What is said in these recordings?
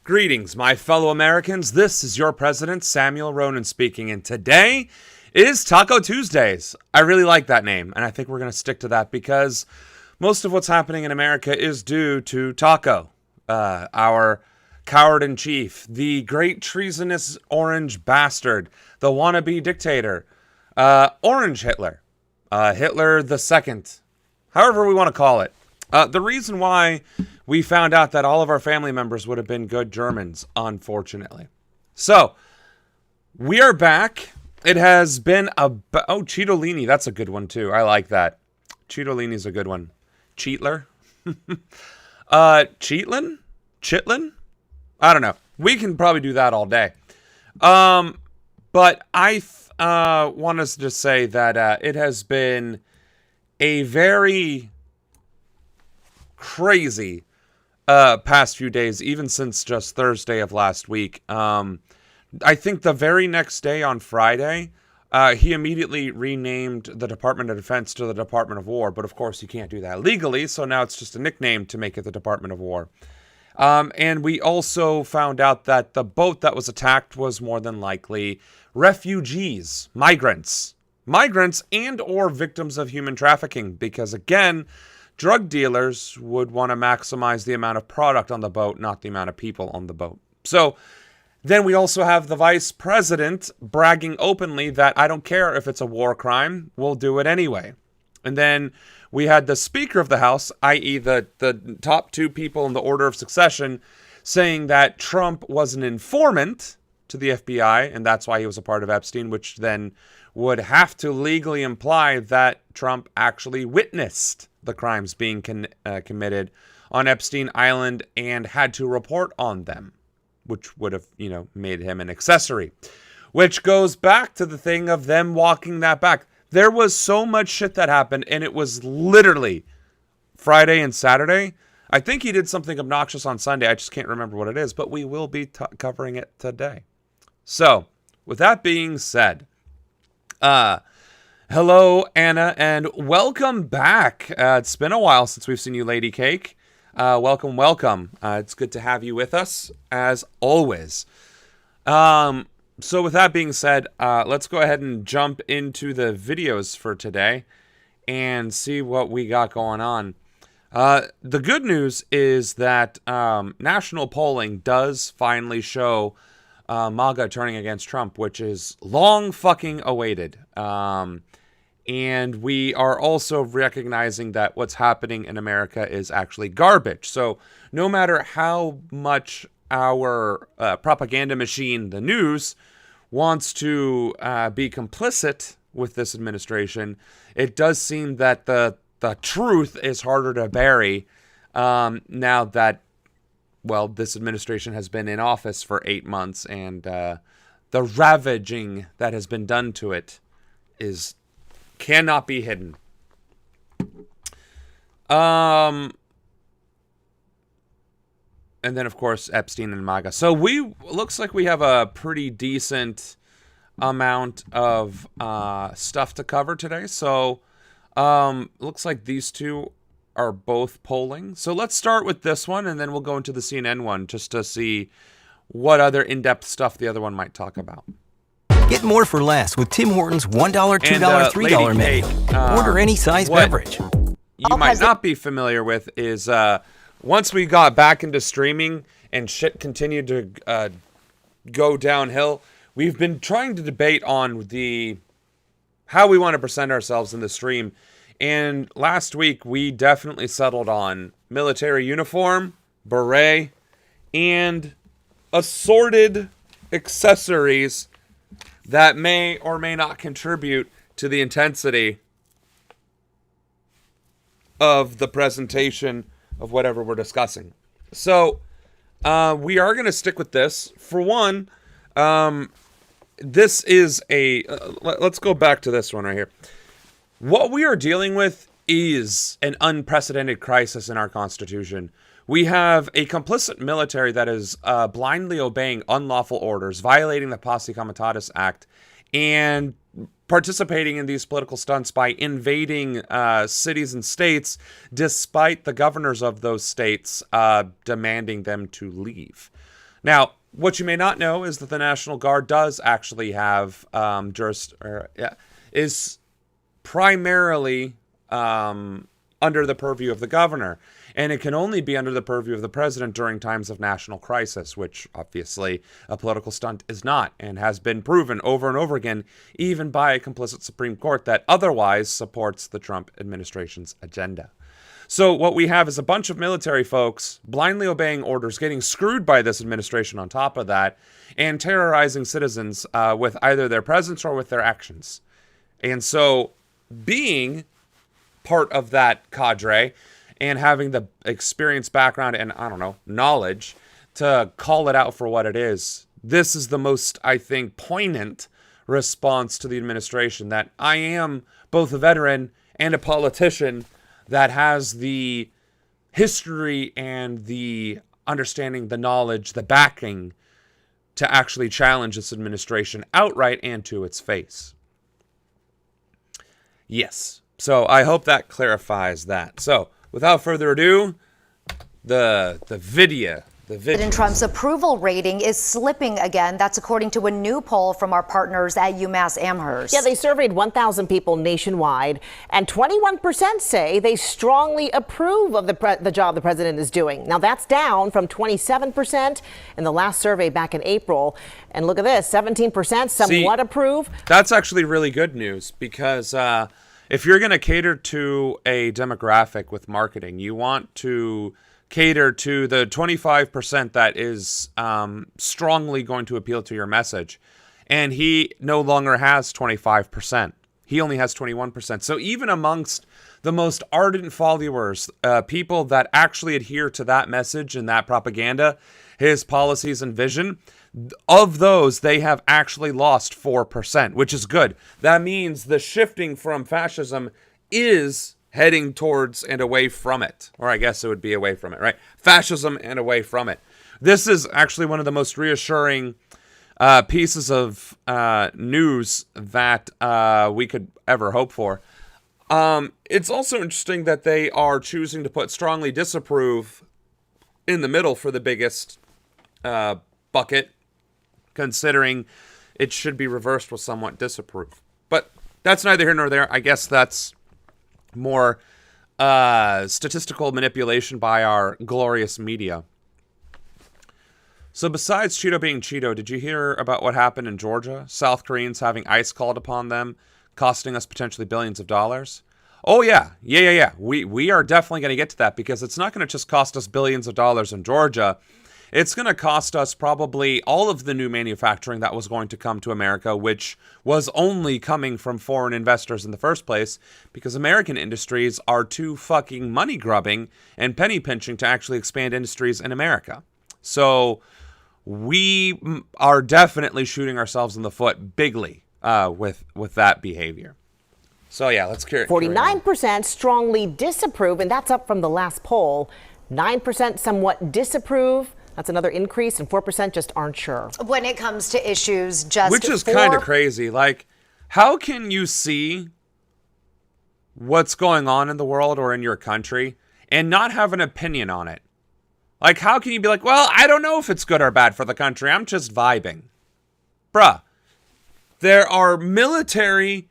Greetings, my fellow Americans. This is your president, Samuel Ronan speaking, and today is Taco Tuesdays. I really like that name, and I think we're going to stick to that because most of what's happening in America is due to Taco, our coward-in-chief, the great treasonous orange bastard, the wannabe dictator, Orange Hitler, Hitler the Second, however we want to call it. The reason why we found out that all of our family members would have been good Germans, unfortunately. So, we are back. It has been Cheetolini, that's a good one too. I like that. Cheetolini's a good one. Cheatler? Cheatlin? Chitlin? I don't know. We can probably do that all day. But I want us to just say that it has been a very crazy past few days, even since just Thursday of last week. I think the very next day on Friday, he immediately renamed the Department of Defense to the Department of War, but of course you can't do that legally, so now it's just a nickname to make it the Department of War. And we also found out that the boat that was attacked was more than likely refugees, migrants and or victims of human trafficking, because again, drug dealers would want to maximize the amount of product on the boat, not the amount of people on the boat. So then we also have the vice president bragging openly that I don't care if it's a war crime, we'll do it anyway. And then we had the Speaker of the House, i.e. the top two people in the order of succession, saying that Trump was an informant to the FBI, and that's why he was a part of Epstein, which then would have to legally imply that Trump actually witnessed the crimes being committed on Epstein Island and had to report on them, which would have, made him an accessory. Which goes back to the thing of them walking that back. There was so much shit that happened, and it was literally Friday and Saturday. I think he did something obnoxious on Sunday. I just can't remember what it is, but we will be covering it today. So, with that being said, hello, Anna, and welcome back. It's been a while since we've seen you, Lady Cake. Welcome. It's good to have you with us, as always. So with that being said, let's go ahead and jump into the videos for today and see what we got going on. The good news is that national polling does finally show MAGA turning against Trump, which is long fucking awaited. And we are also recognizing that what's happening in America is actually garbage. So no matter how much our propaganda machine, the news, wants to be complicit with this administration, it does seem that the truth is harder to bury now that, well, this administration has been in office for 8 months, and the ravaging that has been done to it cannot be hidden. And then, of course, Epstein and MAGA. So looks like we have a pretty decent amount of stuff to cover today. So looks like these two are both polling. So let's start with this one, and then we'll go into the CNN one just to see what other in-depth stuff the other one might talk about. Get more for less with Tim Hortons $1, $2, $3 menu. Order any size beverage. You might not be familiar with is once we got back into streaming and shit continued to go downhill, we've been trying to debate on how we want to present ourselves in the stream. And last week, we definitely settled on military uniform, beret, and assorted accessories that may or may not contribute to the intensity of the presentation of whatever we're discussing. So, we are going to stick with this. For one, this is let's go back to this one right here. What we are dealing with is an unprecedented crisis in our Constitution. We have a complicit military that is blindly obeying unlawful orders, violating the Posse Comitatus Act, and participating in these political stunts by invading cities and states, despite the governors of those states demanding them to leave. Now, what you may not know is that the National Guard does actually have is primarily under the purview of the governor, and it can only be under the purview of the president during times of national crisis, which obviously a political stunt is not, and has been proven over and over again, even by a complicit Supreme Court that otherwise supports the Trump administration's agenda. So what we have is a bunch of military folks blindly obeying orders, getting screwed by this administration on top of that, and terrorizing citizens with either their presence or with their actions. And so being part of that cadre and having the experience, background, and, I don't know, knowledge to call it out for what it is, this is the most, I think, poignant response to the administration, that I am both a veteran and a politician that has the history and the understanding, the knowledge, the backing to actually challenge this administration outright and to its face. Yes. So I hope that clarifies that. So without further ado, the video. President Trump's approval rating is slipping again. That's according to a new poll from our partners at UMass Amherst. Yeah, they surveyed 1,000 people nationwide, and 21% say they strongly approve of the job the president is doing. Now, that's down from 27% in the last survey back in April. And look at this, 17% somewhat approve. That's actually really good news, because if you're going to cater to a demographic with marketing, you want to cater to the 25% that is strongly going to appeal to your message. And he no longer has 25%. He only has 21%. So even amongst the most ardent followers, people that actually adhere to that message and that propaganda, his policies and vision, of those, they have actually lost 4%, which is good. That means the shifting from fascism is heading towards and away from it. Or I guess it would be away from it, right? Fascism and away from it. This is actually one of the most reassuring pieces of news that we could ever hope for. It's also interesting that they are choosing to put strongly disapprove in the middle for the biggest bucket, considering it should be reversed with somewhat disapprove. But that's neither here nor there. I guess that's more statistical manipulation by our glorious media. So besides Cheeto being Cheeto, did you hear about what happened in Georgia? South Koreans having ICE called upon them, costing us potentially billions of dollars. Oh, yeah. We are definitely going to get to that, because it's not going to just cost us billions of dollars in Georgia. It's going to cost us probably all of the new manufacturing that was going to come to America, which was only coming from foreign investors in the first place, because American industries are too fucking money grubbing and penny pinching to actually expand industries in America. So we are definitely shooting ourselves in the foot bigly with that behavior. So yeah, let's carry 49% strongly disapprove, and that's up from the last poll. 9% somewhat disapprove. That's another increase, and 4% just aren't sure. When it comes to issues, just which is kind of crazy. Like, how can you see what's going on in the world or in your country and not have an opinion on it? Like, how can you be like, well, I don't know if it's good or bad for the country, I'm just vibing. Bruh, there are military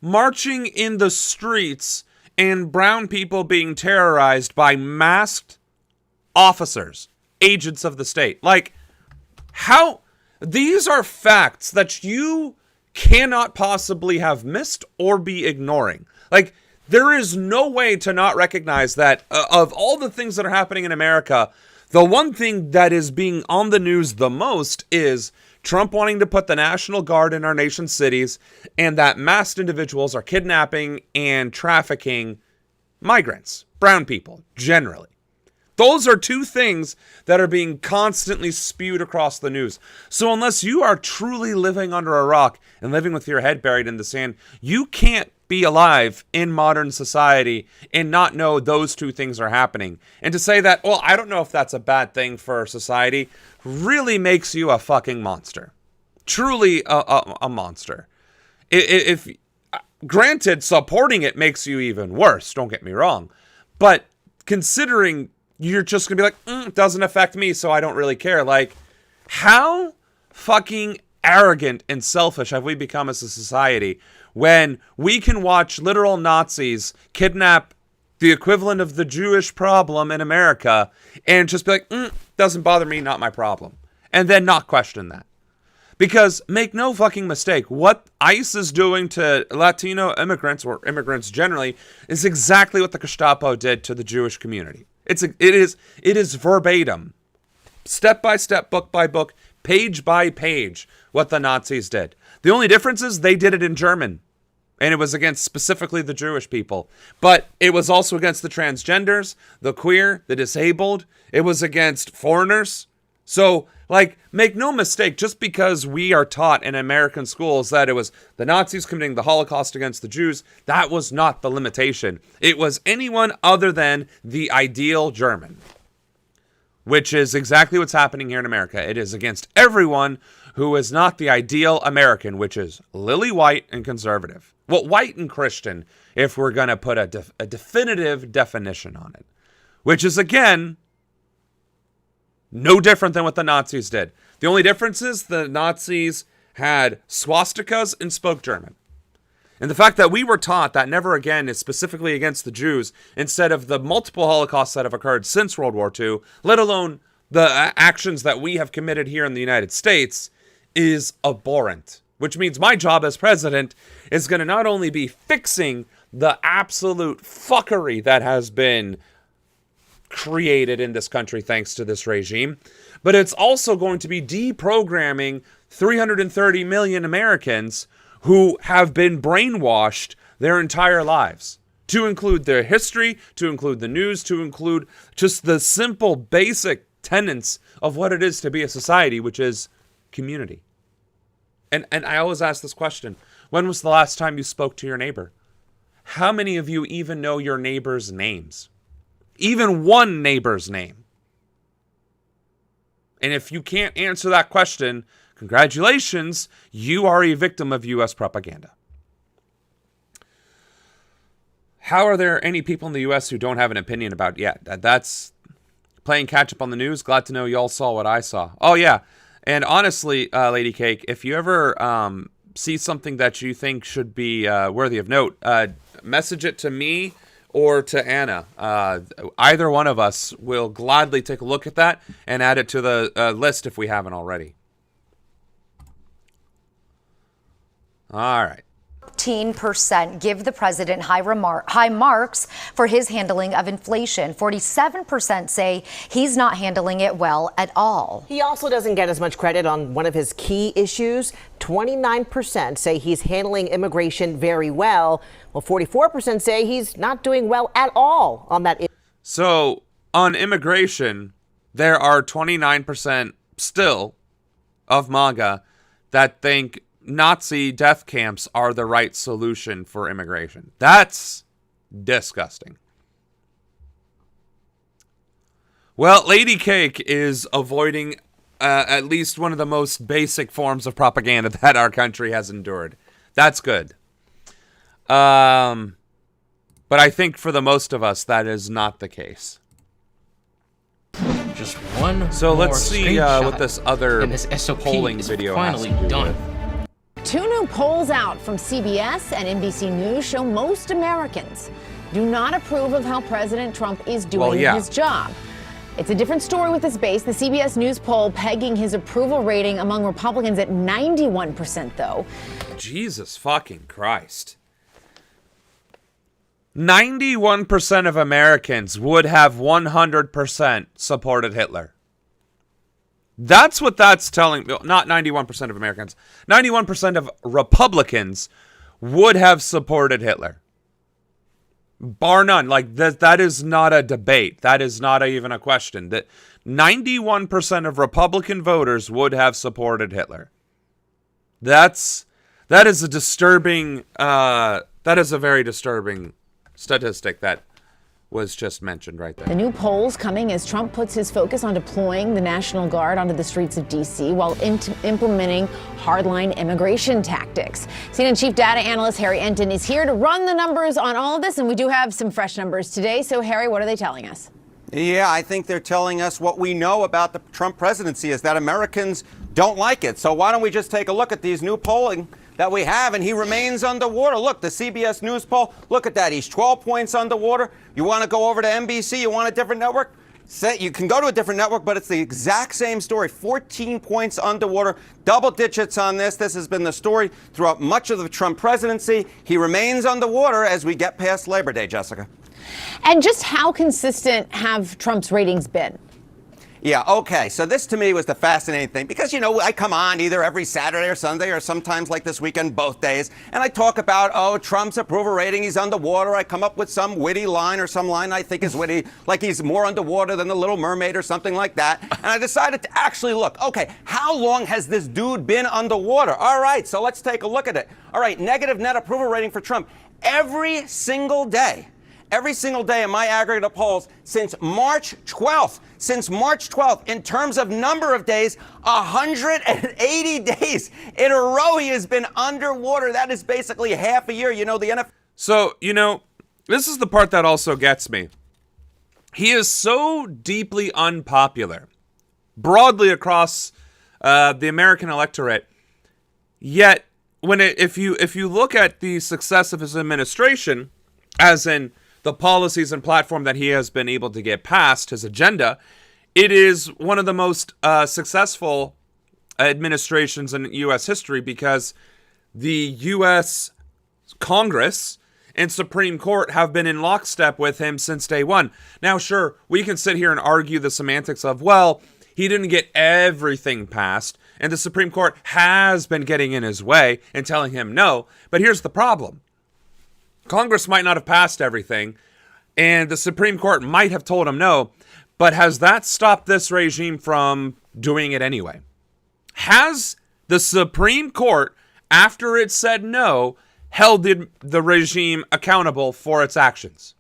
marching in the streets and brown people being terrorized by masked officers, agents of the state. Like, how? These are facts that you cannot possibly have missed or be ignoring. Like, there is no way to not recognize that of all the things that are happening in America, the one thing that is being on the news the most is Trump wanting to put the National Guard in our nation's cities, and that masked individuals are kidnapping and trafficking migrants, brown people, generally. Those are two things that are being constantly spewed across the news. So unless you are truly living under a rock and living with your head buried in the sand, you can't be alive in modern society and not know those two things are happening. And to say that, well, I don't know if that's a bad thing for society, really makes you a fucking monster. Truly a monster. If granted, supporting it makes you even worse, don't get me wrong. But considering you're just going to be like, it doesn't affect me, so I don't really care. Like, How fucking arrogant and selfish have we become as a society when we can watch literal Nazis kidnap the equivalent of the Jewish problem in America and just be like, doesn't bother me, not my problem. And then not question that. Because make no fucking mistake, what ICE is doing to Latino immigrants, or immigrants generally, is exactly what the Gestapo did to the Jewish community. It is verbatim, step by step, book by book, page by page, what the Nazis did. The only difference is they did it in German. And it was against specifically the Jewish people. But it was also against the transgenders, the queer, the disabled. It was against foreigners. So, like, make no mistake, just because we are taught in American schools that it was the Nazis committing the Holocaust against the Jews, that was not the limitation. It was anyone other than the ideal German. Which is exactly what's happening here in America. It is against everyone who is not the ideal American, which is lily white and conservative. Well, white and Christian, if we're going to put a definitive definition on it. Which is, again, no different than what the Nazis did. The only difference is the Nazis had swastikas and spoke German. And the fact that we were taught that never again is specifically against the Jews instead of the multiple Holocausts that have occurred since World War II, let alone the actions that we have committed here in the United States, is abhorrent. Which means my job as president is going to not only be fixing the absolute fuckery that has been created in this country thanks to this regime, but it's also going to be deprogramming 330 million Americans who have been brainwashed their entire lives, to include their history, to include the news, to include just the simple basic tenets of what it is to be a society, which is community. And I always ask this question: when was the last time you spoke to your neighbor? How many of you even know your neighbor's names? Even one neighbor's name. And if you can't answer that question, congratulations, you are a victim of U.S. propaganda. How are there any people in the U.S. who don't have an opinion about yet? That's playing catch up on the news. Glad to know y'all saw what I saw. Oh, yeah. And honestly, Lady Cake, if you ever see something that you think should be worthy of note, message it to me or to Anna. Either one of us will gladly take a look at that and add it to the list if we haven't already. All right. 13% give the president high marks for his handling of inflation. 47% say he's not handling it well at all. He also doesn't get as much credit on one of his key issues. 29% say he's handling immigration very well, while 44% say he's not doing well at all on that issue. So on immigration, there are 29% still of MAGA that think Nazi death camps are the right solution for immigration. That's disgusting. Well, Lady Cake is avoiding at least one of the most basic forms of propaganda that our country has endured. That's good. But I think for the most of us, that is not the case. Just one. So let's see what this other and this SOP polling is video finally has to do done. with. Two new polls out from CBS and NBC News show most Americans do not approve of how President Trump is doing his job. It's a different story with this base. The CBS News poll pegging his approval rating among Republicans at 91%, though. Jesus fucking Christ. 91% of Americans would have 100% supported Hitler. That's what that's telling me. Not 91% of Americans. 91% of Republicans would have supported Hitler. Bar none. Like, that is not a debate. That is not even a question. That 91% of Republican voters would have supported Hitler. That is a disturbing, that is a very disturbing statistic that was just mentioned right there. The new polls coming as Trump puts his focus on deploying the National Guard onto the streets of D.C. while implementing hardline immigration tactics. CNN Chief Data Analyst Harry Enton is here to run the numbers on all of this, and we do have some fresh numbers today. So, Harry, what are they telling us? Yeah, I think they're telling us what we know about the Trump presidency is that Americans don't like it. So why don't we just take a look at these new polling that we have, and he remains underwater. Look, the CBS News poll, look at that. He's 12 points underwater. You want to go over to NBC? You want a different network? You can go to a different network, but it's the exact same story. 14 points underwater, double digits on this. This has been the story throughout much of the Trump presidency. He remains underwater as we get past Labor Day, Jessica. And just how consistent have Trump's ratings been? Yeah, okay. So this to me was the fascinating thing because, you know, I come on either every Saturday or Sunday or sometimes like this weekend, both days, and I talk about, oh, Trump's approval rating, he's underwater. I come up with some witty line or some line I think is witty, like he's more underwater than the Little Mermaid or something like that. And I decided to actually look, okay, how long has this dude been underwater? All right, so let's take a look at it. All right, negative net approval rating for Trump every single day in my aggregate of polls since March 12th. Since March 12th, in terms of number of days, 180 days in a row he has been underwater. That is basically half a year. You know, the NFL. So, you know, this is the part that also gets me. He is so deeply unpopular, broadly across the American electorate. Yet, if you look at the success of his administration, as in the policies and platform that he has been able to get past, his agenda, it is one of the most successful administrations in U.S. history because the U.S. Congress and Supreme Court have been in lockstep with him since day one. Now, sure, we can sit here and argue the semantics of, well, he didn't get everything passed, and the Supreme Court has been getting in his way and telling him no, but here's the problem. Congress might not have passed everything, and the Supreme Court might have told him no, but has that stopped this regime from doing it anyway? Has the Supreme Court, after it said no, held the regime accountable for its actions?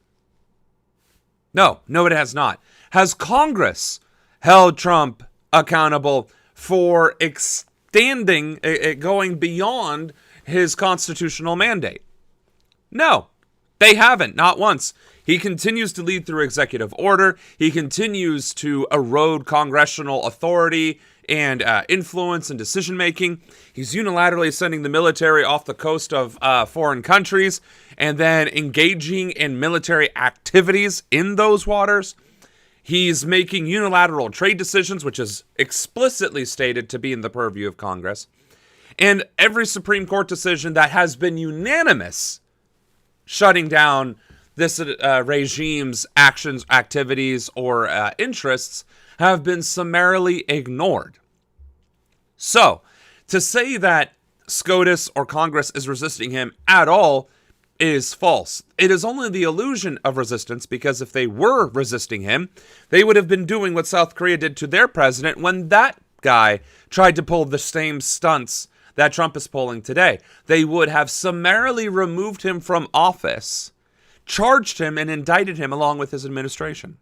No, it has not. Has Congress held Trump accountable for extending, going beyond his constitutional mandate? No, they haven't, not once. He continues to lead through executive order. He continues to erode congressional authority and influence and decision-making. He's unilaterally sending the military off the coast of foreign countries and then engaging in military activities in those waters. He's making unilateral trade decisions, which is explicitly stated to be in the purview of Congress. And every Supreme Court decision that has been unanimous shutting down this regime's actions, activities, or interests have been summarily ignored. So, to say that SCOTUS or Congress is resisting him at all is false. It is only the illusion of resistance, because if they were resisting him, they would have been doing what South Korea did to their president when that guy tried to pull the same stunts that Trump is pulling today. They would have summarily removed him from office, charged him, and indicted him along with his administration.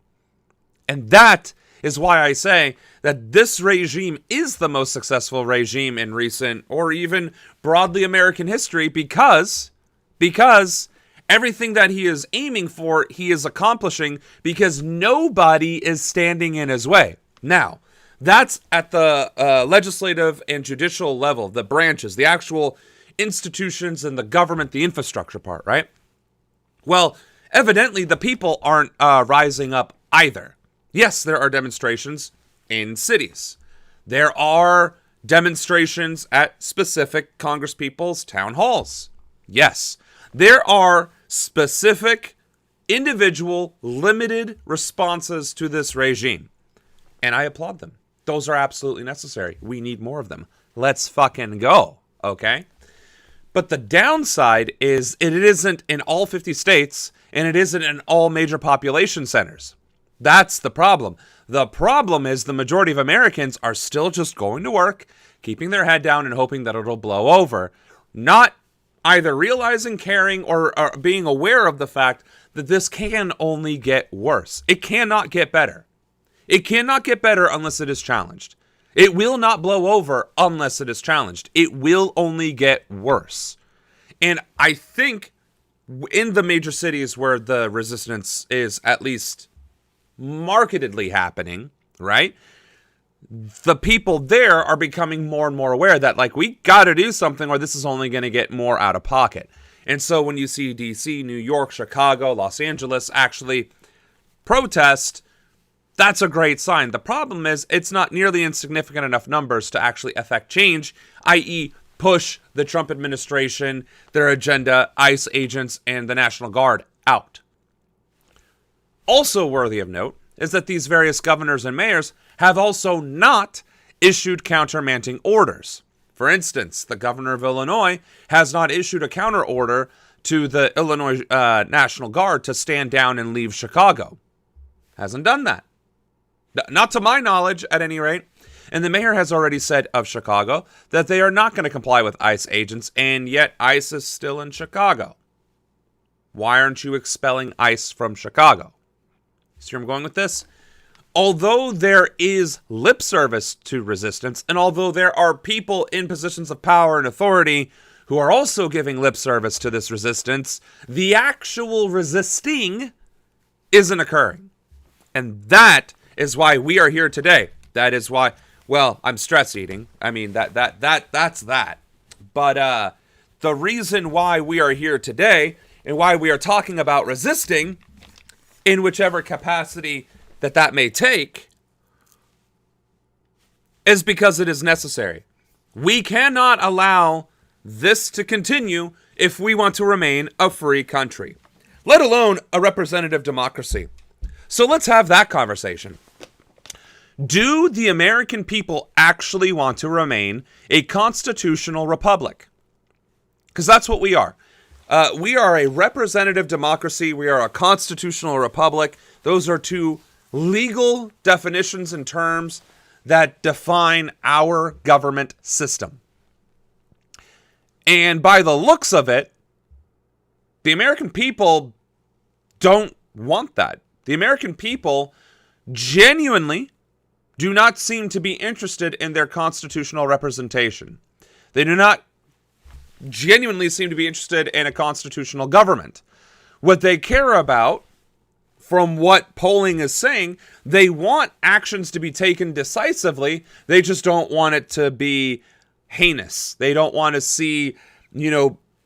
And that is why I say that this regime is the most successful regime in recent or even broadly American history because everything that he is aiming for, he is accomplishing because nobody is standing in his way. Now, that's at the legislative and judicial level, the branches, the actual institutions and the government, the infrastructure part, right? Well, evidently the people aren't rising up either. Yes, there are demonstrations in cities. There are demonstrations at specific congresspeople's town halls. Yes, there are specific, individual, limited responses to this regime. And I applaud them. Those are absolutely necessary. We need more of them. Let's fucking go, okay? But the downside is it isn't in all 50 states, and it isn't in all major population centers. That's the problem. The problem is the majority of Americans are still just going to work, keeping their head down and hoping that it'll blow over, not either realizing, caring, or being aware of the fact that this can only get worse. It cannot get better. It cannot get better unless it is challenged. It will not blow over unless it is challenged. It will only get worse. And I think in the major cities where the resistance is at least markedly happening, right? The people there are becoming more and more aware that, like, we got to do something or this is only going to get more out of pocket. And so when you see DC, New York, Chicago, Los Angeles actually protest, that's a great sign. The problem is it's not nearly in significant enough numbers to actually affect change, i.e. push the Trump administration, their agenda, ICE agents, and the National Guard out. Also worthy of note is that these various governors and mayors have also not issued countermanding orders. For instance, the governor of Illinois has not issued a counter order to the Illinois National Guard to stand down and leave Chicago. Hasn't done that. Not to my knowledge, at any rate. And the mayor has already said of Chicago that they are not going to comply with ICE agents, and yet ICE is still in Chicago. Why aren't you expelling ICE from Chicago? See where I'm going with this? Although there is lip service to resistance, and although there are people in positions of power and authority who are also giving lip service to this resistance, the actual resisting isn't occurring. And that is why we are here today. That is why, well, I'm stress eating. I mean, that's that. But the reason why we are here today and why we are talking about resisting in whichever capacity that may take is because it is necessary. We cannot allow this to continue if we want to remain a free country, let alone a representative democracy. So let's have that conversation. Do the American people actually want to remain a constitutional republic? Because that's what we are. We are a representative democracy. We are a constitutional republic. Those are two legal definitions and terms that define our government system. And by the looks of it, the American people don't want that. The American people genuinely do not seem to be interested in their constitutional representation. They do not genuinely seem to be interested in a constitutional government. What they care about, from what polling is saying, they want actions to be taken decisively. They just don't want it to be heinous. They don't want to see,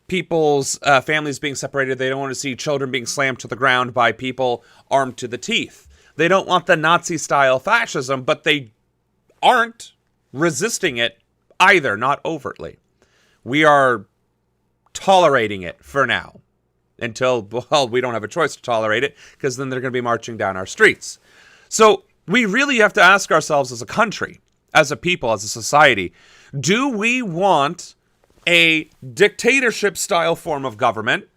people's families being separated. They don't want to see children being slammed to the ground by people armed to the teeth. They don't want the Nazi-style fascism, but they aren't resisting it either, not overtly. We are tolerating it for now. Until, well, we don't have a choice to tolerate it, because then they're going to be marching down our streets. So we really have to ask ourselves as a country, as a people, as a society, do we want a dictatorship-style form of government,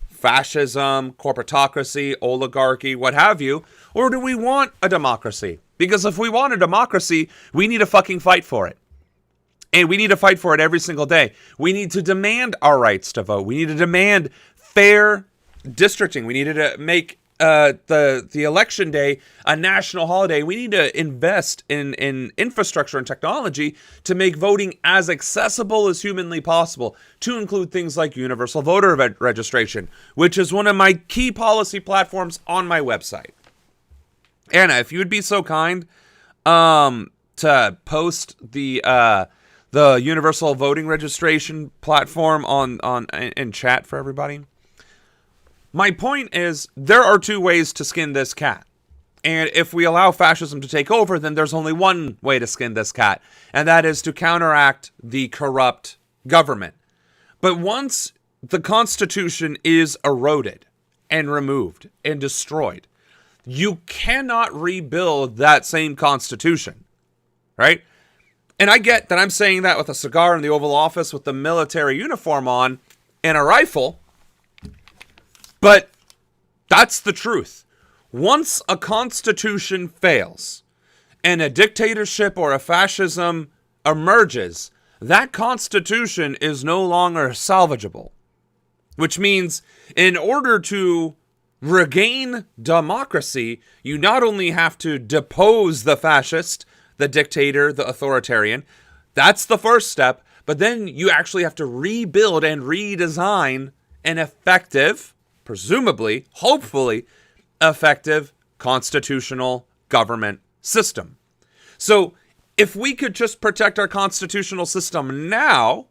fascism, corporatocracy, oligarchy, what have you, or do we want a democracy? Because if we want a democracy, we need to fucking fight for it. And we need to fight for it every single day. We need to demand our rights to vote. We need to demand fair districting. We needed to make the election day a national holiday. We need to invest in infrastructure and technology to make voting as accessible as humanly possible, to include things like universal voter registration, which is one of my key policy platforms on my website. Anna, if you would be so kind to post the universal voting registration platform in chat for everybody. My point is, there are two ways to skin this cat. And if we allow fascism to take over, then there's only one way to skin this cat, and that is to counteract the corrupt government. But once the Constitution is eroded and removed and destroyed, you cannot rebuild that same Constitution, right? And I get that I'm saying that with a cigar in the Oval Office with the military uniform on and a rifle, but that's the truth. Once a constitution fails and a dictatorship or a fascism emerges, that constitution is no longer salvageable. Which means in order to regain democracy, you not only have to depose the fascist, the dictator, the authoritarian. That's the first step. But then you actually have to rebuild and redesign an effective, presumably, hopefully, effective constitutional government system. So if we could just protect our constitutional system now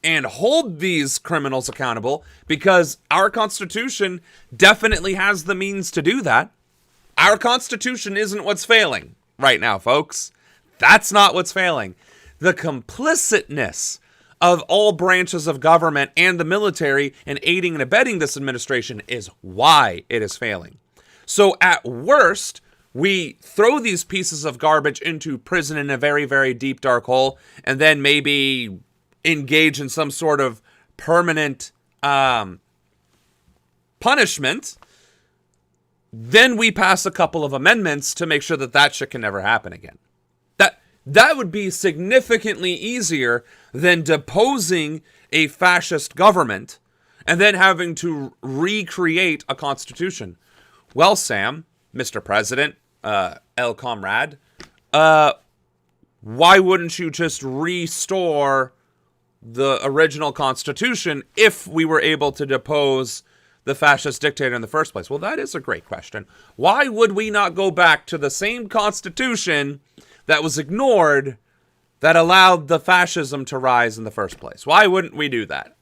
and hold these criminals accountable, because our Constitution definitely has the means to do that. Our Constitution isn't what's failing right now, folks. That's not what's failing. The complicitness of all branches of government and the military in aiding and abetting this administration is why it is failing. So at worst, we throw these pieces of garbage into prison in a very, very deep, dark hole, and then maybe engage in some sort of permanent punishment. Then we pass a couple of amendments to make sure that that shit can never happen again. That would be significantly easier than deposing a fascist government and then having to recreate a constitution. Well, Sam, Mr. President, El Comrade, why wouldn't you just restore the original constitution if we were able to depose the fascist dictator in the first place? Well, that is a great question. Why would we not go back to the same constitution that was ignored that allowed the fascism to rise in the first place? Why wouldn't we do that?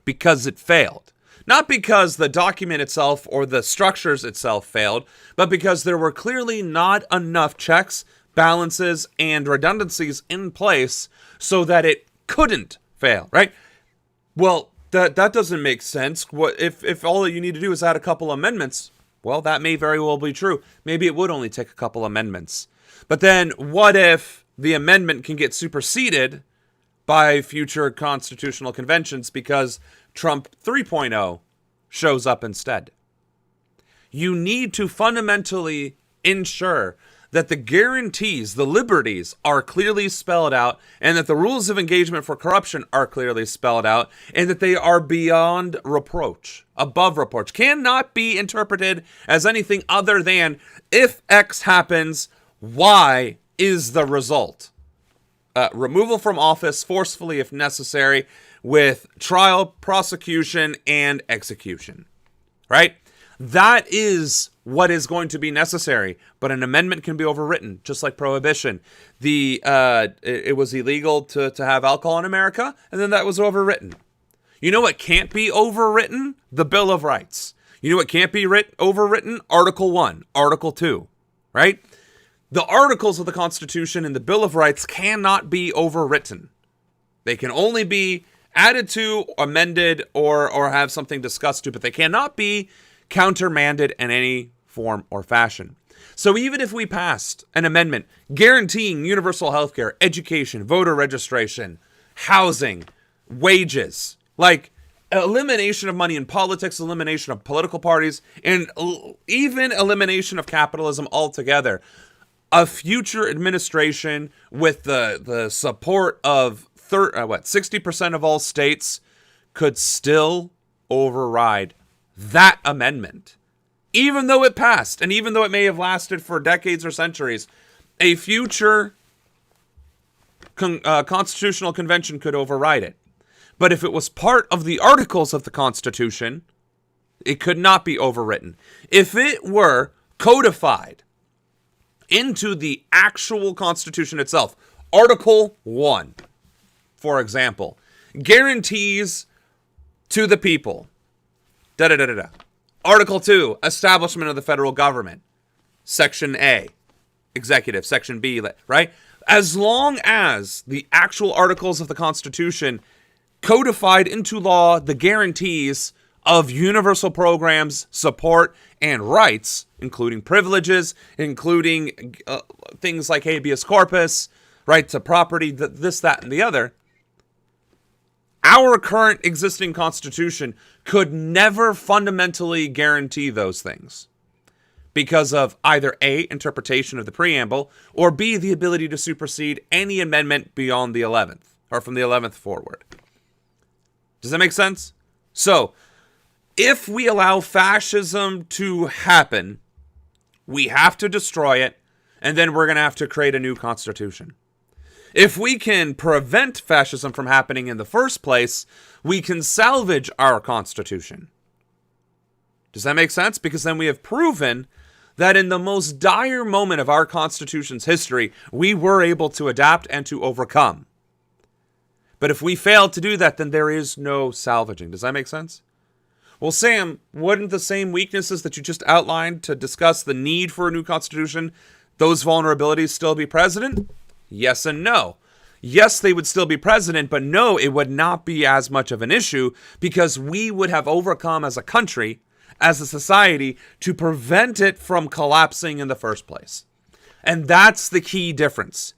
Because it failed. Not because the document itself or the structures itself failed, but because there were clearly not enough checks, balances, and redundancies in place so that it couldn't fail, right? Well, that doesn't make sense. What if all you need to do is add a couple amendments? Well, that may very well be true. Maybe it would only take a couple amendments. But then what if the amendment can get superseded by future constitutional conventions because Trump 3.0 shows up instead? You need to fundamentally ensure that the guarantees, the liberties are clearly spelled out, and that the rules of engagement for corruption are clearly spelled out, and that they are beyond reproach, above reproach, cannot be interpreted as anything other than if X happens, Y is the result. Removal from office forcefully if necessary, with trial, prosecution, and execution. Right? That is what is going to be necessary, but an amendment can be overwritten, just like prohibition. It was illegal to have alcohol in America, and then that was overwritten. You know what can't be overwritten? The Bill of Rights. You know what can't be overwritten? Article 1, Article 2, right? The articles of the Constitution and the Bill of Rights cannot be overwritten. They can only be added to, amended, or have something discussed to, but they cannot be countermanded in any form or fashion. So even if we passed an amendment guaranteeing universal healthcare, education, voter registration, housing, wages, like elimination of money in politics, elimination of political parties, and even elimination of capitalism altogether, a future administration with the support of 60% of all states could still override that amendment. Even though it passed, and even though it may have lasted for decades or centuries, a future constitutional convention could override it. But if it was part of the articles of the Constitution, it could not be overwritten. If it were codified into the actual Constitution itself, Article 1, for example, guarantees to the people, da-da-da-da-da. Article 2, establishment of the federal government. Section A, executive. Section B, right? As long as the actual articles of the Constitution codified into law the guarantees of universal programs, support, and rights, including privileges, including things like habeas corpus, right to property, this, that, and the other, our current existing Constitution could never fundamentally guarantee those things because of either A, interpretation of the preamble, or B, the ability to supersede any amendment beyond the 11th, or from the 11th forward. Does that make sense? So, if we allow fascism to happen, we have to destroy it, and then we're going to have to create a new constitution. If we can prevent fascism from happening in the first place, we can salvage our Constitution. Does that make sense? Because then we have proven that in the most dire moment of our Constitution's history, we were able to adapt and to overcome. But if we fail to do that, then there is no salvaging. Does that make sense? Well, Sam, wouldn't the same weaknesses that you just outlined to discuss the need for a new Constitution, those vulnerabilities still be present? Yes and no. Yes, they would still be present, but no, it would not be as much of an issue because we would have overcome as a country, as a society, to prevent it from collapsing in the first place. And that's the key difference.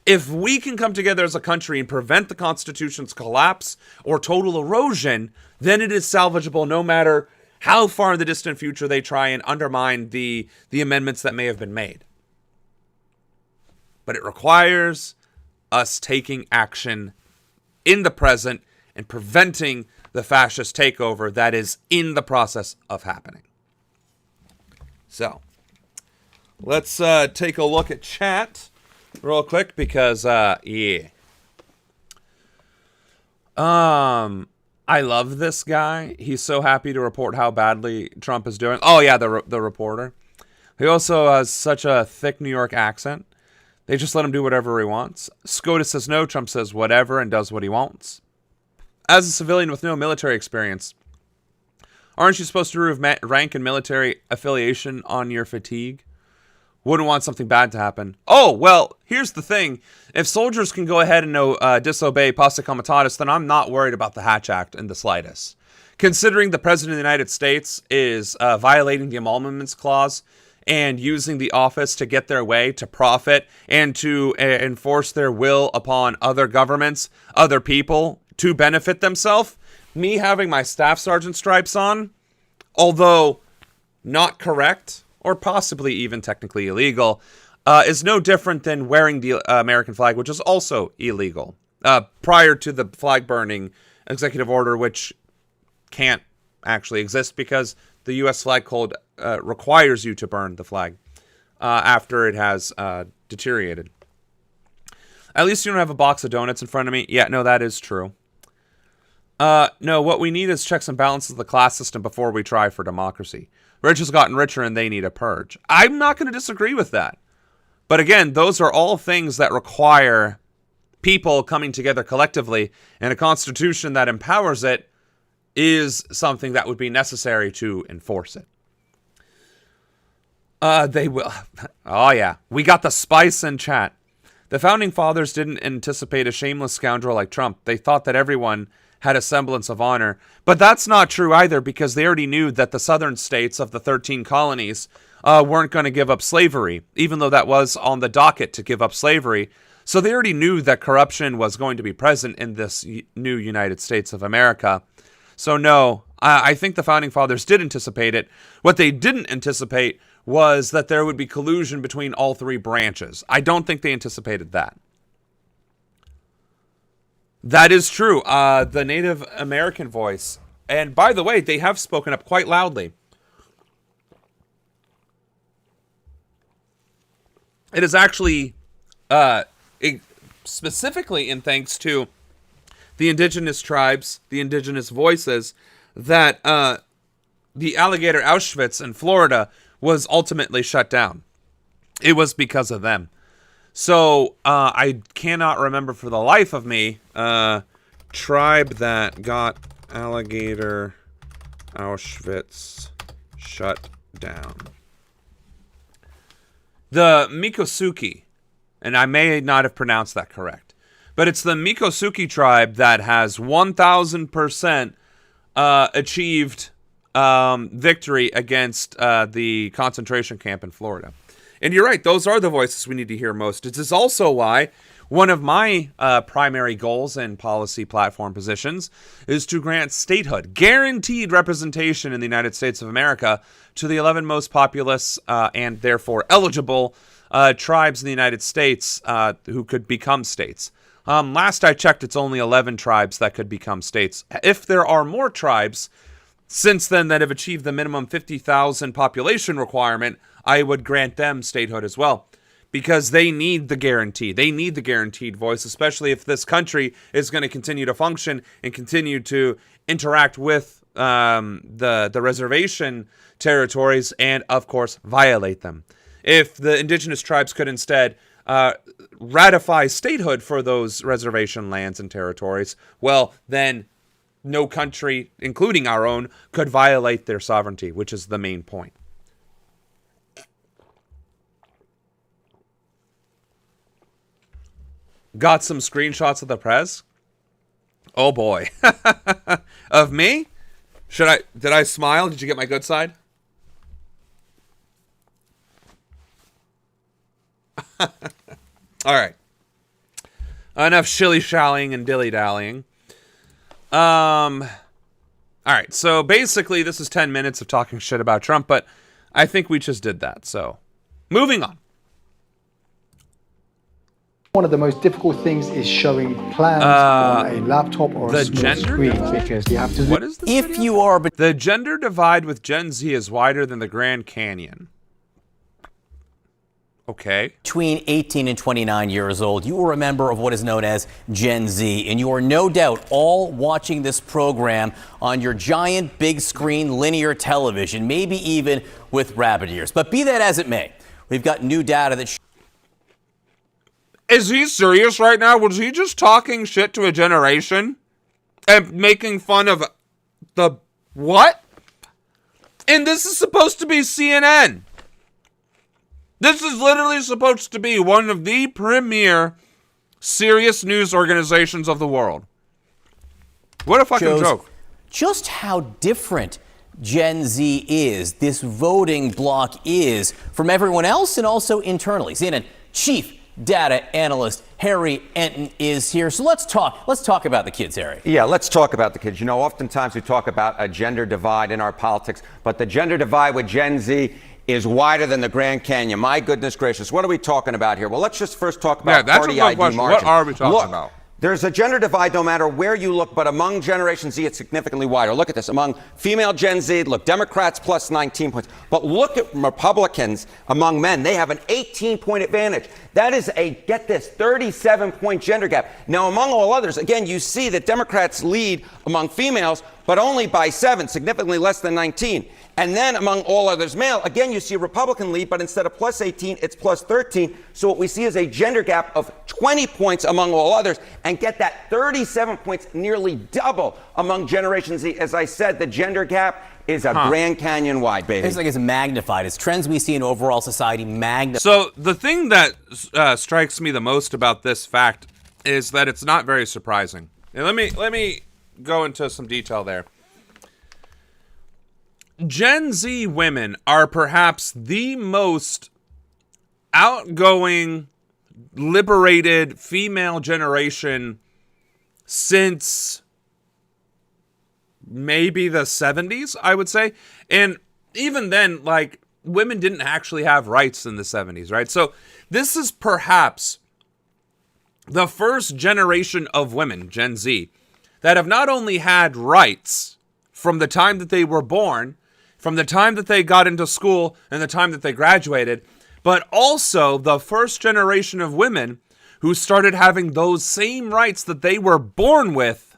If we can come together as a country and prevent the Constitution's collapse or total erosion, then it is salvageable no matter how far in the distant future they try and undermine the amendments that may have been made. But it requires us taking action in the present and preventing the fascist takeover that is in the process of happening. So, let's take a look at chat real quick because, I love this guy. He's so happy to report how badly Trump is doing. Oh, yeah, the reporter. He also has such a thick New York accent. They just let him do whatever he wants. SCOTUS says no. Trump says whatever and does what he wants. As a civilian with no military experience, aren't you supposed to remove rank and military affiliation on your fatigue? Wouldn't want something bad to happen. Oh, well, here's the thing. If soldiers can go ahead and disobey posse comitatus, then I'm not worried about the Hatch Act in the slightest. Considering the President of the United States is violating the Emoluments Clause and using the office to get their way, to profit, and to enforce their will upon other governments, other people, to benefit themselves, me having my staff sergeant stripes on, although not correct, or possibly even technically illegal, is no different than wearing the American flag, which is also illegal, prior to the flag burning executive order, which can't actually exist because the U.S. flag code requires you to burn the flag after it has deteriorated. At least you don't have a box of donuts in front of me. Yeah, no, that is true. No, what we need is checks and balances of the class system before we try for democracy. Rich has gotten richer and they need a purge. I'm not going to disagree with that. But again, those are all things that require people coming together collectively, and a constitution that empowers it is something that would be necessary to enforce it. They will. Oh, yeah. We got the spice in chat. The founding fathers didn't anticipate a shameless scoundrel like Trump. They thought that everyone had a semblance of honor. But that's not true either, because they already knew that the southern states of the 13 colonies weren't going to give up slavery, even though that was on the docket to give up slavery. So they already knew that corruption was going to be present in this new United States of America. So no, I think the founding fathers did anticipate it. What they didn't anticipate was that there would be collusion between all three branches. I don't think they anticipated that. That is true. The Native American voice. And by the way, they have spoken up quite loudly. It is actually specifically in thanks to the indigenous tribes, the indigenous voices, that the alligator Auschwitz in Florida was ultimately shut down. It was because of them. So, I cannot remember for the life of me, tribe that got alligator Auschwitz shut down. The Mikosuke, and I may not have pronounced that correct, but it's the Mikosuke tribe that has 1,000% achieved victory against the concentration camp in Florida. And you're right, those are the voices we need to hear most. This is also why one of my primary goals and policy platform positions is to grant statehood, guaranteed representation in the United States of America to the 11 most populous and therefore eligible tribes in the United States who could become states. Last I checked, it's only 11 tribes that could become states. If there are more tribes since then that have achieved the minimum 50,000 population requirement, I would grant them statehood as well, because they need the guarantee. They need the guaranteed voice, especially if this country is going to continue to function and continue to interact with the reservation territories and, of course, violate them. If the indigenous tribes could instead ratify statehood for those reservation lands and territories, well, then no country, including our own, could violate their sovereignty, which is the main point. Got some screenshots of the press? Oh boy. Of me? Did I smile? Did you get my good side? All right. Enough shilly-shallying and dilly-dallying. All right. So basically, this is 10 minutes of talking shit about Trump, but I think we just did that. So moving on. One of the most difficult things is showing plans on a laptop or a small screen, because you have to. What is this? If you are, but the gender divide with Gen Z is wider than the Grand Canyon. Okay. Between 18 and 29 years old, you are a member of what is known as Gen Z, and you are no doubt all watching this program on your giant big screen linear television, maybe even with rabbit ears. But be that as it may, we've got new data that Is he serious right now? Was he just talking shit to a generation and making fun of the what? And this is supposed to be CNN. This is literally supposed to be one of the premier serious news organizations of the world. What a fucking joke. Just how different Gen Z is, this voting bloc is, from everyone else and also internally. CNN Chief Data Analyst Harry Enton is here. So let's talk about the kids, Harry. Yeah, let's talk about the kids. You know, oftentimes we talk about a gender divide in our politics, but the gender divide with Gen Z is wider than the Grand Canyon. My goodness gracious. What are we talking about here? Well, let's just first talk about party ID margin. What are we talking about? There's a gender divide no matter where you look, but among Generation Z, it's significantly wider. Look at this. Among female Gen Z, look, Democrats plus 19 points. But look at Republicans among men. They have an 18-point advantage. That is a, get this, 37-point gender gap. Now, among all others, again, you see that Democrats lead among females, but only by 7, significantly less than 19. And then among all others male, again, you see a Republican lead, but instead of plus 18, it's plus 13. So what we see is a gender gap of 20 points among all others. And get that, 37 points, nearly double among Generation Z. As I said, the gender gap is a Grand Canyon wide, baby. It's like it's magnified. It's trends we see in overall society magnified. So the thing that strikes me the most about this fact is that it's not very surprising. And let me go into some detail there. Gen Z women are perhaps the most outgoing, liberated female generation since maybe the 70s, I would say. And even then, like, women didn't actually have rights in the 70s, right? So this is perhaps the first generation of women, Gen Z, that have not only had rights from the time that they were born, from the time that they got into school and the time that they graduated, but also the first generation of women who started having those same rights that they were born with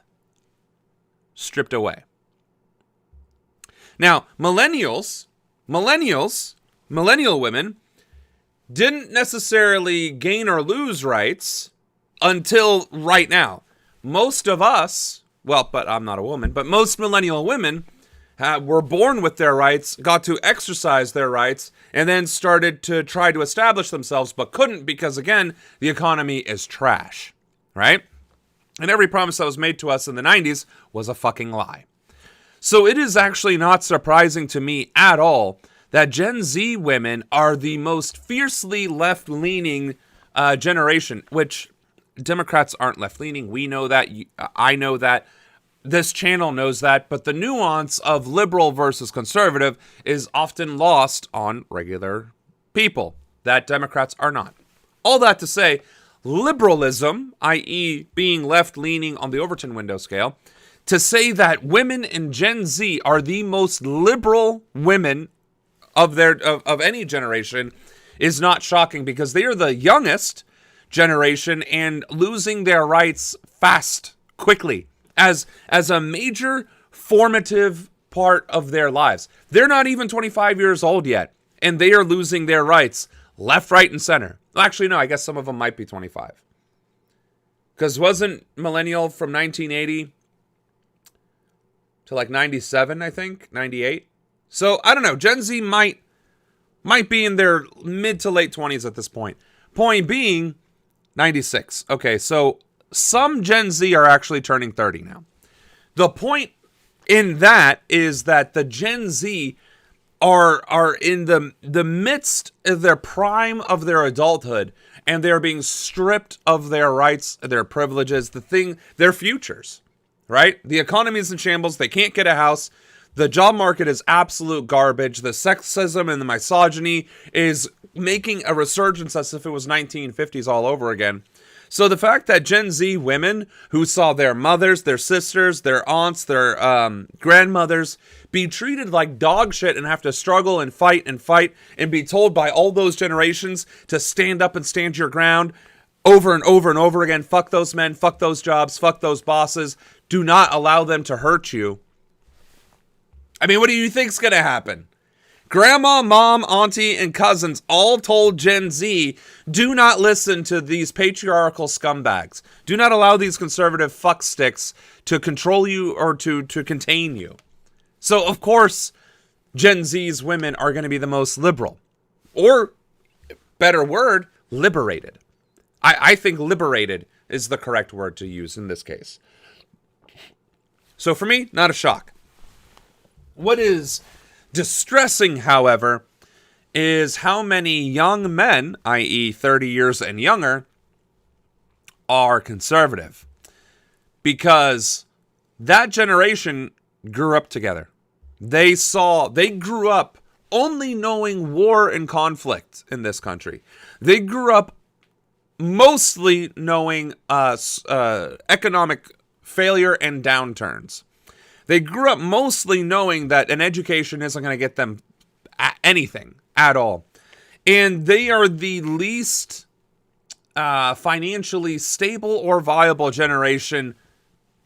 stripped away. Now, millennial women didn't necessarily gain or lose rights until right now. Most of us, well, but I'm not a woman, but most millennial women were born with their rights, got to exercise their rights, and then started to try to establish themselves, but couldn't because, again, the economy is trash, right? And every promise that was made to us in the 90s was a fucking lie. So it is actually not surprising to me at all that Gen Z women are the most fiercely left-leaning generation, which Democrats aren't left-leaning. We know that. I know that. This channel knows that, but the nuance of liberal versus conservative is often lost on regular people that Democrats are not. All that to say, liberalism, i.e. being left-leaning on the Overton window scale, to say that women in Gen Z are the most liberal women of any generation is not shocking because they are the youngest generation and losing their rights quickly. As a major formative part of their lives. They're not even 25 years old yet, and they are losing their rights left, right, and center. Actually, no, I guess some of them might be 25. Because wasn't millennial from 1980 to like 97, I think, 98? So, I don't know, Gen Z might be in their mid to late 20s at this point. Point being, 96. Okay, so some Gen Z are actually turning 30 now. The point in that is that the Gen Z are in the midst of their prime of their adulthood, and they're being stripped of their rights, their privileges, their futures, right? The economy is in shambles. They can't get a house. The job market is absolute garbage. The sexism and the misogyny is making a resurgence as if it was 1950s all over again. So the fact that Gen Z women who saw their mothers, their sisters, their aunts, their grandmothers be treated like dog shit and have to struggle and fight and be told by all those generations to stand up and stand your ground over and over and over again, fuck those men, fuck those jobs, fuck those bosses, do not allow them to hurt you. I mean, what do you think's gonna happen? Grandma, mom, auntie, and cousins all told Gen Z, do not listen to these patriarchal scumbags. Do not allow these conservative fucksticks to control you or to contain you. So, of course, Gen Z's women are going to be the most liberal. Or, better word, liberated. I think liberated is the correct word to use in this case. So, for me, not a shock. What is distressing, however, is how many young men, i.e. 30 years and younger, are conservative. Because that generation grew up together. They grew up only knowing war and conflict in this country. They grew up mostly knowing economic failure and downturns. They grew up mostly knowing that an education isn't going to get them anything at all. And they are the least financially stable or viable generation,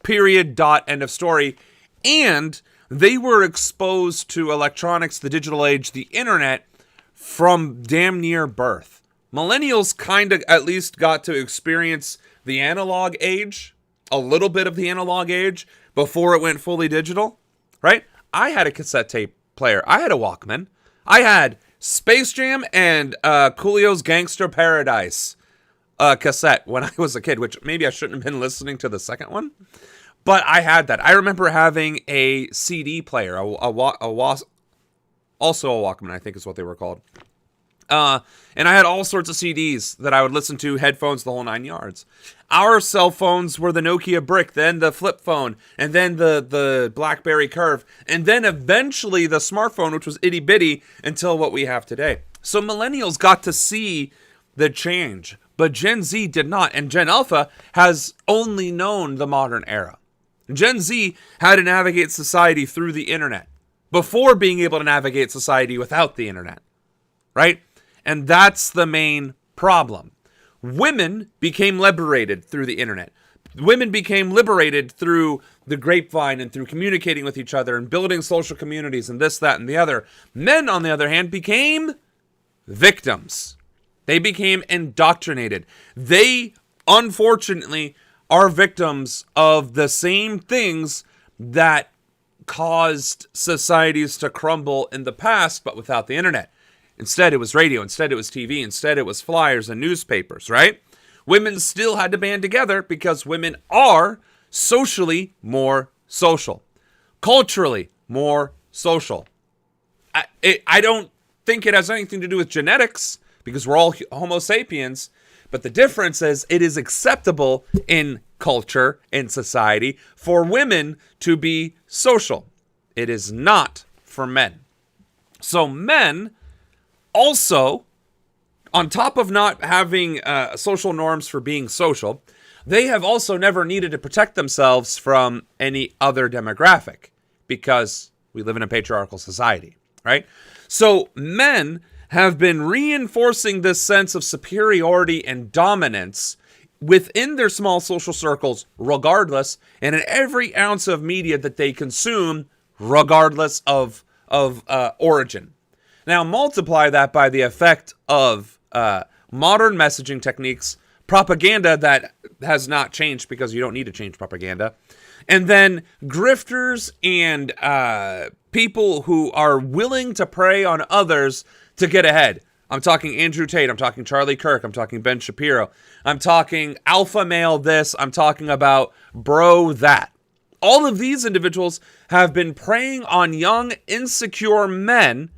period, dot, end of story. And they were exposed to electronics, the digital age, the internet from damn near birth. Millennials kind of at least got to experience the analog age, a little bit of the analog age, before it went fully digital, right? I had a cassette tape player. I had a Walkman. I had Space Jam and Coolio's Gangster Paradise cassette when I was a kid, which maybe I shouldn't have been listening to the second one, but I had that. I remember having a CD player, also a Walkman, I think is what they were called. And I had all sorts of CDs that I would listen to, headphones, the whole 9 yards. Our cell phones were the Nokia Brick, then the flip phone, and then the BlackBerry Curve, and then eventually the smartphone, which was itty bitty, until what we have today. So millennials got to see the change, but Gen Z did not, and Gen Alpha has only known the modern era. Gen Z had to navigate society through the internet before being able to navigate society without the internet, right? And that's the main problem. Women became liberated through the internet. Women became liberated through the grapevine and through communicating with each other and building social communities and this, that, and the other. Men, on the other hand, became victims. They became indoctrinated. They, unfortunately, are victims of the same things that caused societies to crumble in the past, but without the internet. Instead, it was radio. Instead, it was TV. Instead, it was flyers and newspapers, right? Women still had to band together because women are socially more social. Culturally more social. I don't think it has anything to do with genetics because we're all Homo sapiens. But the difference is it is acceptable in culture and society for women to be social. It is not for men. So men also, on top of not having social norms for being social, they have also never needed to protect themselves from any other demographic because we live in a patriarchal society, right? So men have been reinforcing this sense of superiority and dominance within their small social circles, regardless, and in every ounce of media that they consume, regardless of origin. Now, multiply that by the effect of modern messaging techniques, propaganda that has not changed because you don't need to change propaganda, and then grifters and people who are willing to prey on others to get ahead. I'm talking Andrew Tate, I'm talking Charlie Kirk, I'm talking Ben Shapiro, I'm talking alpha male this, I'm talking about bro that. All of these individuals have been preying on young, insecure men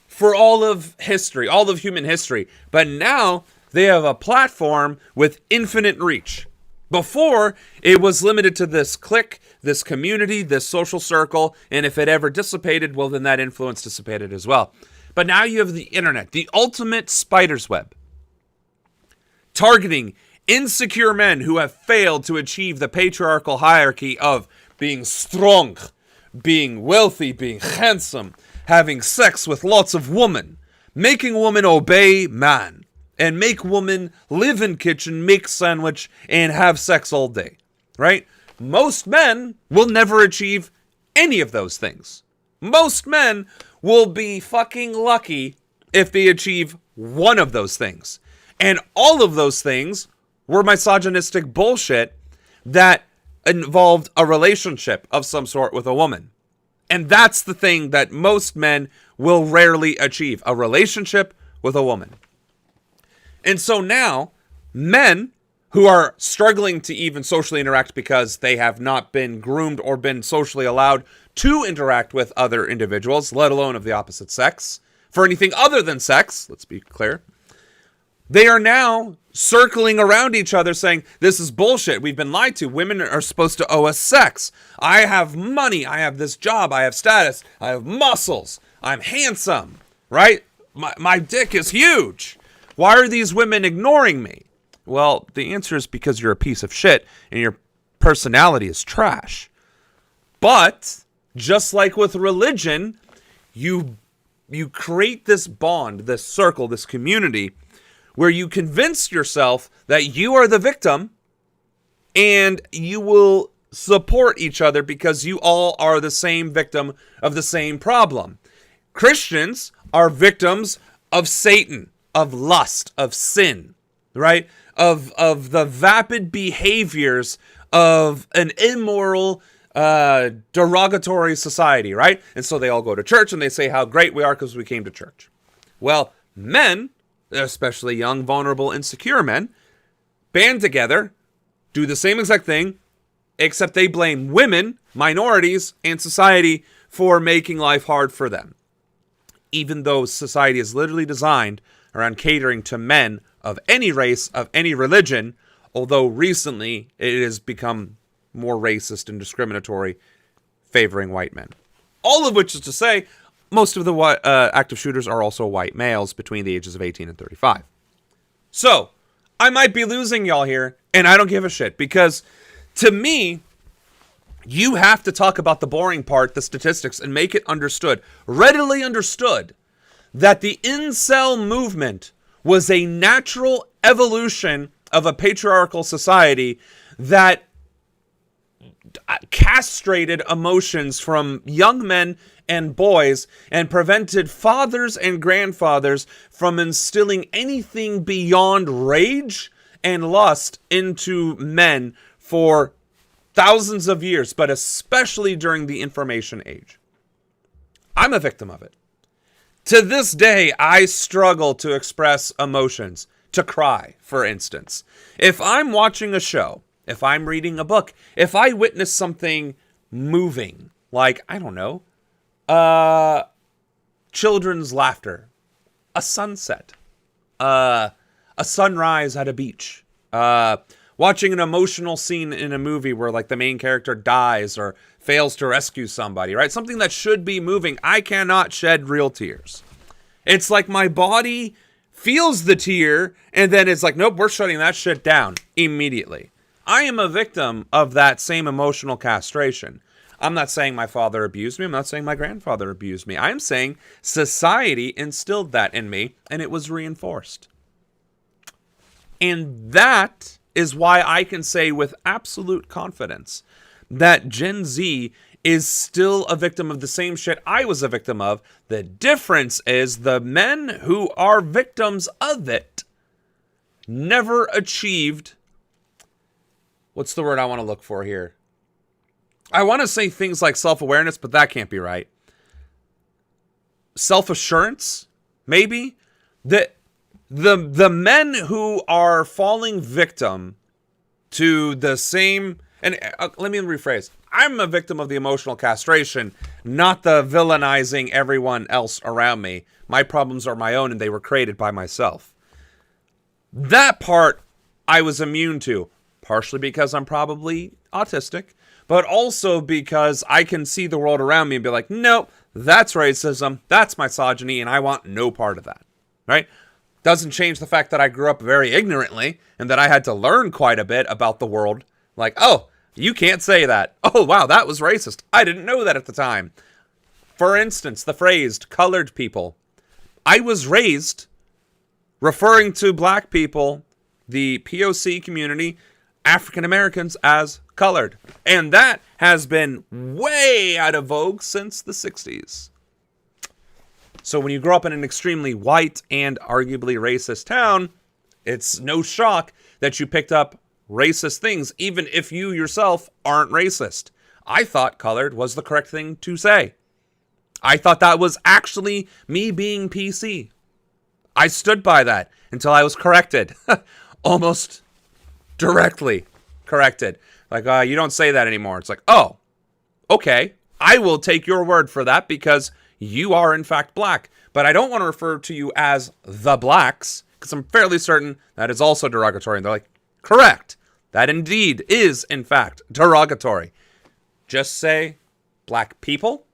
for all of history, all of human history. But now they have a platform with infinite reach. Before, it was limited to this clique, this community, this social circle, and if it ever dissipated, well, then that influence dissipated as well. But now you have the internet, the ultimate spider's web, targeting insecure men who have failed to achieve the patriarchal hierarchy of being strong, being wealthy, being handsome, having sex with lots of women, making women obey man, and make women live in kitchen, make sandwich, and have sex all day, right? Most men will never achieve any of those things. Most men will be fucking lucky if they achieve one of those things. And all of those things were misogynistic bullshit that involved a relationship of some sort with a woman. And that's the thing that most men will rarely achieve, a relationship with a woman. And so now, men who are struggling to even socially interact because they have not been groomed or been socially allowed to interact with other individuals, let alone of the opposite sex, for anything other than sex, let's be clear, they are now circling around each other saying, this is bullshit, we've been lied to, women are supposed to owe us sex, I have money, I have this job, I have status, I have muscles, I'm handsome, right? My dick is huge. Why are these women ignoring me? Well, the answer is because you're a piece of shit and your personality is trash. But just like with religion, you create this bond, this circle, this community where you convince yourself that you are the victim and you will support each other because you all are the same victim of the same problem. Christians are victims of Satan, of lust, of sin, right? Of the vapid behaviors of an immoral, derogatory society, right? And so they all go to church and they say how great we are because we came to church. Well, men, especially young, vulnerable, insecure men, band together, do the same exact thing, except they blame women, minorities, and society for making life hard for them. Even though society is literally designed around catering to men of any race, of any religion, although recently it has become more racist and discriminatory, favoring white men. All of which is to say, most of the active shooters are also white males between the ages of 18 and 35. So, I might be losing y'all here, and I don't give a shit, because to me, you have to talk about the boring part, the statistics, and make it understood, readily understood, that the incel movement was a natural evolution of a patriarchal society that castrated emotions from young men and boys and prevented fathers and grandfathers from instilling anything beyond rage and lust into men for thousands of years, but especially during the information age. I'm a victim of it. To this day, I struggle to express emotions, to cry, for instance. If I'm watching a show, if I'm reading a book, if I witness something moving, like, I don't know, children's laughter, a sunset, a sunrise at a beach, watching an emotional scene in a movie where, like, the main character dies or fails to rescue somebody, right? Something that should be moving. I cannot shed real tears. It's like my body feels the tear and then it's like, nope, we're shutting that shit down immediately. I am a victim of that same emotional castration. I'm not saying my father abused me. I'm not saying my grandfather abused me. I'm saying society instilled that in me and it was reinforced. And that is why I can say with absolute confidence that Gen Z is still a victim of the same shit I was a victim of. The difference is the men who are victims of it never achieved, what's the word I want to look for here? I want to say things like self-awareness, but that can't be right. Self-assurance, maybe? The men who are falling victim to the same, and let me rephrase. I'm a victim of the emotional castration, not the villainizing everyone else around me. My problems are my own and they were created by myself. That part I was immune to, partially because I'm probably autistic, but also because I can see the world around me and be like, no, that's racism, that's misogyny, and I want no part of that, right? Doesn't change the fact that I grew up very ignorantly and that I had to learn quite a bit about the world. Like, oh, you can't say that. Oh, wow, that was racist. I didn't know that at the time. For instance, the phrase colored people. I was raised referring to black people, the POC community, African Americans, as colored. And that has been way out of vogue since the 60s. So when you grow up in an extremely white and arguably racist town, it's no shock that you picked up racist things, even if you yourself aren't racist. I thought colored was the correct thing to say. I thought that was actually me being PC. I stood by that until I was corrected. Almost directly corrected. Like, you don't say that anymore. It's like, oh, okay. I will take your word for that because you are in fact black. But I don't want to refer to you as the blacks because I'm fairly certain that is also derogatory. And they're like, correct. That indeed is, in fact, derogatory. Just say black people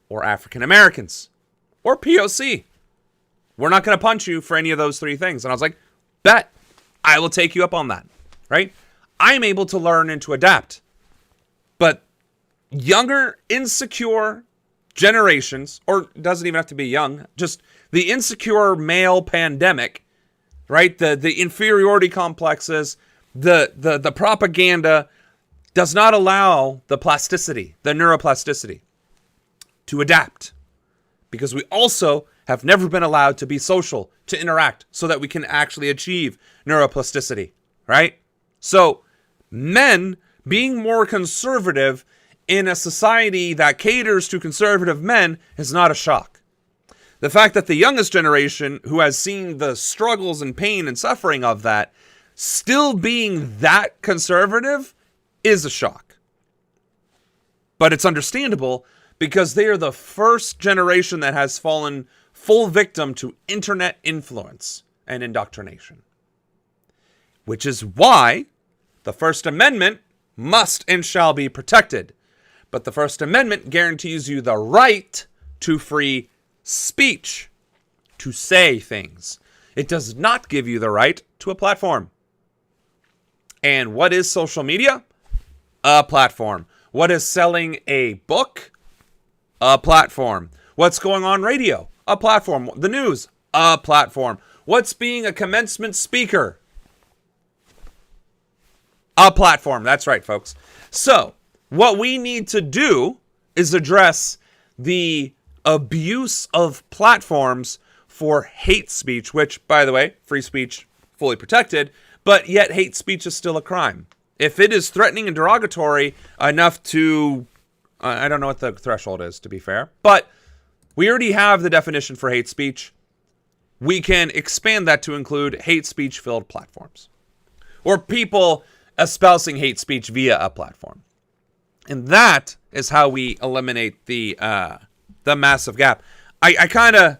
or African Americans or POC. We're not going to punch you for any of those three things. And I was like, bet. I will take you up on that, right? I'm able to learn and to adapt. But younger, insecure generations, or it doesn't even have to be young, just the insecure male pandemic, right? The inferiority complexes, the propaganda does not allow the plasticity, the neuroplasticity to adapt. Because we also have never been allowed to be social, to interact, so that we can actually achieve neuroplasticity, right? So men being more conservative in a society that caters to conservative men is not a shock. The fact that the youngest generation, who has seen the struggles and pain and suffering of that, still being that conservative is a shock. But it's understandable because they are the first generation that has fallen full victim to internet influence and indoctrination. Which is why the First Amendment must and shall be protected. But the First Amendment guarantees you the right to free speech, to say things. It does not give you the right to a platform. And what is social media? A platform. What is selling a book? A platform. What's going on radio? A platform. The news? A platform. What's being a commencement speaker? A platform. That's right, folks. So, what we need to do is address the abuse of platforms for hate speech, which, by the way, free speech fully protected, but yet hate speech is still a crime. If it is threatening and derogatory enough to, I don't know what the threshold is, to be fair, but we already have the definition for hate speech. We can expand that to include hate speech-filled platforms, or people espousing hate speech via a platform. And that is how we eliminate the massive gap. I kind of,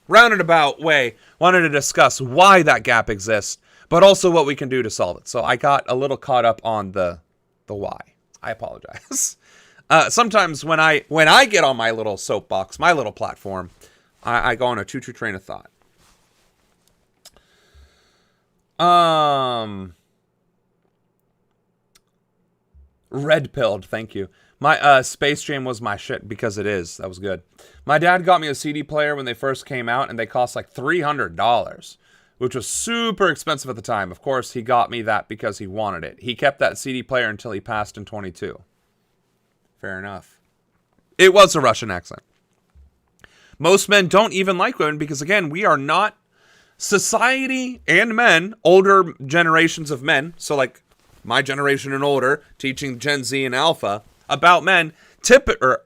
roundabout way, wanted to discuss why that gap exists, but also what we can do to solve it. So I got a little caught up on the why. I apologize. Sometimes when I get on my little soapbox, my little platform, I go on a choo-choo train of thought. Red pilled, thank you. My Space Jam was my shit because it is. That was good. My dad got me a CD player when they first came out, and they cost like $300. which was super expensive at the time. Of course, he got me that because he wanted it. He kept that CD player until he passed in 22. Fair enough. It was a Russian accent. Most men don't even like women because, again, we are not society and men, older generations of men, so like my generation and older, teaching Gen Z and Alpha about men,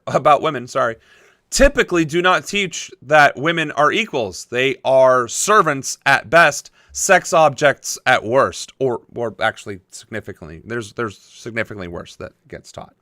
about women, typically do not teach that women are equals. They are servants at best, sex objects at worst, or actually significantly, there's significantly worse that gets taught.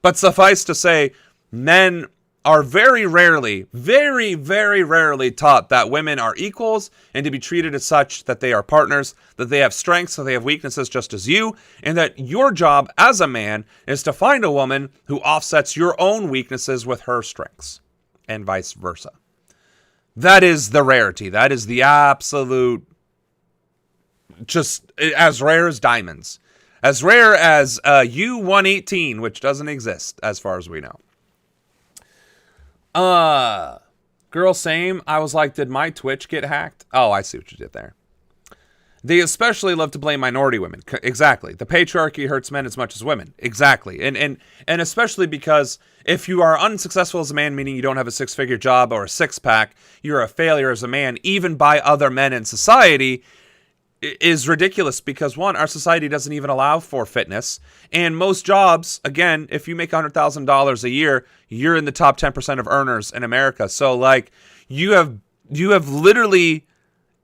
But suffice to say, men are very rarely, very, very rarely taught that women are equals and to be treated as such, that they are partners, that they have strengths, that they have weaknesses just as you, and that your job as a man is to find a woman who offsets your own weaknesses with her strengths, and vice versa. That is the rarity. That is the absolute, just as rare as diamonds. As rare as U-118, which doesn't exist as far as we know. Girl, same. I was like, did my Twitch get hacked? Oh, I see what you did there. They especially love to blame minority women. Exactly. The patriarchy hurts men as much as women. Exactly. And especially because if you are unsuccessful as a man, meaning you don't have a six-figure job or a six-pack, you're a failure as a man, even by other men in society, is ridiculous because, one, our society doesn't even allow for fitness. And most jobs, again, if you make $100,000 a year, you're in the top 10% of earners in America. So, like, you have literally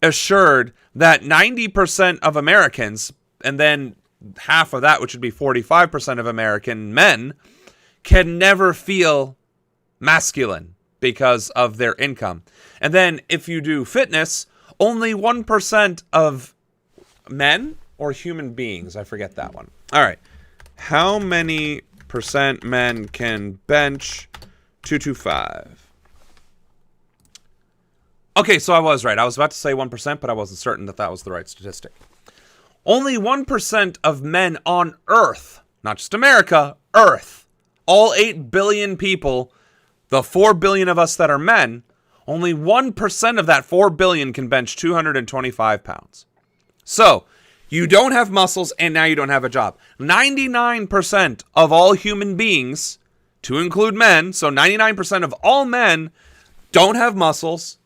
assured that 90% of Americans, and then half of that, which would be 45% of American men, can never feel masculine because of their income. And then if you do fitness, only 1% of men or human beings, I forget that one. All right. How many percent men can bench 225? Okay, so I was right. I was about to say 1%, but I wasn't certain that that was the right statistic. Only 1% of men on Earth, not just America, Earth, all 8 billion people, the 4 billion of us that are men, only 1% of that 4 billion can bench 225 pounds. So, you don't have muscles, and now you don't have a job. 99% of all human beings, to include men, so 99% of all men don't have muscles,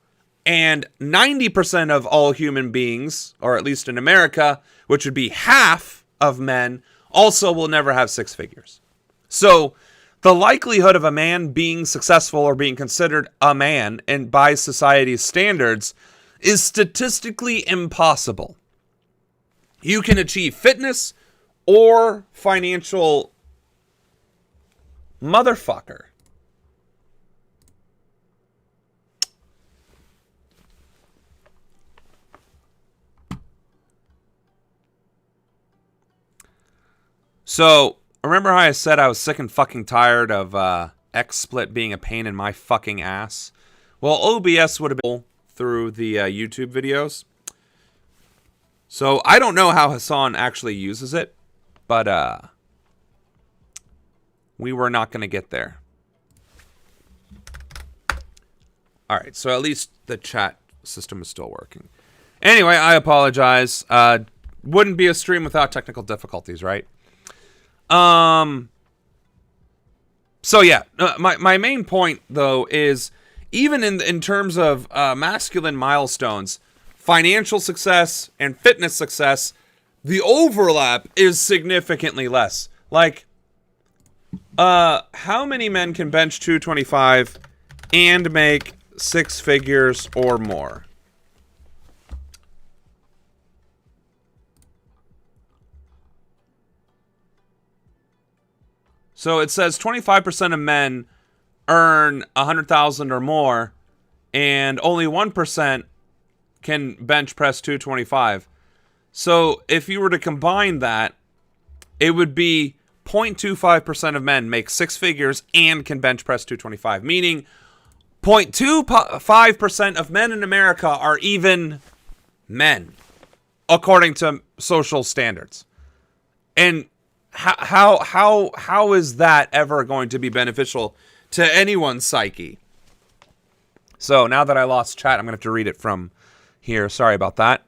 and 90% of all human beings, or at least in America, which would be half of men, also will never have six figures. So, the likelihood of a man being successful or being considered a man, and by society's standards, is statistically impossible. You can achieve fitness or financial motherfucker. So, remember how I said I was sick and fucking tired of XSplit being a pain in my fucking ass? Well, OBS would have been through the YouTube videos. So, I don't know how Hassan actually uses it, but we were not going to get there. Alright, so at least the chat system is still working. Anyway, I apologize. Wouldn't be a stream without technical difficulties, right? So yeah, my main point, though, is even in terms of masculine milestones, financial success and fitness success, the overlap is significantly less. Like, how many men can bench 225 and make six figures or more? So it says 25% of men earn 100,000 or more, and only 1% can bench press 225. So if you were to combine that, it would be 0.25% of men make six figures and can bench press 225, meaning 0.25% of men in America are even men, according to social standards. And how is that ever going to be beneficial to anyone's psyche? So now that I lost chat, I'm going to have to read it from here. Sorry about that.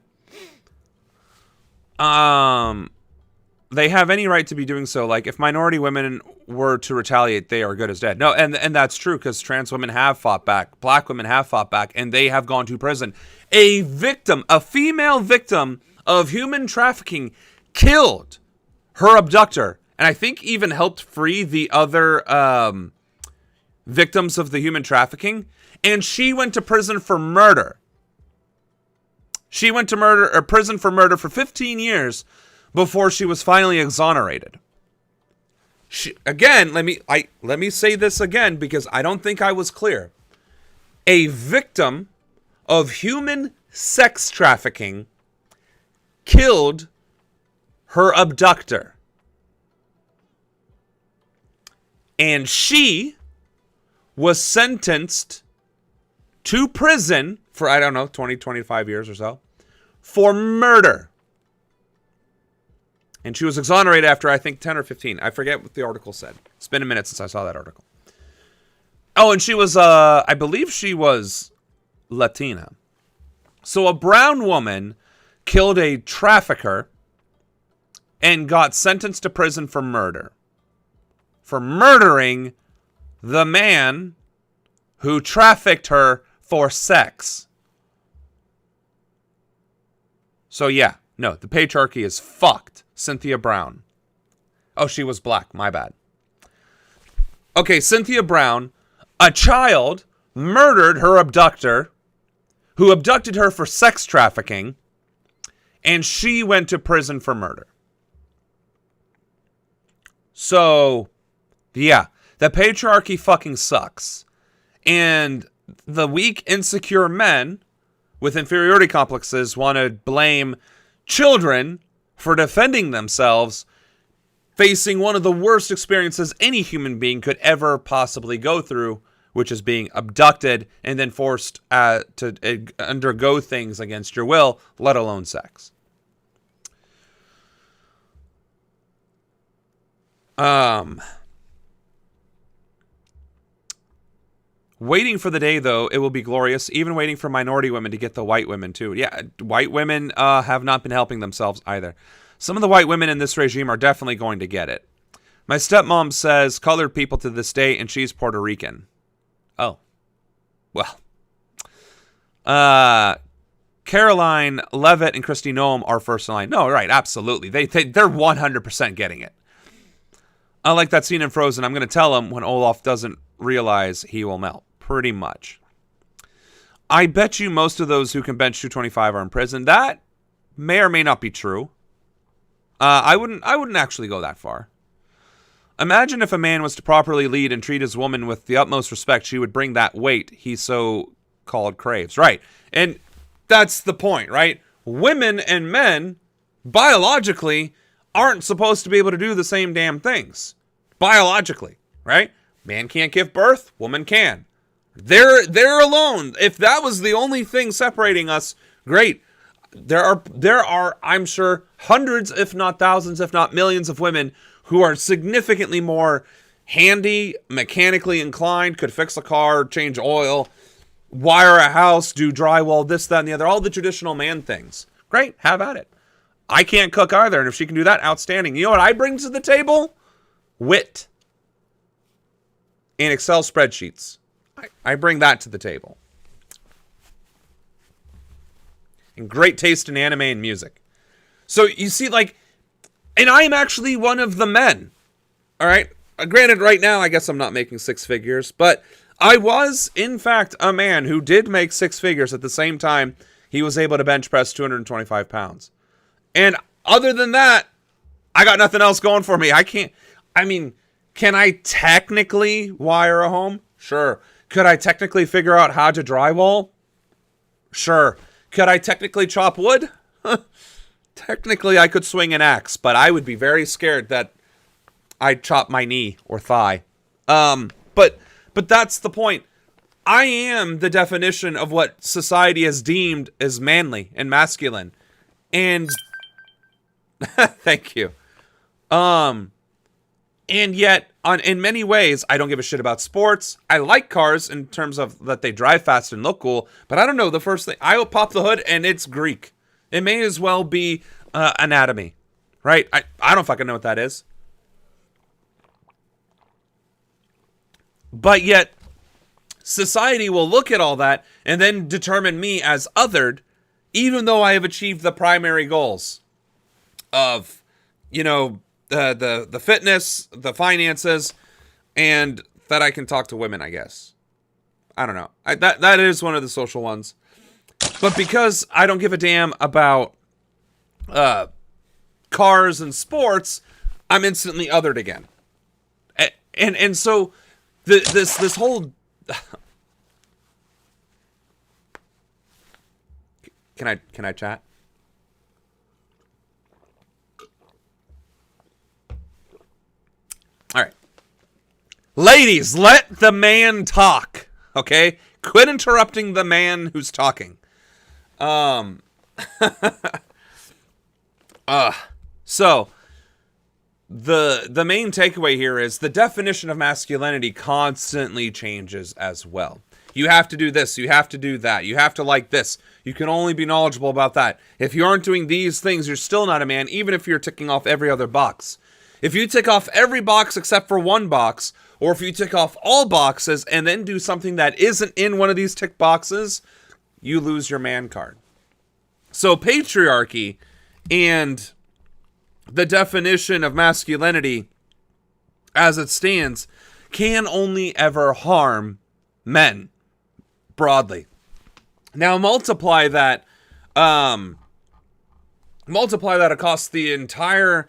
They have any right to be doing so. Like, if minority women were to retaliate, they are good as dead. No, and that's true, because trans women have fought back. Black women have fought back, and they have gone to prison. A female victim of human trafficking, killed her abductor, and I think even helped free the other victims of the human trafficking, and she went to prison for murder. She went to prison for murder for 15 years before she was finally exonerated. Again, let me say this again, because I don't think I was clear. A victim of human sex trafficking killed her abductor. And she was sentenced to prison for, I don't know, 20, 25 years or so, for murder. And she was exonerated after, I think, 10 or 15. I forget what the article said. It's been a minute since I saw that article. Oh, and she was, I believe she was Latina. So a brown woman killed a trafficker and got sentenced to prison for murder. For murdering the man who trafficked her for sex. So yeah, no, the patriarchy is fucked. Cynthia Brown. Oh, she was black. My bad. Okay, Cynthia Brown, a child, murdered her abductor, who abducted her for sex trafficking, and she went to prison for murder. So, yeah, the patriarchy fucking sucks. And the weak, insecure men with inferiority complexes want to blame children for defending themselves, facing one of the worst experiences any human being could ever possibly go through, which is being abducted and then forced to undergo things against your will, let alone sex. Waiting for the day, though, it will be glorious. Even waiting for minority women to get the white women, too. Yeah, white women have not been helping themselves either. Some of the white women in this regime are definitely going to get it. My stepmom says colored people to this day, and she's Puerto Rican. Oh. Well. Caroline Levitt and Christy Noem are first in line. No, right, absolutely. They're 100% getting it. I like that scene in Frozen. I'm going to tell him when Olaf doesn't realize he will melt. Pretty much. I bet you most of those who can bench 225 are in prison. That may or may not be true. I wouldn't actually go that far. Imagine if a man was to properly lead and treat his woman with the utmost respect, she would bring that weight he so-called craves. Right. And that's the point, right? Women and men, biologically, aren't supposed to be able to do the same damn things. Biologically, right? Man can't give birth, woman can. They're alone. If that was the only thing separating us, great. There are, I'm sure, hundreds, if not thousands, if not millions of women who are significantly more handy, mechanically inclined, could fix a car, change oil, wire a house, do drywall, this, that, and the other, all the traditional man things. Great, have at it. I can't cook either, and if she can do that, outstanding. You know what I bring to the table? Wit. And Excel spreadsheets. I bring that to the table. And great taste in anime and music. So you see, like, and I am actually one of the men. All right? Granted, right now, I guess I'm not making six figures, but I was, in fact, a man who did make six figures at the same time he was able to bench press 225 pounds. And other than that, I got nothing else going for me. Can I technically wire a home? Sure. Could I technically figure out how to drywall? Sure. Could I technically chop wood? Technically, I could swing an axe, but I would be very scared that I'd chop my knee or thigh. But that's the point. I am the definition of what society has deemed as manly and masculine. And thank you. And yet, in many ways, I don't give a shit about sports. I like cars in terms of that they drive fast and look cool, but I don't know, the first thing, I will pop the hood and it's Greek. It may as well be anatomy, right? I don't fucking know what that is. But yet, society will look at all that and then determine me as othered, even though I have achieved the primary goals of, you know, the fitness, the finances, and that I can talk to women, I guess. I don't know. That is one of the social ones. But because I don't give a damn about cars and sports, I'm instantly othered again. And so this whole Can I chat? All right. Ladies, let the man talk. Okay? Quit interrupting the man who's talking. So the main takeaway here is the definition of masculinity constantly changes as well. You have to do this, you have to do that, you have to like this. You can only be knowledgeable about that. If you aren't doing these things, you're still not a man, even if you're ticking off every other box. If you tick off every box except for one box, or if you tick off all boxes and then do something that isn't in one of these tick boxes, you lose your man card. So patriarchy and the definition of masculinity as it stands can only ever harm men broadly. Now multiply that across the entire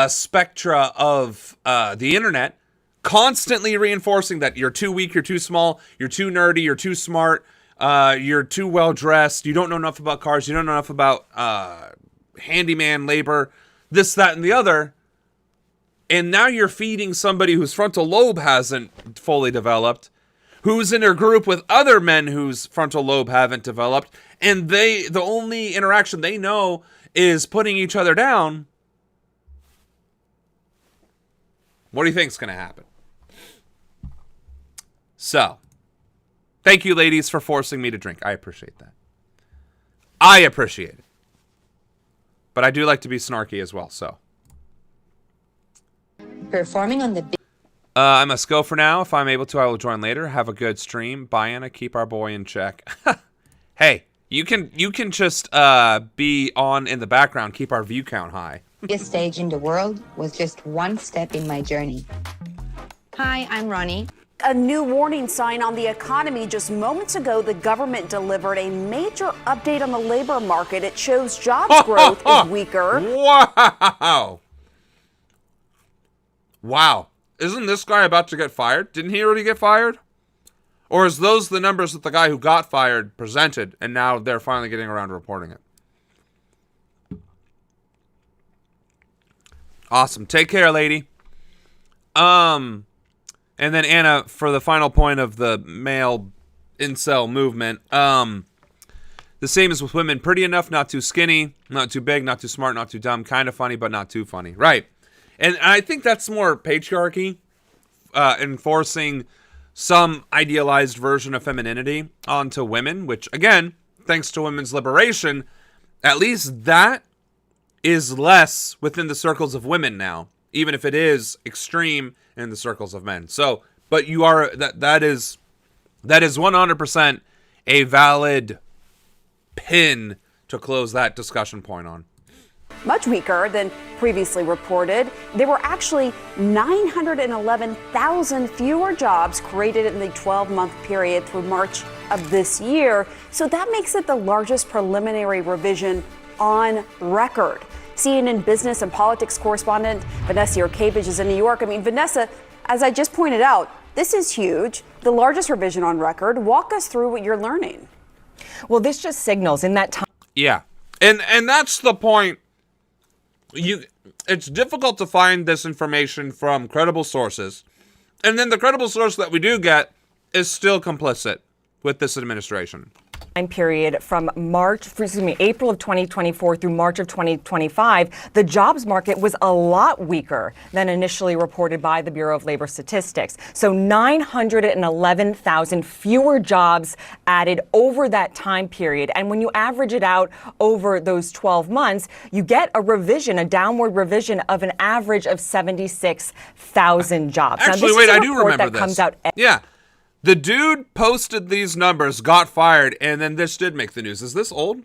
spectra of the internet, constantly reinforcing that you're too weak, you're too small, you're too nerdy, you're too smart, you're too well dressed, you don't know enough about cars, you don't know enough about handyman labor, this, that, and the other. And now you're feeding somebody whose frontal lobe hasn't fully developed, who's in a group with other men whose frontal lobe haven't developed, and the only interaction they know is putting each other down. What do you think's going to happen? So, thank you, ladies, for forcing me to drink. I appreciate that. I appreciate it. But I do like to be snarky as well, so. Performing on the I must go for now. If I'm able to, I will join later. Have a good stream. Bye, Anna. Keep our boy in check. Hey, you can just be on in the background. Keep our view count high. biggest stage in the world was just one step in my journey. Hi, I'm Ronnie. A new warning sign on the economy. Just moments ago, the government delivered a major update on the labor market. It shows jobs growth is weaker. Wow. Wow. Isn't this guy about to get fired? Didn't he already get fired? Or is those the numbers that the guy who got fired presented, and now they're finally getting around to reporting it? Awesome. Take care, lady. And then Anna, for the final point of the male incel movement, the same as with women. Pretty enough, not too skinny, not too big, not too smart, not too dumb, kind of funny, but not too funny. Right. And I think that's more patriarchy, enforcing some idealized version of femininity onto women, which, again, thanks to women's liberation, at least that is less within the circles of women now, even if it is extreme in the circles of men. So, but you are, that is 100% a valid pin to close that discussion point on. Much weaker than previously reported. There were actually 911,000 fewer jobs created in the 12-month period through March of this year. So that makes it the largest preliminary revision on record. CNN business and politics correspondent Vanessa Yurkevich is in New York. I mean, Vanessa, as I just pointed out, this is huge, the largest revision on record. Walk us through what you're learning. Well, this just signals in that time. Yeah, and that's the point. It's difficult to find this information from credible sources, and then the credible source that we do get is still complicit with this administration. time period from April of 2024 through March of 2025, the jobs market was a lot weaker than initially reported by the Bureau of Labor Statistics. So 911,000 fewer jobs added over that time period. And when you average it out over those 12 months, you get a revision, a downward revision of an average of 76,000 jobs. Actually, wait, I do remember this. Comes out yeah. The dude posted these numbers, got fired, and then this did make the news. Is this old?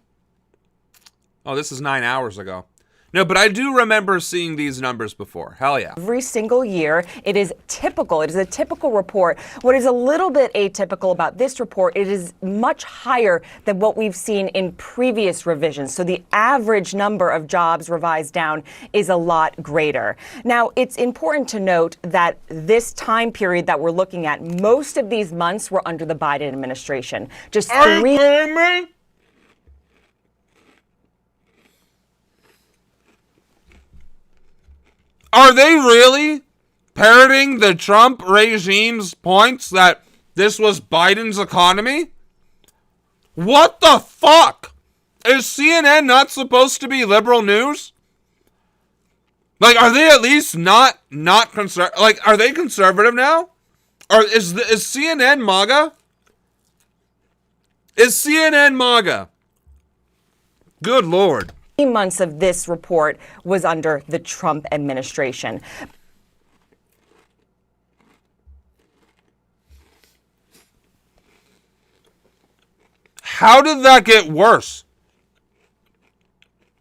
Oh, this is 9 hours ago. No, but I do remember seeing these numbers before. Hell yeah. Every single year, it is typical. It is a typical report. What is a little bit atypical about this report, it is much higher than what we've seen in previous revisions. So the average number of jobs revised down is a lot greater. Now, it's important to note that this time period that we're looking at, most of these months were under the Biden administration. Just Are you kidding me? Are they really parroting the Trump regime's points that this was Biden's economy? What the fuck? Is CNN not supposed to be liberal news? Like, are they at least not conservative? Like, are they conservative now? Or is CNN MAGA? Is CNN MAGA? Good Lord. Months of this report was under the Trump administration. How did that get worse?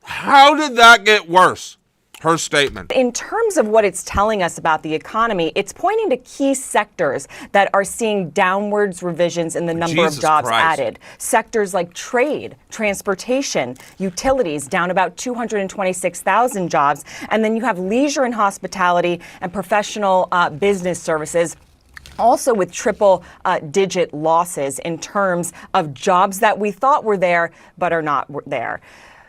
How did that get worse? Her statement. In terms of what it's telling us about the economy, it's pointing to key sectors that are seeing downwards revisions in the number of jobs added. Sectors like trade, transportation, utilities, down about 226,000 jobs. And then you have leisure and hospitality and professional business services, also with triple-digit losses in terms of jobs that we thought were there but are not there.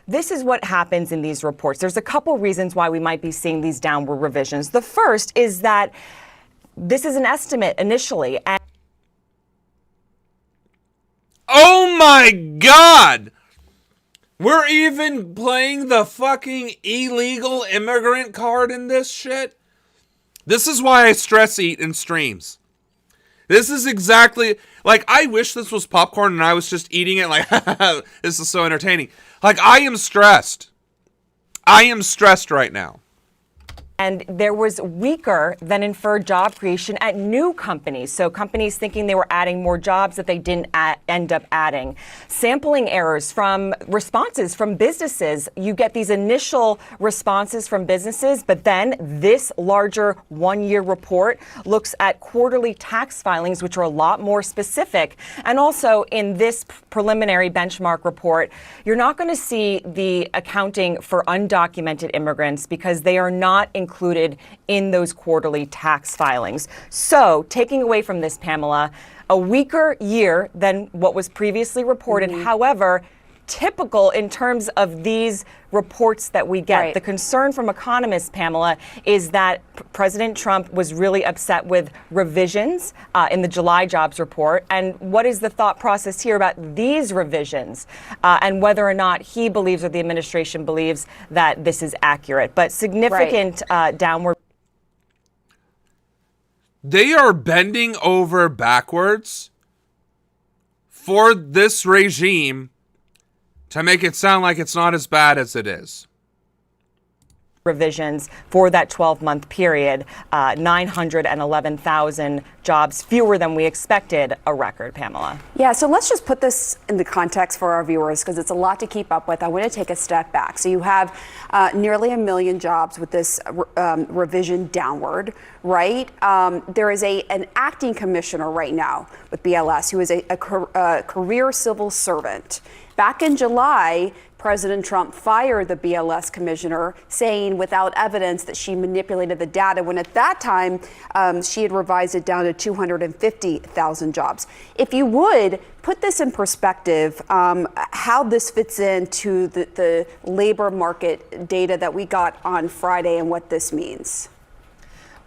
This is what happens in these reports. There's a couple reasons why we might be seeing these downward revisions. The first is that this is an estimate initially. Oh my God! We're even playing the fucking illegal immigrant card in this shit? This is why I stress eat in streams. This is exactly, like, I wish this was popcorn and I was just eating it like, this is so entertaining. Like, I am stressed. I am stressed right now. And there was weaker than inferred job creation at new companies. So companies thinking they were adding more jobs that they didn't end up adding. Sampling errors from responses from businesses. You get these initial responses from businesses, but then this larger one-year report looks at quarterly tax filings, which are a lot more specific. And also in this preliminary benchmark report, you're not going to see the accounting for undocumented immigrants because they are not included in those quarterly tax filings. So, taking away from this, Pamela, a weaker year than what was previously reported. However, typical in terms of these reports that we get. Right. The concern from economists, Pamela, is that President Trump was really upset with revisions in the July jobs report. And what is the thought process here about these revisions and whether or not he believes or the administration believes that this is accurate? But significant downward. They are bending over backwards for this regime to make it sound like it's not as bad as it is. Revisions for that 12-month period, 911,000 jobs, fewer than we expected, a record, Pamela. Yeah, so let's just put this into context for our viewers because it's a lot to keep up with. I want to take a step back. So you have nearly 1 million jobs with this revision downward, right? There is an acting commissioner right now with BLS who is a career civil servant. Back in July, President Trump fired the BLS commissioner, saying without evidence that she manipulated the data, when at that time she had revised it down to 250,000 jobs. If you would put this in perspective, how this fits into the labor market data that we got on Friday and what this means.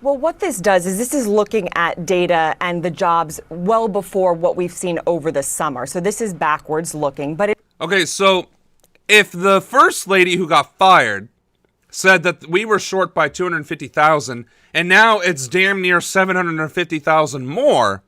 Well, what this does is this is looking at data and the jobs well before what we've seen over the summer. So this is backwards looking, but Okay, so if the first lady who got fired said that we were short by 250,000 and now it's damn near 750,000 more,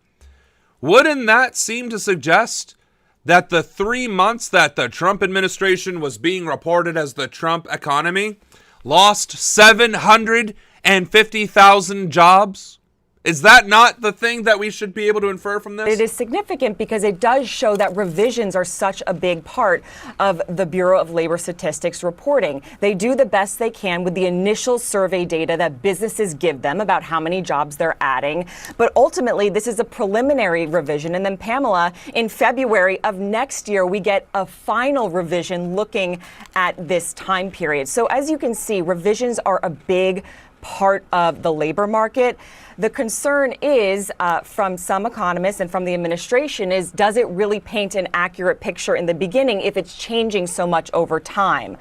wouldn't that seem to suggest that the 3 months that the Trump administration was being reported as the Trump economy lost 750,000 jobs? Is that not the thing that we should be able to infer from this? It is significant because it does show that revisions are such a big part of the Bureau of Labor Statistics reporting. They do the best they can with the initial survey data that businesses give them about how many jobs they're adding. But ultimately, this is a preliminary revision. And then, Pamela, in February of next year, we get a final revision looking at this time period. So as you can see, revisions are a big part of the labor market. The concern is from some economists and from the administration is, does it really paint an accurate picture in the beginning if it's changing so much over time?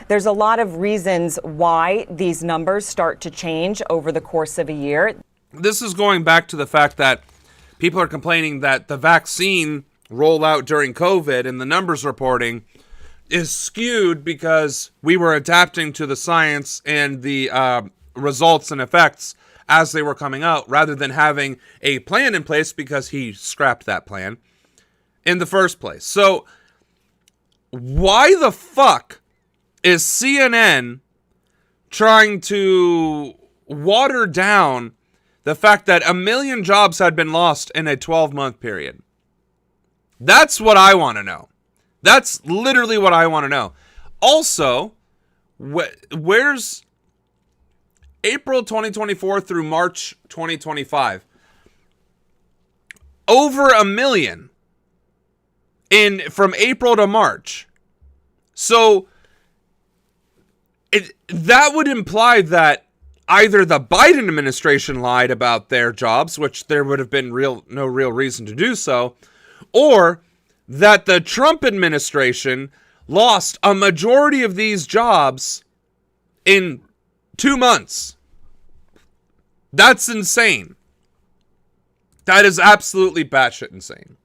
There's a lot of reasons why these numbers start to change over the course of a year. This is going back to the fact that people are complaining that the vaccine rollout during COVID and the numbers reporting is skewed because we were adapting to the science and the results and effects as they were coming out, rather than having a plan in place because he scrapped that plan in the first place. So why the fuck is CNN trying to water down the fact that 1 million jobs had been lost in a 12-month period? That's what I want to know. That's literally what I want to know. Also, where's April 2024 through March 2025? Over 1 million from April to March. So that would imply that either the Biden administration lied about their jobs, which there would have been no real reason to do so, or that the Trump administration lost a majority of these jobs in 2 months. That's insane. That is absolutely batshit insane.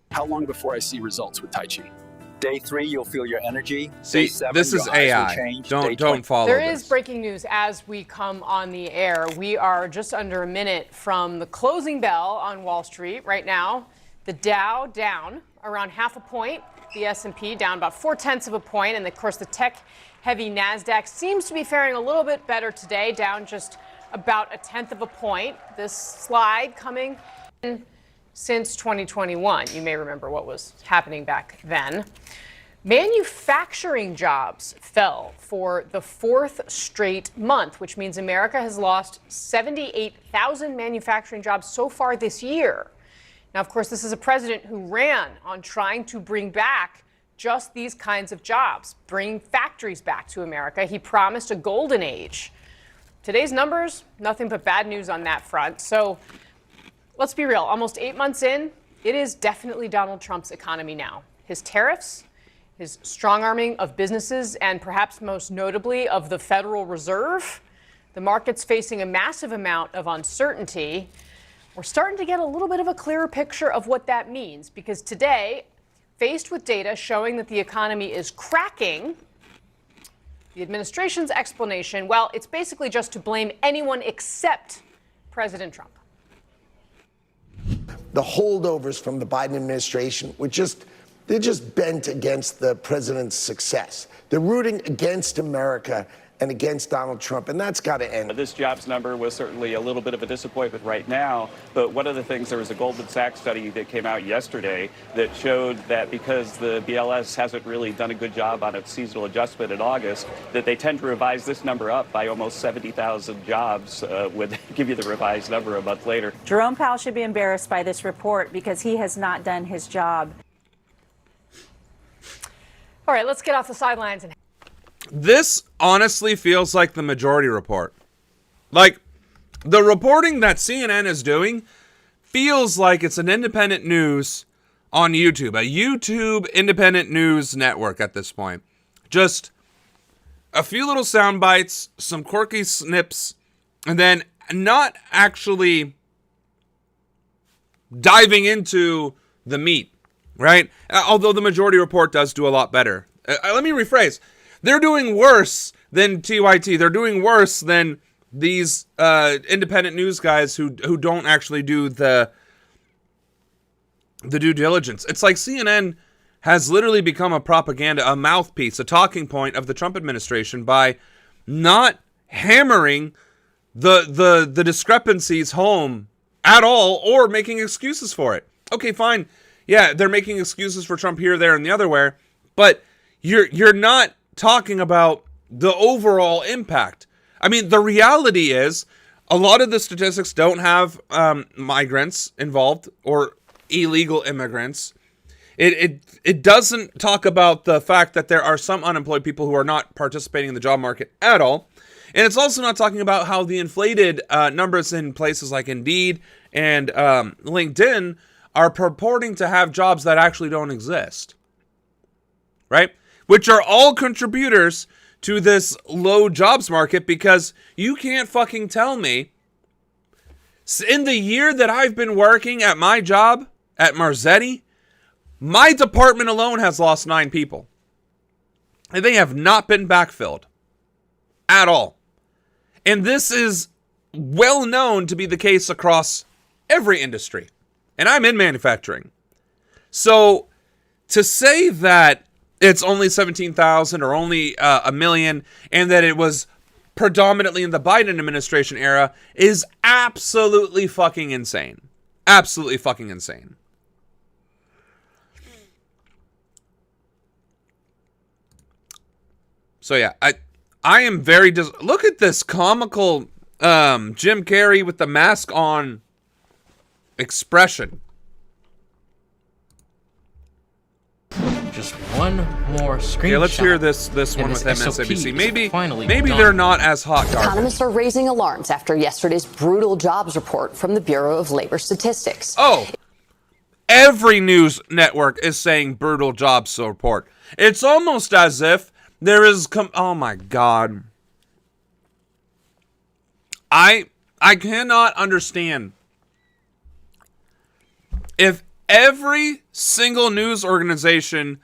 How long before I see results with Tai Chi? Day 3, you'll feel your energy. See, Day 7, this is your eyes will AI. change. Don't follow There this. is breaking news as we come on the air. We are just under a minute from the closing bell on Wall Street right now. The Dow down around 0.5 point. The S&P down about 0.4 of a point. And of course, the tech-heavy NASDAQ seems to be faring a little bit better today, down just about 0.1 of a point. This slide coming in since 2021. You may remember what was happening back then. Manufacturing jobs fell for the 4th straight month, which means America has lost 78,000 manufacturing jobs so far this year. Now, of course, this is a president who ran on trying to bring back just these kinds of jobs, bring factories back to America. He promised a golden age. Today's numbers, nothing but bad news on that front. So let's be real. Almost 8 months in, it is definitely Donald Trump's economy now. His tariffs, his strong-arming of businesses, and perhaps most notably of the Federal Reserve. The market's facing a massive amount of uncertainty. We're starting to get a little bit of a clearer picture of what that means, because today, faced with data showing that the economy is cracking, the administration's explanation, well, it's basically just to blame anyone except President Trump. The holdovers from the Biden administration they're just bent against the president's success. They're rooting against America and against Donald Trump, and that's got to end. This jobs number was certainly a little bit of a disappointment right now, but one of the things, there was a Goldman Sachs study that came out yesterday that showed that because the BLS hasn't really done a good job on its seasonal adjustment in August, that they tend to revise this number up by almost 70,000 jobs when they give you the revised number a month later. Jerome Powell should be embarrassed by this report because he has not done his job. All right, let's get off the sidelines and This honestly feels like the majority report. Like, the reporting that CNN is doing feels like it's an independent news on YouTube, a YouTube independent news network at this point. Just a few little sound bites, some quirky snips, and then not actually diving into the meat, right? Although the majority report does do a lot better. Let me rephrase. They're doing worse than TYT. They're doing worse than these independent news guys who don't actually do the due diligence. It's like CNN has literally become a propaganda, a mouthpiece, a talking point of the Trump administration by not hammering the discrepancies home at all or making excuses for it. Okay, fine. Yeah, they're making excuses for Trump here, there, and the other where, but you're not talking about the overall impact. I mean, the reality is a lot of the statistics don't have migrants involved or illegal immigrants. It doesn't talk about the fact that there are some unemployed people who are not participating in the job market at all. And it's also not talking about how the inflated numbers in places like Indeed and LinkedIn are purporting to have jobs that actually don't exist. Right? Which are all contributors to this low jobs market, because you can't fucking tell me in the year that I've been working at my job at Marzetti, my department alone has lost 9 people. And they have not been backfilled at all. And this is well known to be the case across every industry. And I'm in manufacturing. So to say that it's only 17,000 or only a million, and that it was predominantly in the Biden administration era is absolutely fucking insane. Absolutely fucking insane. So yeah, I am very look at this comical Jim Carrey with the mask on expression. Just one more screenshot. Yeah, let's hear this one with MSNBC. Maybe they're not as hot garbage. Economists are raising alarms after yesterday's brutal jobs report from the Bureau of Labor Statistics. Oh, every news network is saying brutal jobs report. It's almost as if there is oh my God. I cannot understand if every single news organization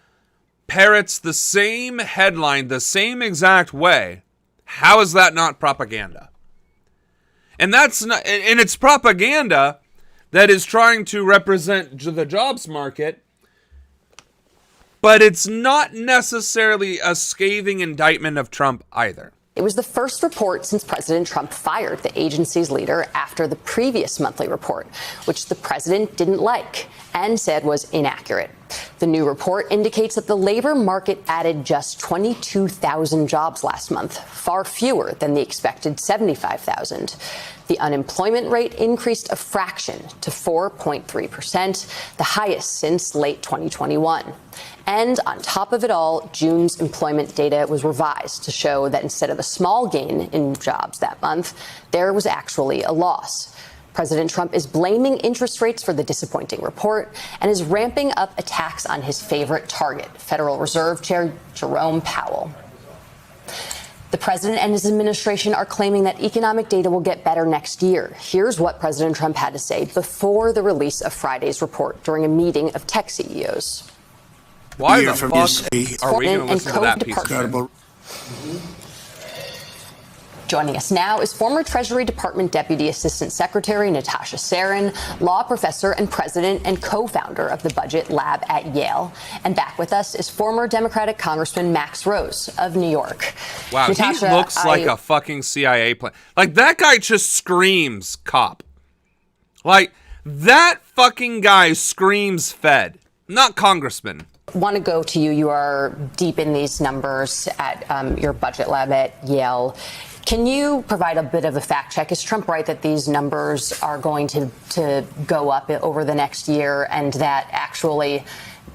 parrots the same headline the same exact way. How is that not propaganda? And that's not, and it's propaganda that is trying to represent the jobs market, but it's not necessarily a scathing indictment of Trump either. It was the first report since President Trump fired the agency's leader after the previous monthly report, which the president didn't like and said was inaccurate. The new report indicates that the labor market added just 22,000 jobs last month, far fewer than the expected 75,000. The unemployment rate increased a fraction to 4.3%, the highest since late 2021. And on top of it all, June's employment data was revised to show that instead of a small gain in jobs that month, there was actually a loss. President Trump is blaming interest rates for the disappointing report and is ramping up attacks on his favorite target, Federal Reserve Chair Jerome Powell. The president and his administration are claiming that economic data will get better next year. Here's what President Trump had to say before the release of Friday's report during a meeting of tech CEOs. Why the fuck are we going to listen to that piece of shit? Joining us now is former Treasury Department Deputy Assistant Secretary Natasha Sarin, law professor and president and co-founder of the Budget Lab at Yale. And back with us is former Democratic Congressman Max Rose of New York. Wow, Natasha, he looks like a fucking CIA plan. Like, that guy just screams cop. Like, that fucking guy screams Fed, not congressman. Want to go to you. You are deep in these numbers at your Budget Lab at Yale. Can you provide a bit of a fact check? Is Trump right that these numbers are going to go up over the next year and that actually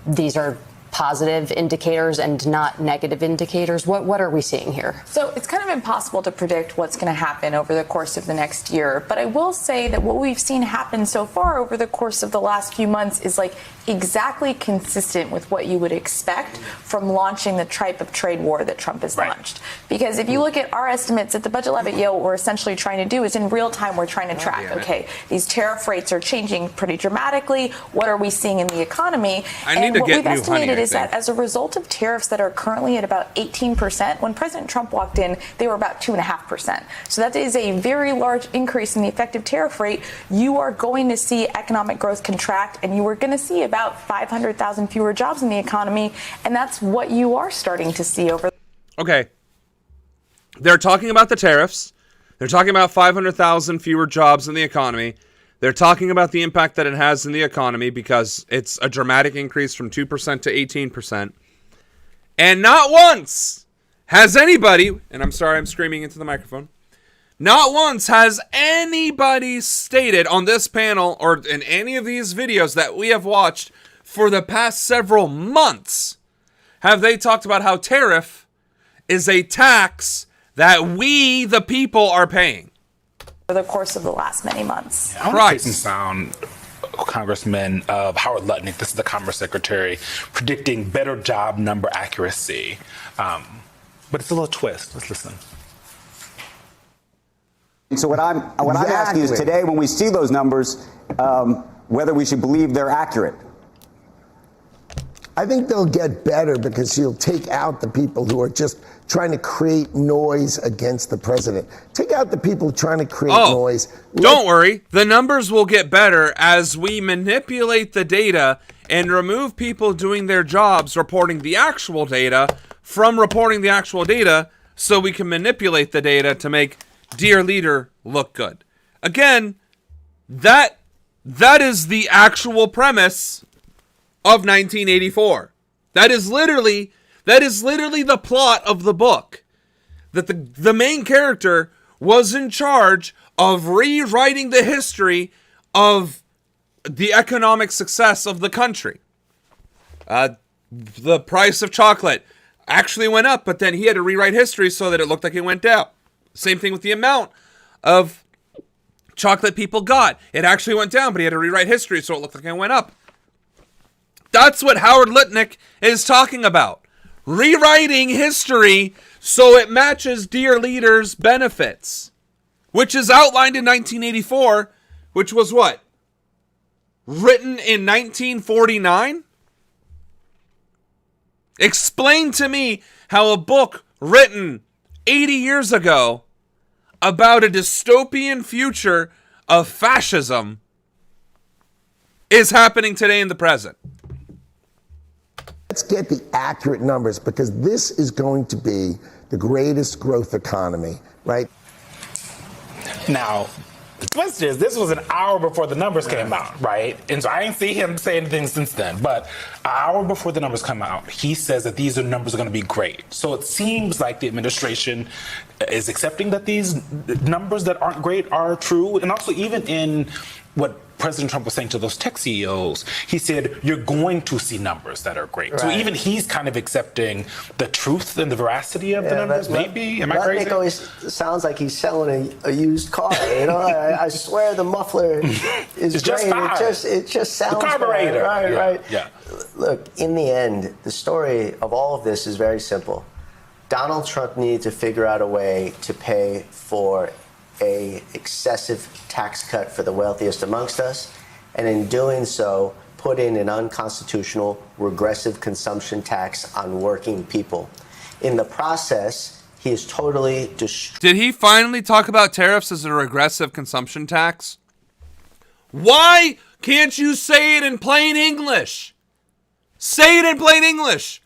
these are positive indicators and not negative indicators? What are we seeing here? So it's kind of impossible to predict what's going to happen over the course of the next year. But I will say that what we've seen happen so far over the course of the last few months is like exactly consistent with what you would expect from launching the type of trade war that Trump has launched. Because if you look at our estimates at the Budget Lab at Yale, what we're essentially trying to do is in real time, we're trying to track, okay, these tariff rates are changing pretty dramatically. What are we seeing in the economy? And what we've estimated is that as a result of tariffs that are currently at about 18%, when President Trump walked in, they were about 2.5%. So that is a very large increase in the effective tariff rate. You are going to see economic growth contract, and you are going to see about 500,000 fewer jobs in the economy. And that's what you are starting to see over. Okay. They're talking about the tariffs. They're talking about 500,000 fewer jobs in the economy. They're talking about the impact that it has in the economy because it's a dramatic increase from 2% to 18%. And not once has anybody, and I'm sorry I'm screaming into the microphone, not once has anybody stated on this panel or in any of these videos that we have watched for the past several months, have they talked about how tariff is a tax that we, the people, are paying. Over the course of the last many months. I want to take some sound, Congressman, of Howard Lutnick, this is the Commerce Secretary, predicting better job number accuracy. But it's a little twist. Let's listen. So what I'm asking is today, when we see those numbers, whether we should believe they're accurate. I think they'll get better because he'll take out the people who are just trying to create noise against the president. Take out the people trying to create noise. Don't worry. The numbers will get better as we manipulate the data and remove people doing their jobs reporting the actual data from reporting the actual data so we can manipulate the data to make Dear Leader look good. Again, that is the actual premise of 1984. That is literally the plot of the book. That the main character was in charge of rewriting the history of the economic success of the country. The price of chocolate actually went up, but then he had to rewrite history so that it looked like it went down. Same thing with the amount of chocolate people got. It actually went down, but he had to rewrite history so it looked like it went up. That's what Howard Lutnick is talking about. Rewriting history so it matches Dear Leader's benefits, which is outlined in 1984, which was what? Written in 1949? Explain to me how a book written 80 years ago about a dystopian future of fascism is happening today in the present. Let's get the accurate numbers because this is going to be the greatest growth economy, right? Now, the twist is this was an hour before the numbers came out, right? And so I didn't see him say anything since then. But an hour before the numbers come out, he says that these numbers are going to be great. So it seems like the administration is accepting that these numbers that aren't great are true. And also even in what President Trump was saying to those tech CEOs, he said, you're going to see numbers that are great. Right. So even he's kind of accepting the truth and the veracity of the numbers, maybe? Am I crazy? Lutnick always sounds like he's selling a used car, you know? I swear the muffler is just great. It just sounds the carburetor. Right. Yeah. Look, in the end, the story of all of this is very simple. Donald Trump needed to figure out a way to pay for a excessive tax cut for the wealthiest amongst us, and in doing so, put in an unconstitutional regressive consumption tax on working people. In the process, he is totally Did he finally talk about tariffs as a regressive consumption tax? Why can't you say it in plain English? Say it in plain English.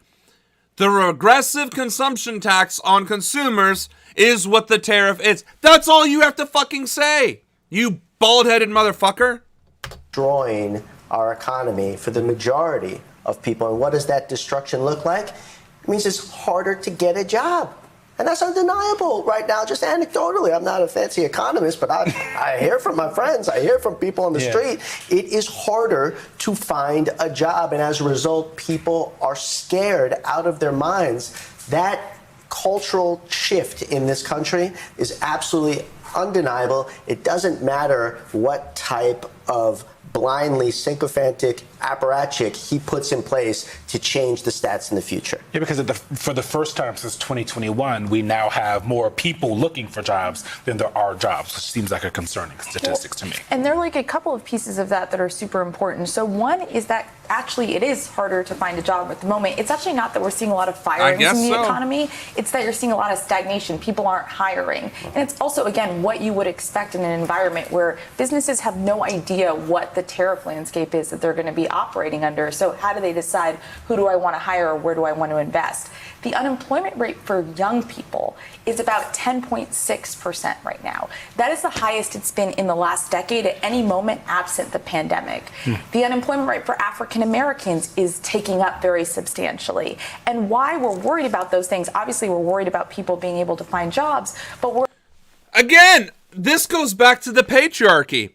The regressive consumption tax on consumers is what the tariff is. That's all you have to fucking say, you bald-headed motherfucker. Destroying our economy for the majority of people. And what does that destruction look like? It means it's harder to get a job. And that's undeniable right now, just anecdotally. I'm not a fancy economist, but I hear from my friends, I hear from people on the street. It is harder to find a job, and as a result, people are scared out of their minds. That cultural shift in this country is absolutely undeniable. It doesn't matter what type of blindly sycophantic apparatchik he puts in place to change the stats in the future. Yeah, because for the first time since 2021, we now have more people looking for jobs than there are jobs, which seems like a concerning statistic to me. And there are like a couple of pieces of that are super important. So one is that actually it is harder to find a job at the moment. It's actually not that we're seeing a lot of firings in the economy. It's that you're seeing a lot of stagnation. People aren't hiring. And it's also, again, what you would expect in an environment where businesses have no idea what the tariff landscape is that they're going to be operating under. So how do they decide who do I want to hire or where do I want to invest? The unemployment rate for young people is about 10.6% right now. That is the highest it's been in the last decade at any moment absent the pandemic. The unemployment rate for African Americans is taking up very substantially. And why we're worried about those things, obviously we're worried about people being able to find jobs, but we're... Again, this goes back to the patriarchy.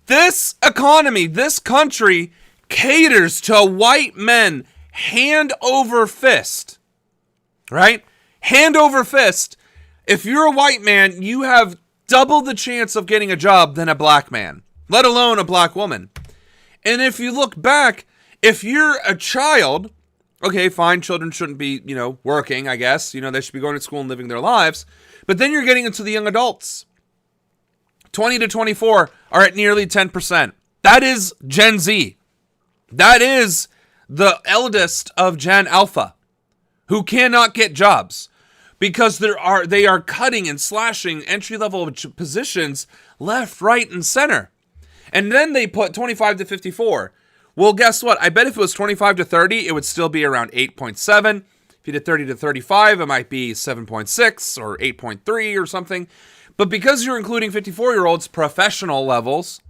This economy, this country caters to white men hand over fist, right? Hand over fist. If you're a white man, you have double the chance of getting a job than a black man, let alone a black woman. And if you look back, if you're a child, okay, fine, children shouldn't be, working, I guess. They should be going to school and living their lives. But then you're getting into the young adults. 20 to 24 are at nearly 10%. That is Gen Z. That is the eldest of Gen Alpha, who cannot get jobs because they are cutting and slashing entry-level positions left, right, and center. And then they put 25 to 54. Well, guess what? I bet if it was 25 to 30, it would still be around 8.7. If you did 30 to 35, it might be 7.6 or 8.3 or something. But because you're including 54-year-olds, professional levels,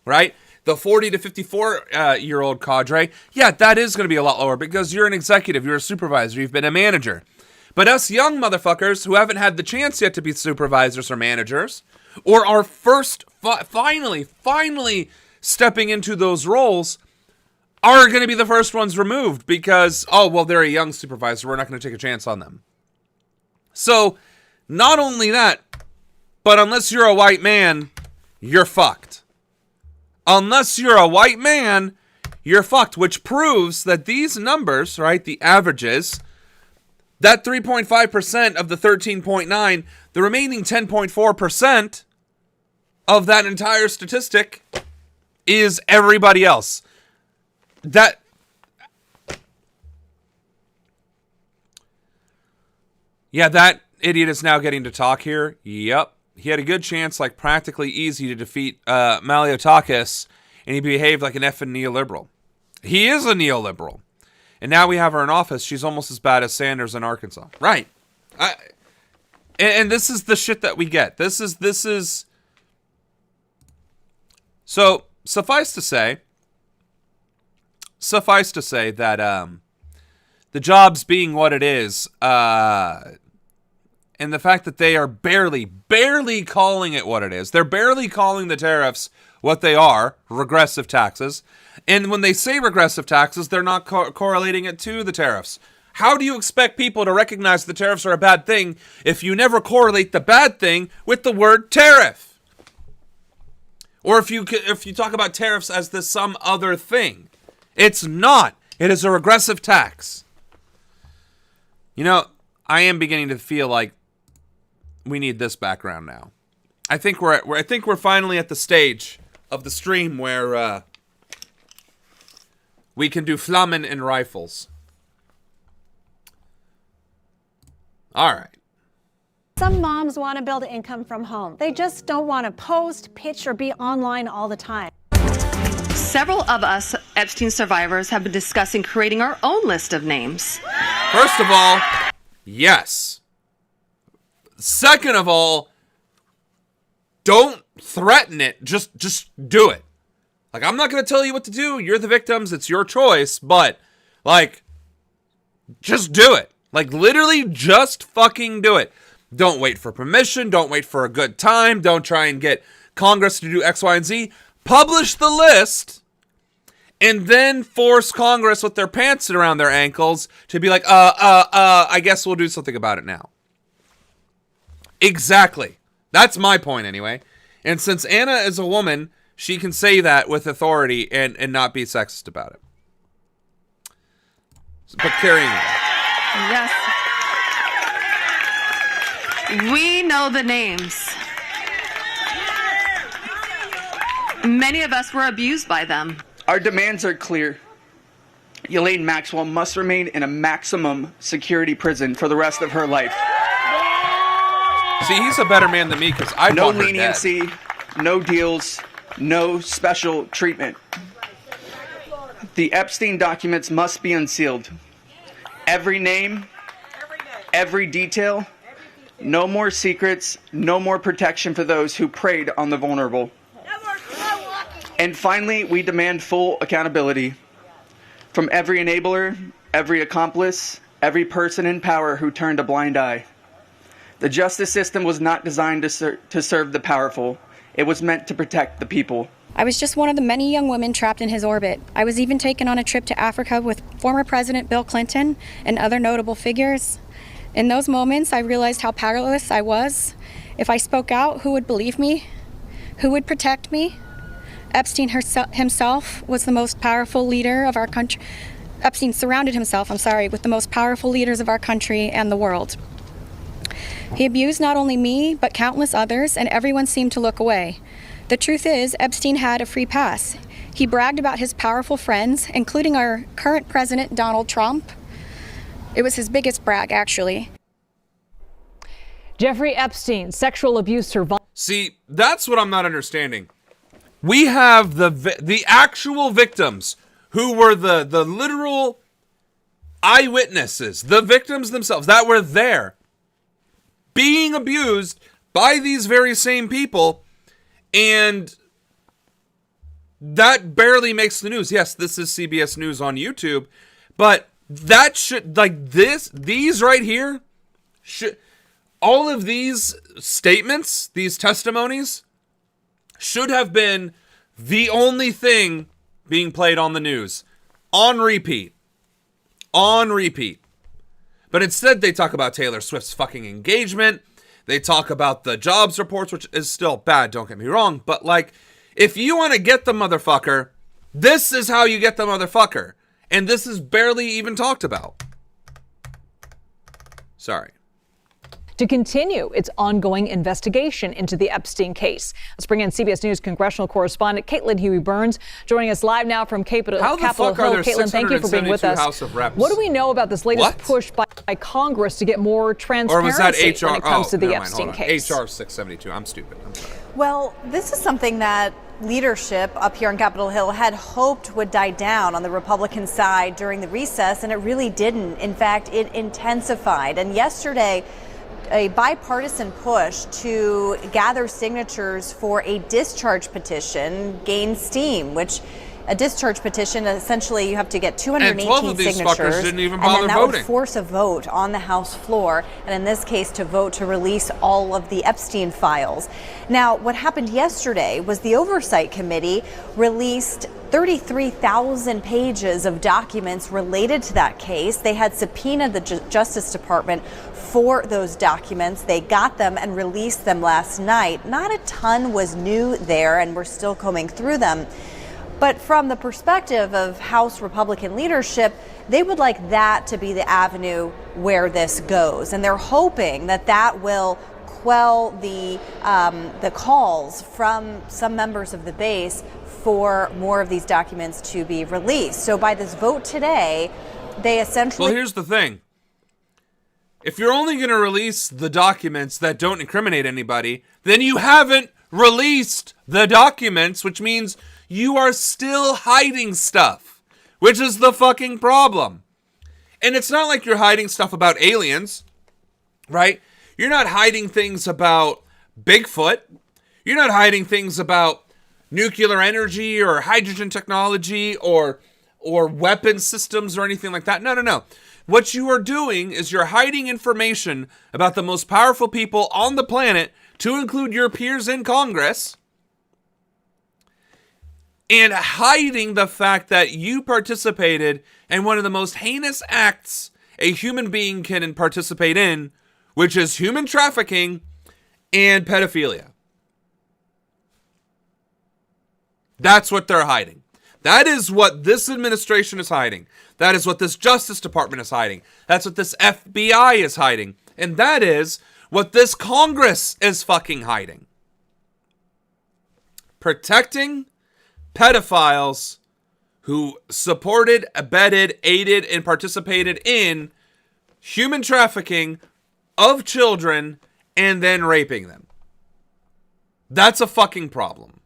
right? The 40 to 54-year-old cadre, yeah, that is going to be a lot lower because you're an executive, you're a supervisor, you've been a manager. But us young motherfuckers who haven't had the chance yet to be supervisors or managers, or are finally stepping into those roles, are going to be the first ones removed because, they're a young supervisor, we're not going to take a chance on them. So, not only that, but unless you're a white man, you're fucked. Unless you're a white man, you're fucked, which proves that these numbers, right, the averages, that 3.5% of the 13.9, the remaining 10.4% of that entire statistic is everybody else. That idiot is now getting to talk here. Yep. He had a good chance, like practically easy, to defeat Maliotakis, and he behaved like an effing neoliberal. He is a neoliberal. And now we have her in office. She's almost as bad as Sanders in Arkansas. Right. And this is the shit that we get. This is... So, suffice to say that the jobs being what it is, and the fact that they are barely calling it what it is. They're barely calling the tariffs what they are, regressive taxes. And when they say regressive taxes, they're not correlating it to the tariffs. How do you expect people to recognize the tariffs are a bad thing if you never correlate the bad thing with the word tariff? Or if you talk about tariffs as some other thing. It's not. It is a regressive tax. I am beginning to feel like we need this background now. I think we're finally at the stage of the stream where we can do flammen and rifles. All right. Some moms want to build income from home. They just don't want to post, pitch, or be online all the time. Several of us Epstein survivors have been discussing creating our own list of names. First of all, yes. Second of all, don't threaten it. Just do it. Like, I'm not going to tell you what to do. You're the victims. It's your choice. But, just do it. Like, literally, just fucking do it. Don't wait for permission. Don't wait for a good time. Don't try and get Congress to do X, Y, and Z. Publish the list, and then force Congress with their pants around their ankles to be like, I guess we'll do something about it now. Exactly. That's my point, anyway. And since Anna is a woman, she can say that with authority and not be sexist about it. But carrying on. Yes. We know the names. Many of us were abused by them. Our demands are clear. Elaine Maxwell must remain in a maximum security prison for the rest of her life. See, he's a better man than me because I no want her leniency, dead. no deals, no special treatment. The Epstein documents must be unsealed. Every name, every detail, no more secrets, no more protection for those who preyed on the vulnerable. And finally, we demand full accountability from every enabler, every accomplice, every person in power who turned a blind eye. The justice system was not designed to serve the powerful. It was meant to protect the people. I was just one of the many young women trapped in his orbit. I was even taken on a trip to Africa with former President Bill Clinton and other notable figures. In those moments, I realized how powerless I was. If I spoke out, who would believe me? Who would protect me? Epstein himself was the most powerful leader of our country. Epstein surrounded himself, with the most powerful leaders of our country and the world. He abused not only me, but countless others, and everyone seemed to look away. The truth is, Epstein had a free pass. He bragged about his powerful friends, including our current president, Donald Trump. It was his biggest brag, actually. Jeffrey Epstein, sexual abuse survivor. See, that's what I'm not understanding. We have the actual victims who were the literal eyewitnesses, the victims themselves that were there being abused by these very same people, and that barely makes the news. Yes, this is CBS News on YouTube, but that should, these right here, all of these statements, these testimonies, should have been the only thing being played on the news. On repeat. But instead, they talk about Taylor Swift's fucking engagement. They talk about the jobs reports, which is still bad, don't get me wrong. But, if you want to get the motherfucker, this is how you get the motherfucker. And this is barely even talked about. Sorry. To continue its ongoing investigation into the Epstein case. Let's bring in CBS News congressional correspondent Caitlin Huey-Burns, joining us live now from Capitol Hill. Caitlin, thank you for being with us. House of Reps? What do we know about this latest push by Congress to get more transparency when it comes to the Epstein case? HR 672. I'm stupid. I'm sorry. Well, this is something that leadership up here on Capitol Hill had hoped would die down on the Republican side during the recess, and it really didn't. In fact, it intensified. And yesterday, a bipartisan push to gather signatures for a discharge petition gained steam, which a discharge petition, essentially you have to get 218 and 12 of these signatures, fuckers didn't even and bother then that voting. would force a vote on the House floor, and in this case to vote to release all of the Epstein files. Now, what happened yesterday was the Oversight Committee released 33,000 pages of documents related to that case. They had subpoenaed the Justice Department for those documents. They got them and released them last night. Not a ton was new there, and we're still combing through them. But from the perspective of House Republican leadership, they would like that to be the avenue where this goes. And they're hoping that that will quell the calls from some members of the base for more of these documents to be released. So by this vote today, they essentially... Well, here's the thing. If you're only going to release the documents that don't incriminate anybody, then you haven't released the documents, which means you are still hiding stuff, which is the fucking problem. And it's not like you're hiding stuff about aliens, right? You're not hiding things about Bigfoot. You're not hiding things about nuclear energy or hydrogen technology or weapon systems or anything like that. No. What you are doing is you're hiding information about the most powerful people on the planet, to include your peers in Congress, and hiding the fact that you participated in one of the most heinous acts a human being can participate in, which is human trafficking and pedophilia. That's what they're hiding. That is what this administration is hiding. That is what this Justice Department is hiding. That's what this FBI is hiding. And that is what this Congress is fucking hiding. Protecting pedophiles who supported, abetted, aided, and participated in human trafficking of children and then raping them. That's a fucking problem.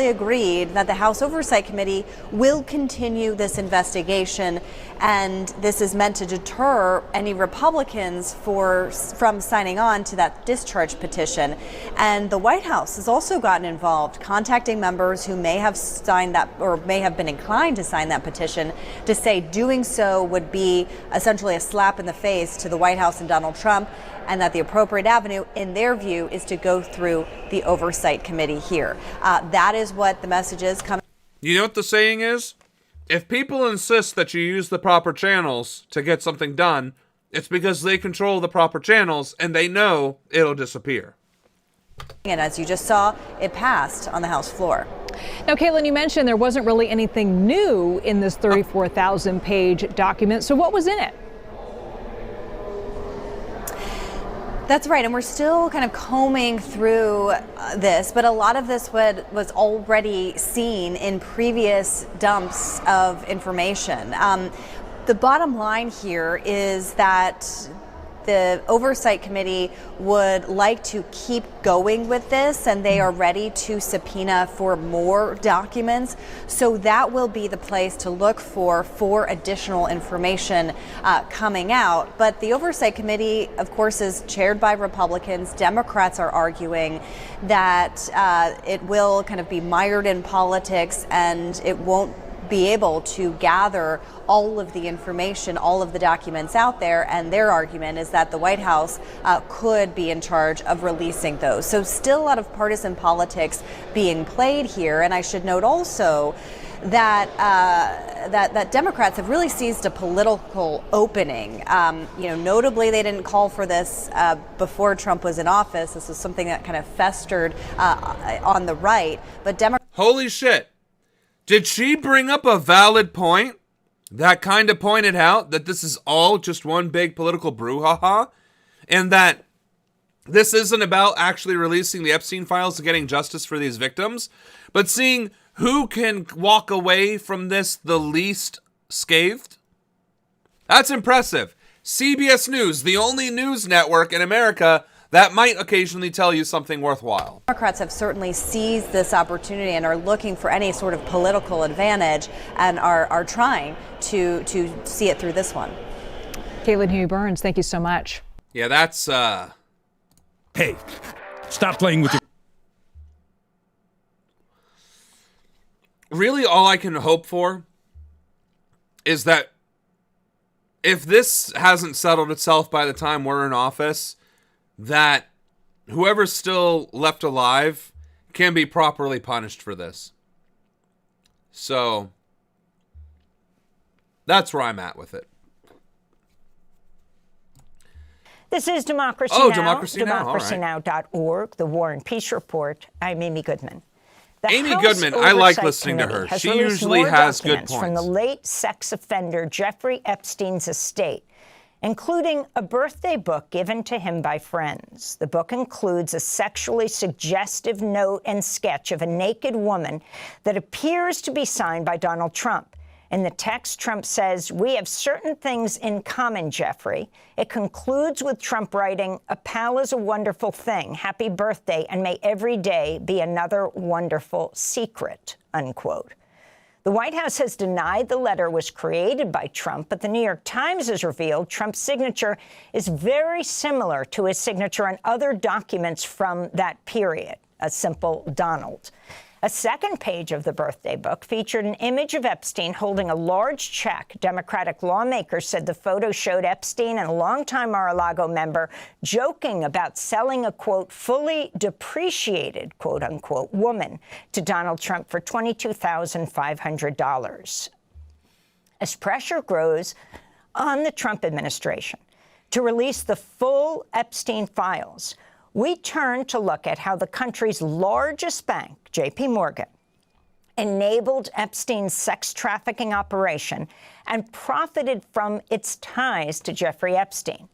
Agreed that the House Oversight Committee will continue this investigation, and this is meant to deter any Republicans from signing on to that discharge petition. And the White House has also gotten involved, contacting members who may have signed that or may have been inclined to sign that petition, to say doing so would be essentially a slap in the face to the White House and Donald Trump, and that the appropriate avenue, in their view, is to go through the Oversight Committee here. That is what the message is coming. You know what the saying is? If people insist that you use the proper channels to get something done, it's because they control the proper channels and they know it'll disappear. And as you just saw, it passed on the House floor. Now, Caitlin, you mentioned there wasn't really anything new in this 34,000-page document. So what was in it? That's right, and we're still kind of combing through this, but a lot of this was already seen in previous dumps of information. The bottom line here is that the Oversight Committee would like to keep going with this, and they are ready to subpoena for more documents. So that will be the place to look for additional information coming out. But the Oversight Committee, of course, is chaired by Republicans. Democrats are arguing that it will kind of be mired in politics, and it won't be able to gather all of the information, all of the documents out there, and their argument is that the White House could be in charge of releasing those. So still a lot of partisan politics being played here, and I should note also that that Democrats have really seized a political opening. Notably, they didn't call for this before Trump was in office. This was something that kind of festered on the right, but Holy shit! Did she bring up a valid point that kind of pointed out that this is all just one big political brouhaha, and that this isn't about actually releasing the Epstein files and getting justice for these victims, but seeing who can walk away from this the least scathed? That's impressive. CBS News, the only news network in America that might occasionally tell you something worthwhile. Democrats have certainly seized this opportunity and are looking for any sort of political advantage, and are trying to see it through this one. Caitlin Huey-Burns, thank you so much. Yeah, that's Hey, stop playing with your... Really, all I can hope for is that if this hasn't settled itself by the time we're in office, that whoever's still left alive can be properly punished for this. So that's where I'm at with it. This is Democracy Now. Democracy Now. DemocracyNow.org, the War and Peace Report. I'm Amy Goodman. Amy Goodman, I like listening to her. She usually has good points. From the late sex offender Jeffrey Epstein's estate, including a birthday book given to him by friends. The book includes a sexually suggestive note and sketch of a naked woman that appears to be signed by Donald Trump. In the text, Trump says, "We have certain things in common, Jeffrey." It concludes with Trump writing, "A pal is a wonderful thing. Happy birthday, and may every day be another wonderful secret," unquote. The White House has denied the letter was created by Trump, but the New York Times has revealed Trump's signature is very similar to his signature on other documents from that period, a simple Donald. A second page of the birthday book featured an image of Epstein holding a large check. Democratic lawmakers said the photo showed Epstein and a longtime Mar-a-Lago member joking about selling a, quote, fully depreciated, quote unquote, woman to Donald Trump for $22,500. As pressure grows on the Trump administration to release the full Epstein files, we turn to look at how the country's largest bank, J.P. Morgan, enabled Epstein's sex trafficking operation and profited from its ties to Jeffrey Epstein.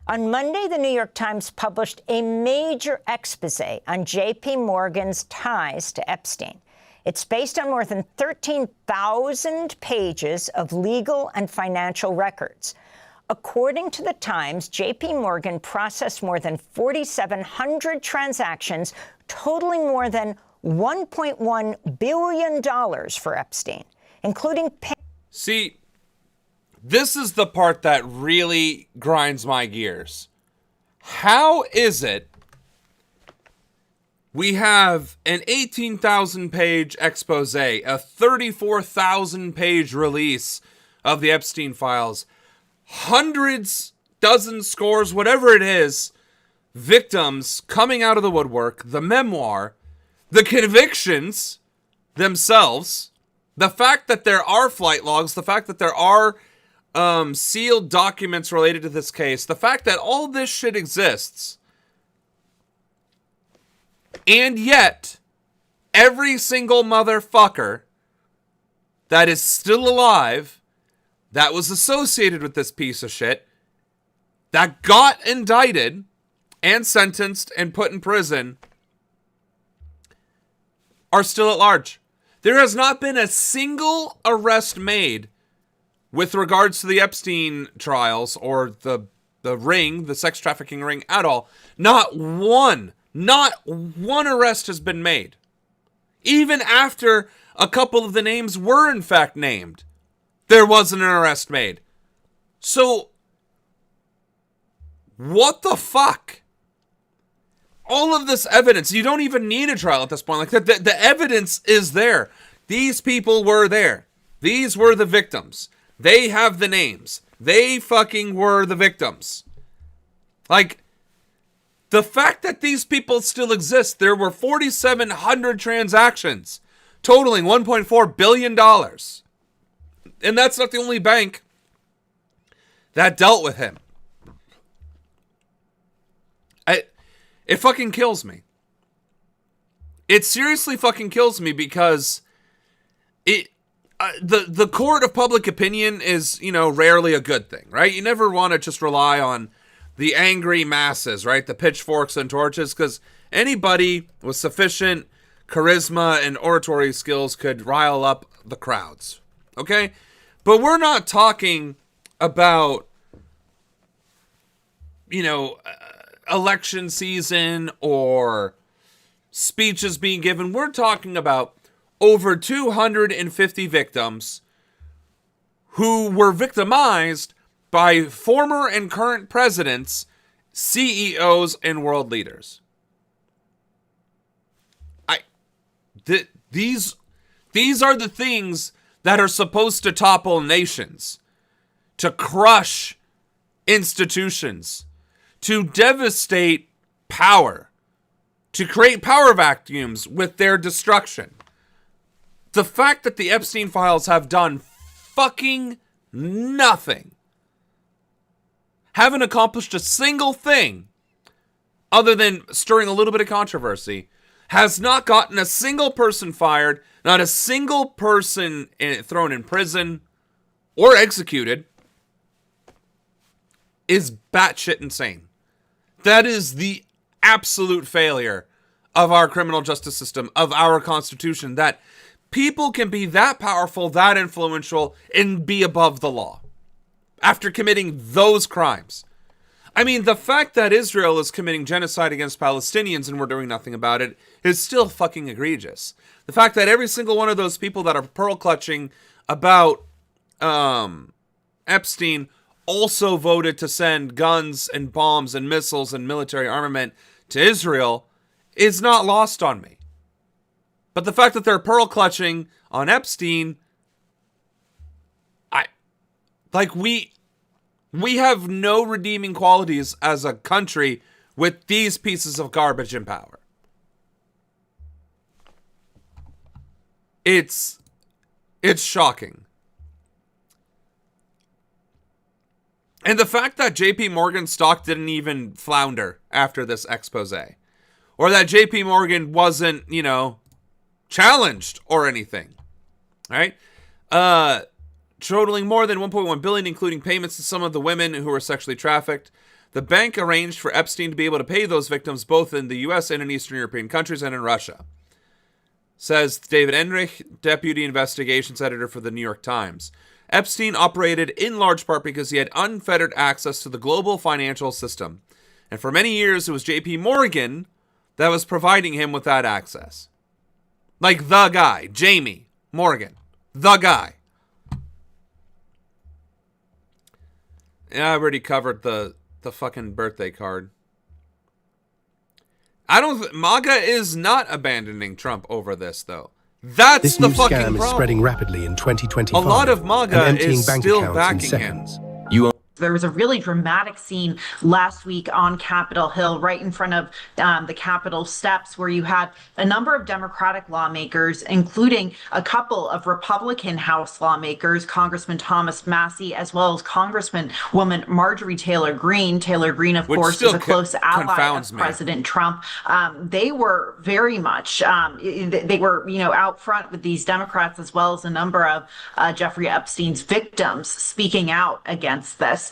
On Monday, the New York Times published a major expose on J.P. Morgan's ties to Epstein. It's based on more than 13,000 pages of legal and financial records. According to the Times, J.P. Morgan processed more than 4,700 transactions, totaling more than $1.1 billion for Epstein, including... See, this is the part that really grinds my gears. How is it we have an 18,000-page expose, a 34,000-page release of the Epstein files, hundreds, dozens, scores, whatever it is, victims coming out of the woodwork, the memoir, the convictions themselves, the fact that there are flight logs, the fact that there are sealed documents related to this case, the fact that all this shit exists, and yet every single motherfucker that is still alive that was associated with this piece of shit, that got indicted and sentenced and put in prison, are still at large. There has not been a single arrest made with regards to the Epstein trials or the ring, the sex trafficking ring at all. Not one arrest has been made. Even after a couple of the names were in fact named, there wasn't an arrest made. So, what the fuck? All of this evidence, you don't even need a trial at this point. Like, the evidence is there. These people were there. These were the victims. They have the names. They fucking were the victims. Like, the fact that these people still exist, there were 4,700 transactions totaling $1.4 billion. And that's not the only bank that dealt with him. It fucking kills me. It seriously fucking kills me because the court of public opinion is, rarely a good thing, right? You never want to just rely on the angry masses, right? The pitchforks and torches, because anybody with sufficient charisma and oratory skills could rile up the crowds, okay? But we're not talking about, election season or speeches being given. We're talking about over 250 victims who were victimized by former and current presidents, CEOs, and world leaders. These are the things that are supposed to topple nations, to crush institutions, to devastate power, to create power vacuums with their destruction. The fact that the Epstein files have done fucking nothing, haven't accomplished a single thing other than stirring a little bit of controversy, has not gotten a single person fired, not a single person thrown in prison or executed, is batshit insane. That is the absolute failure of our criminal justice system, of our Constitution, that people can be that powerful, that influential, and be above the law after committing those crimes. I mean, the fact that Israel is committing genocide against Palestinians and we're doing nothing about it is still fucking egregious. The fact that every single one of those people that are pearl clutching about Epstein also voted to send guns and bombs and missiles and military armament to Israel is not lost on me. But the fact that they're pearl clutching on Epstein, we have no redeeming qualities as a country with these pieces of garbage in power. It's shocking. And the fact that JP Morgan stock didn't even flounder after this expose, or that JP Morgan wasn't, challenged or anything, right? Totaling more than $1.1 billion, including payments to some of the women who were sexually trafficked. The bank arranged for Epstein to be able to pay those victims both in the U.S. and in Eastern European countries and in Russia, says David Enrich, deputy investigations editor for the New York Times. Epstein operated in large part because he had unfettered access to the global financial system. And for many years, it was JP Morgan that was providing him with that access. Like the guy, Jamie Morgan, the guy. Yeah, I already covered the fucking birthday card. MAGA is not abandoning Trump over this, though. That's this the new fucking scam problem. is spreading rapidly in 2025. A lot of MAGA and emptying is bank still accounts in backing him. seconds. There was a really dramatic scene last week on Capitol Hill, right in front of the Capitol steps, where you had a number of Democratic lawmakers, including a couple of Republican House lawmakers, Congressman Thomas Massey, as well as Congresswoman Marjorie Taylor Greene. Taylor Greene, of course, is a close ally of President Trump. They were very much, they were, out front with these Democrats, as well as a number of Jeffrey Epstein's victims, speaking out against this.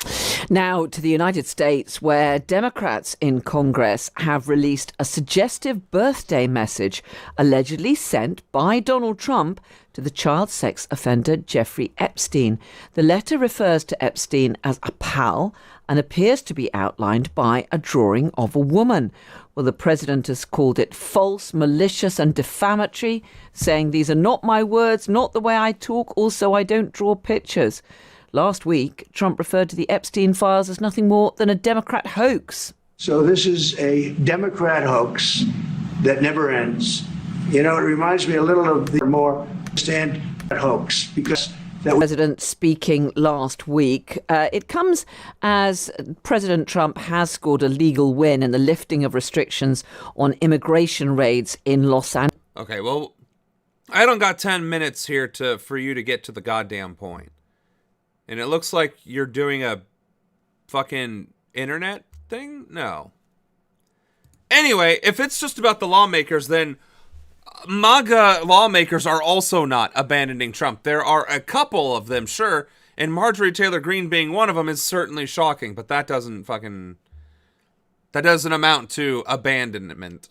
Now to the United States, where Democrats in Congress have released a suggestive birthday message allegedly sent by Donald Trump to the child sex offender Jeffrey Epstein. The letter refers to Epstein as a pal and appears to be outlined by a drawing of a woman. Well, the president has called it false, malicious and defamatory, saying these are not my words, not the way I talk. Also, I don't draw pictures. Last week, Trump referred to the Epstein files as nothing more than a Democrat hoax. So this is a Democrat hoax that never ends. It reminds me a little of the more standard hoax, because the president speaking last week. It comes as President Trump has scored a legal win in the lifting of restrictions on immigration raids in Los Angeles. Okay, well, I don't got 10 minutes here for you to get to the goddamn point. And it looks like you're doing a fucking internet thing? No. Anyway, if it's just about the lawmakers, then MAGA lawmakers are also not abandoning Trump. There are a couple of them, sure, and Marjorie Taylor Greene being one of them is certainly shocking, but that doesn't amount to abandonment.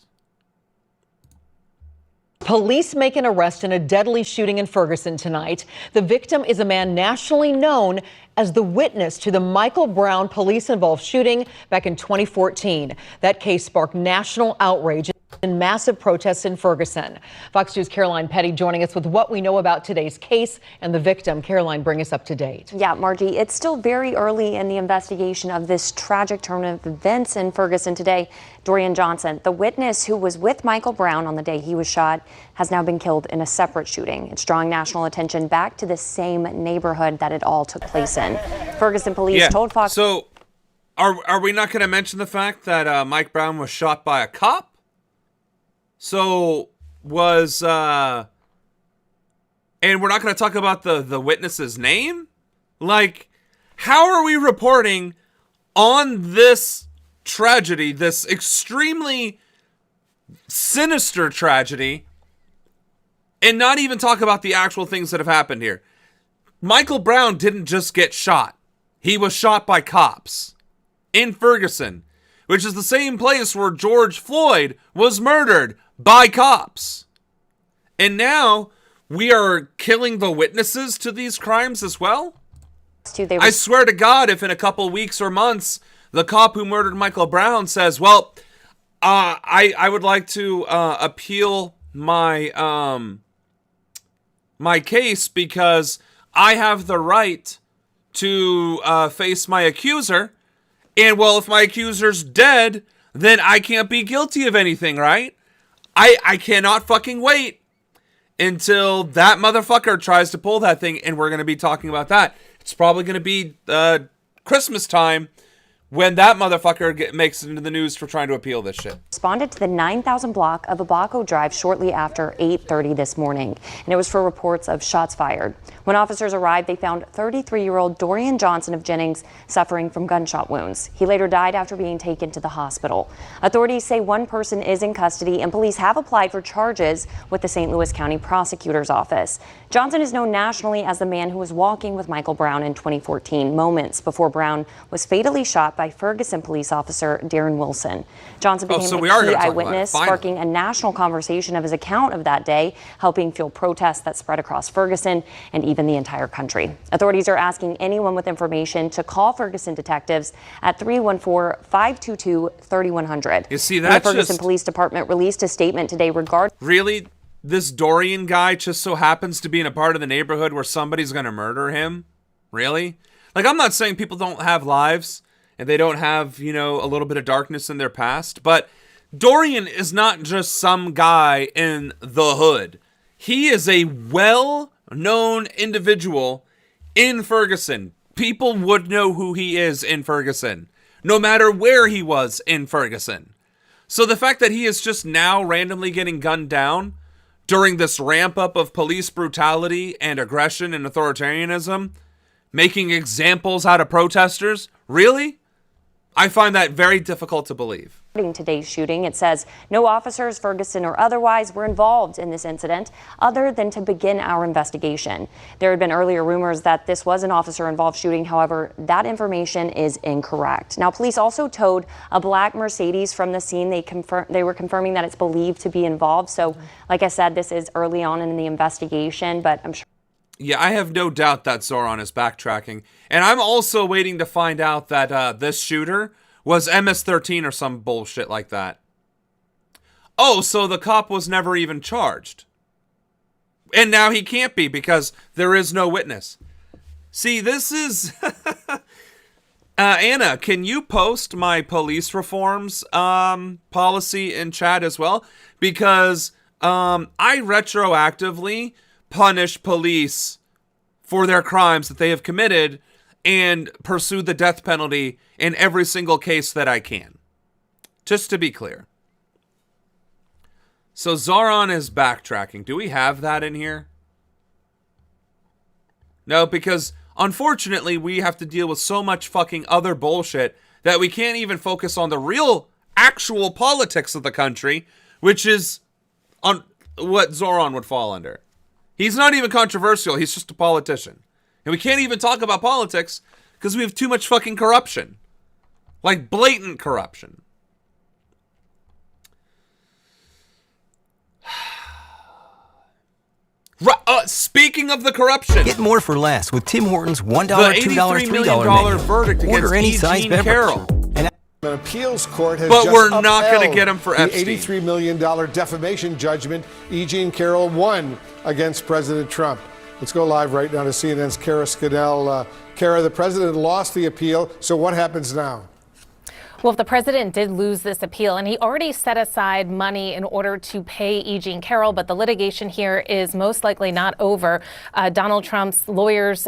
Police make an arrest in a deadly shooting in Ferguson tonight. The victim is a man nationally known as the witness to the Michael Brown police-involved shooting back in 2014. That case sparked national outrage and massive protests in Ferguson. Fox News' Caroline Petty joining us with what we know about today's case and the victim. Caroline, bring us up to date. Yeah, Margie, it's still very early in the investigation of this tragic turn of events in Ferguson today. Dorian Johnson, the witness who was with Michael Brown on the day he was shot, has now been killed in a separate shooting. It's drawing national attention back to the same neighborhood that it all took place in. Ferguson police told Fox. So, are we not going to mention the fact that Mike Brown was shot by a cop? So was, and we're not going to talk about the witness's name? Like, how are we reporting on this tragedy, this extremely sinister tragedy, and not even talk about the actual things that have happened here? Michael Brown didn't just get shot. He was shot by cops in Ferguson, which is the same place where George Floyd was murdered by cops. And now we are killing the witnesses to these crimes as well? I swear to God, if in a couple weeks or months, the cop who murdered Michael Brown says, well, I would like to appeal my my case because I have the right to face my accuser. And well, if my accuser's dead, then I can't be guilty of anything, right? I cannot fucking wait until that motherfucker tries to pull that thing, and we're going to be talking about that. It's probably going to be Christmas time when that motherfucker makes it into the news for trying to appeal this shit. Responded to the 9,000 block of Abaco Drive shortly after 8:30 this morning, and it was for reports of shots fired. When officers arrived, they found 33-year-old Dorian Johnson of Jennings suffering from gunshot wounds. He later died after being taken to the hospital. Authorities say one person is in custody, and police have applied for charges with the St. Louis County Prosecutor's Office. Johnson is known nationally as the man who was walking with Michael Brown in 2014, moments before Brown was fatally shot by Ferguson police officer Darren Wilson. Johnson became a key eyewitness, sparking a national conversation of his account of that day, helping fuel protests that spread across Ferguson and even the entire country. Authorities are asking anyone with information to call Ferguson detectives at 314-522-3100. You see, the that's Ferguson just... Police Department released a statement today regarding... Really? This Dorian guy just so happens to be in a part of the neighborhood where somebody's going to murder him? Really? Like, I'm not saying people don't have lives and they don't have, you know, a little bit of darkness in their past, but Dorian is not just some guy in the hood. He is a well-known individual in Ferguson. People would know who he is in Ferguson, no matter where he was in Ferguson. So the fact that he is just now randomly getting gunned down during this ramp up of police brutality and aggression and authoritarianism, making examples out of protesters, really? I find that very difficult to believe. Today's shooting, it says no officers, Ferguson or otherwise, were involved in this incident other than to begin our investigation. There had been earlier rumors that this was an officer-involved shooting. However, that information is incorrect. Now, police also towed a black Mercedes from the scene. They were confirming that it's believed to be involved. So, like I said, this is early on in the investigation, but I'm sure. Yeah, I have no doubt that Zoran is backtracking. And I'm also waiting to find out that this shooter was MS-13 or some bullshit like that. Oh, so the cop was never even charged. And now he can't be because there is no witness. See, this is... Anna, can you post my police reforms policy in chat as well? Because I retroactively punish police for their crimes that they have committed and pursue the death penalty in every single case that I can. Just to be clear. So Zoran is backtracking. Do we have that in here? No, because unfortunately we have to deal with so much fucking other bullshit that we can't even focus on the real, actual politics of the country, which is on what Zoran would fall under. He's not even controversial. He's just a politician. And we can't even talk about politics because we have too much fucking corruption. Like blatant corruption. Speaking of the corruption. Get more for less with Tim Hortons $1, $2, $3 million verdict Order against any size Eugene beverage. Carroll. An appeals court has But just we're not going to upheld get him for Epstein. The $83 million defamation judgment Eugene Carroll won against President Trump. Let's go live right now to CNN's Kara Scannell. Kara, the president lost the appeal, so what happens now? Well, the president did lose this appeal, and he already set aside money in order to pay Eugene Carroll, but the litigation here is most likely not over. Donald Trump's lawyers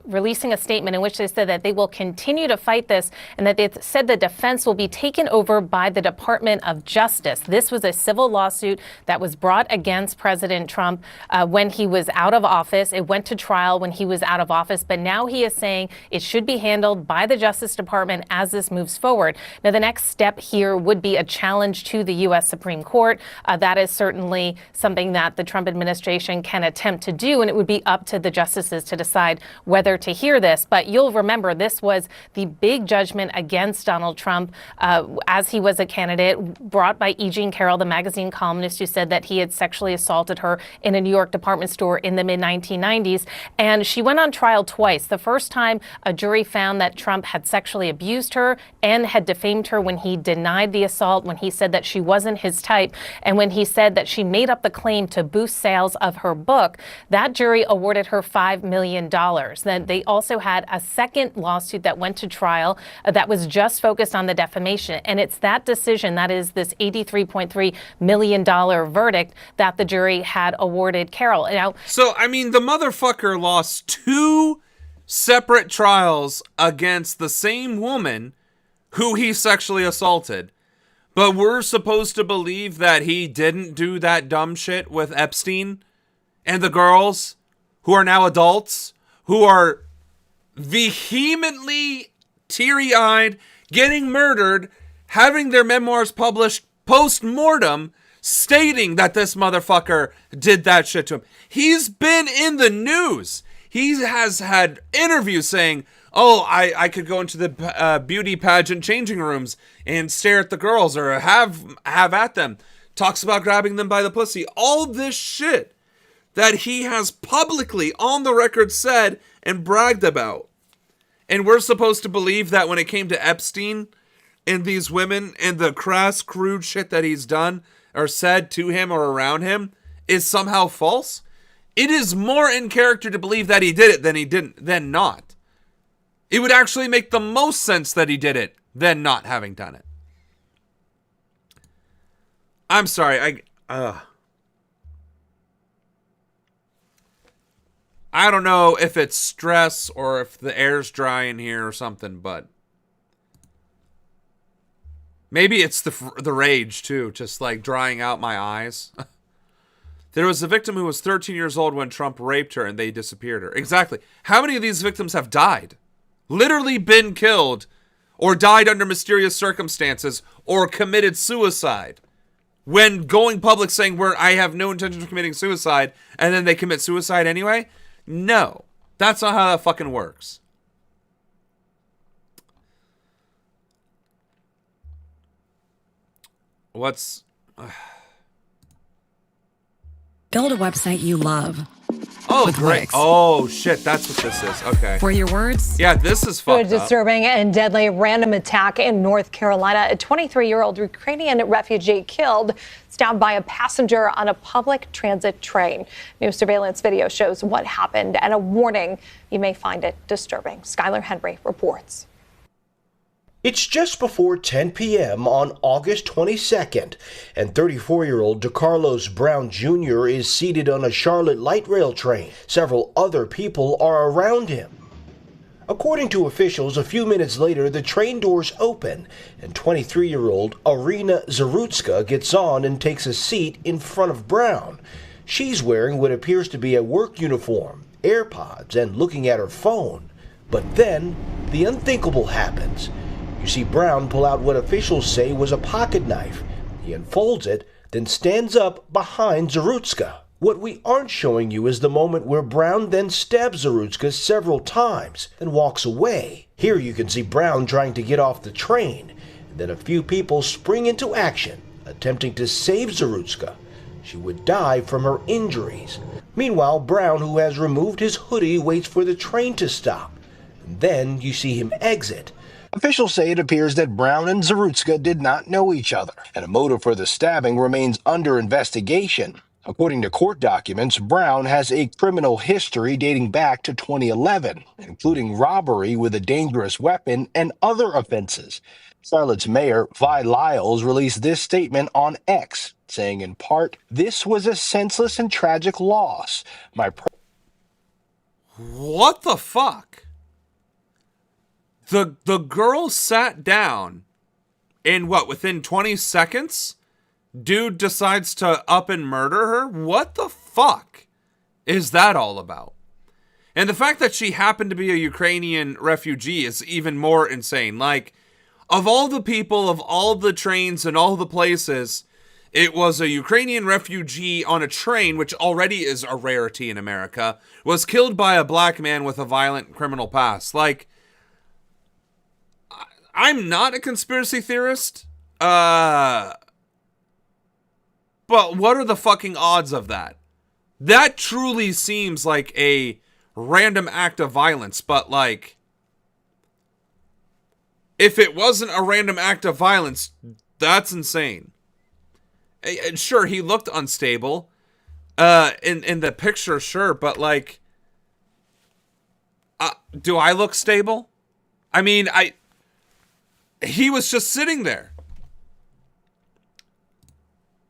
releasing a statement in which they said that they will continue to fight this and that they said the defense will be taken over by the Department of Justice. This was a civil lawsuit that was brought against President Trump when he was out of office. It went to trial when he was out of office, but now he is saying it should be handled by the Justice Department as this moves forward. Now, the next step here would be a challenge to the U.S. Supreme Court. That is certainly something that the Trump administration can attempt to do, and it would be up to the justices to decide whether to hear this. But you'll remember this was the big judgment against Donald Trump as he was a candidate, brought by Eugene Carroll, the magazine columnist who said that he had sexually assaulted her in a New York department store in the mid-1990s. And she went on trial twice. The first time, a jury found that Trump had sexually abused her and had defamed her when he denied the assault, when he said that she wasn't his type, and when he said that she made up the claim to boost sales of her book. That jury awarded her $5 million. Then they also had a second lawsuit that went to trial that was just focused on the defamation. And it's that decision, that is this $83.3 million verdict, that the jury had awarded Carol. Now, so, I mean, the motherfucker lost 2 separate trials against the same woman who he sexually assaulted. But we're supposed to believe that he didn't do that dumb shit with Epstein and the girls who are now adults, who are vehemently teary-eyed, getting murdered, having their memoirs published post-mortem, stating that this motherfucker did that shit to him. He's been in the news. He has had interviews saying, oh, I could go into the beauty pageant changing rooms and stare at the girls or have at them. Talks about grabbing them by the pussy. All this shit that he has publicly on the record said and bragged about. And we're supposed to believe that when it came to Epstein and these women and the crass, crude shit that he's done or said to him or around him is somehow false? It is more in character to believe that he did it than not. It would actually make the most sense that he did it than not having done it. I'm sorry, I don't know if it's stress or if the air's dry in here or something, but maybe it's the rage too, just like drying out my eyes. There was a victim who was 13 years old when Trump raped her and they disappeared her. Exactly. How many of these victims have died? Literally been killed or died under mysterious circumstances or committed suicide when going public saying I have no intention of committing suicide, and then they commit suicide anyway? No. That's not how that fucking works. What's... Build a website you love. Oh, great. Oh, shit. That's what this is. Okay. For your words? Yeah, this is fucked up. A disturbing and deadly random attack in North Carolina. A 23-year-old Ukrainian refugee killed, stabbed by a passenger on a public transit train. New surveillance video shows what happened and a warning. You may find it disturbing. Skylar Henry reports. It's just before 10 p.m. on August 22nd, and 34-year-old DeCarlos Brown Jr. is seated on a Charlotte light rail train. Several other people are around him. According to officials, a few minutes later, the train doors open, and 23-year-old Irina Zarutska gets on and takes a seat in front of Brown. She's wearing what appears to be a work uniform, AirPods, and looking at her phone. But then, the unthinkable happens. You see Brown pull out what officials say was a pocket knife. He unfolds it, then stands up behind Zarutska. What we aren't showing you is the moment where Brown then stabs Zarutska several times, then walks away. Here you can see Brown trying to get off the train, and then a few people spring into action, attempting to save Zarutska. She would die from her injuries. Meanwhile, Brown, who has removed his hoodie, waits for the train to stop. And then you see him exit. Officials say it appears that Brown and Zarutska did not know each other, and a motive for the stabbing remains under investigation. According to court documents, Brown has a criminal history dating back to 2011, including robbery with a dangerous weapon and other offenses. Charlotte's mayor, Vi Lyles, released this statement on X, saying in part, "This was a senseless and tragic loss. What the fuck? The girl sat down, and within 20 seconds, dude decides to up and murder her? What the fuck is that all about? And the fact that she happened to be a Ukrainian refugee is even more insane. Like, of all the people, of all the trains and all the places, it was a Ukrainian refugee on a train, which already is a rarity in America, was killed by a black man with a violent criminal past. Like, I'm not a conspiracy theorist, but what are the fucking odds of that? That truly seems like a random act of violence, but like, If it wasn't a random act of violence, that's insane. And sure, he looked unstable in the picture, sure, but like, do I look stable? I mean, he was just sitting there.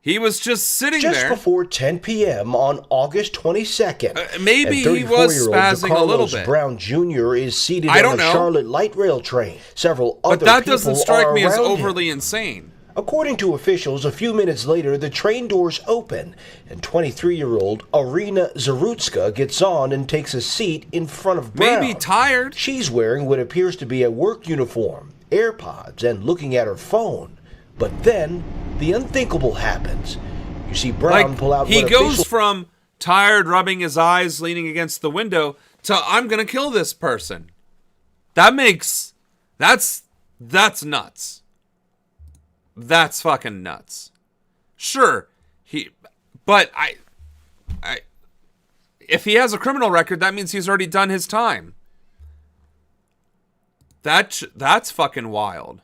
He was just sitting there. Just before 10 p.m. on August 22nd. Maybe he was spazzing a little bit. Brown Jr. is seated on a Charlotte light rail train. Several other people But that doesn't strike me as around overly him. insane. According to officials, a few minutes later, the train doors open, and 23-year-old Irina Zarutska gets on and takes a seat in front of Brown. Maybe tired. She's wearing what appears to be a work uniform, AirPods, and looking at her phone. But then, the unthinkable happens. You see Brown pull out he what goes officials... from tired, rubbing his eyes, leaning against the window, to I'm gonna kill this person. That's nuts. That's fucking nuts. Sure, but if he has a criminal record, that means he's already done his time. That's fucking wild.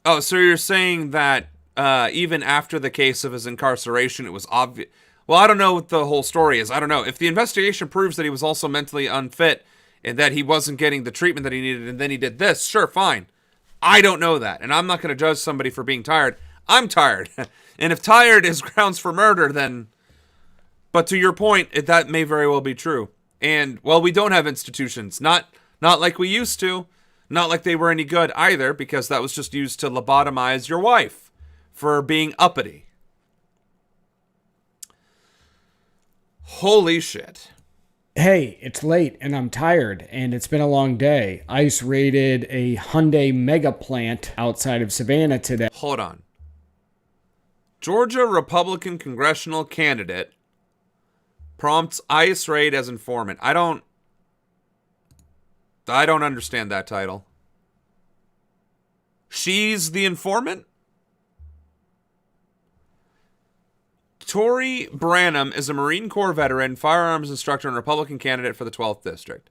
Oh, so you're saying that even after the case of his incarceration, it was obvious. Well, I don't know what the whole story is. I don't know. If the investigation proves that he was also mentally unfit and that he wasn't getting the treatment that he needed and then he did this, sure, fine. I don't know that. And I'm not going to judge somebody for being tired. I'm tired. And if tired is grounds for murder, then... But to your point, that may very well be true. And, well, we don't have institutions. Not like we used to. Not like they were any good either, because that was just used to lobotomize your wife for being uppity. Holy shit. Hey, it's late and I'm tired and it's been a long day. ICE raided a Hyundai mega plant outside of Savannah today. Hold on. Georgia Republican congressional candidate prompts ICE raid as informant. I don't understand that title. She's the informant? Tori Branham is a Marine Corps veteran, firearms instructor, and Republican candidate for the 12th District.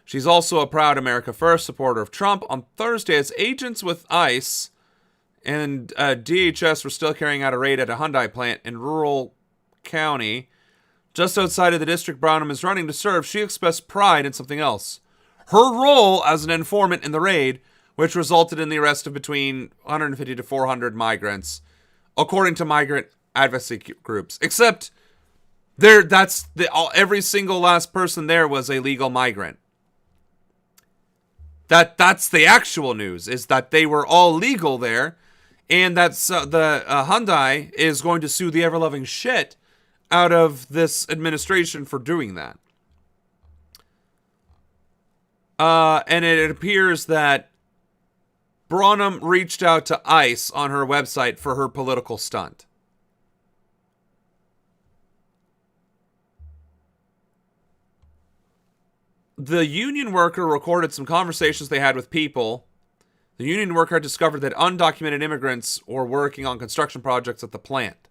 She's also a proud America First supporter of Trump. On Thursday, as agents with ICE and DHS were still carrying out a raid at a Hyundai plant in rural county, just outside of the district Branham is running to serve, she expressed pride in something else. Her role as an informant in the raid, which resulted in the arrest of between 150 to 400 migrants, according to migrant advocacy groups. Except, every single last person there was a legal migrant. That's the actual news, is that they were all legal there, and that's the Hyundai is going to sue the ever-loving shit out of this administration for doing that. And it appears that Branham reached out to ICE on her website for her political stunt. The union worker recorded some conversations they had with people. The union worker discovered that undocumented immigrants were working on construction projects at the plant.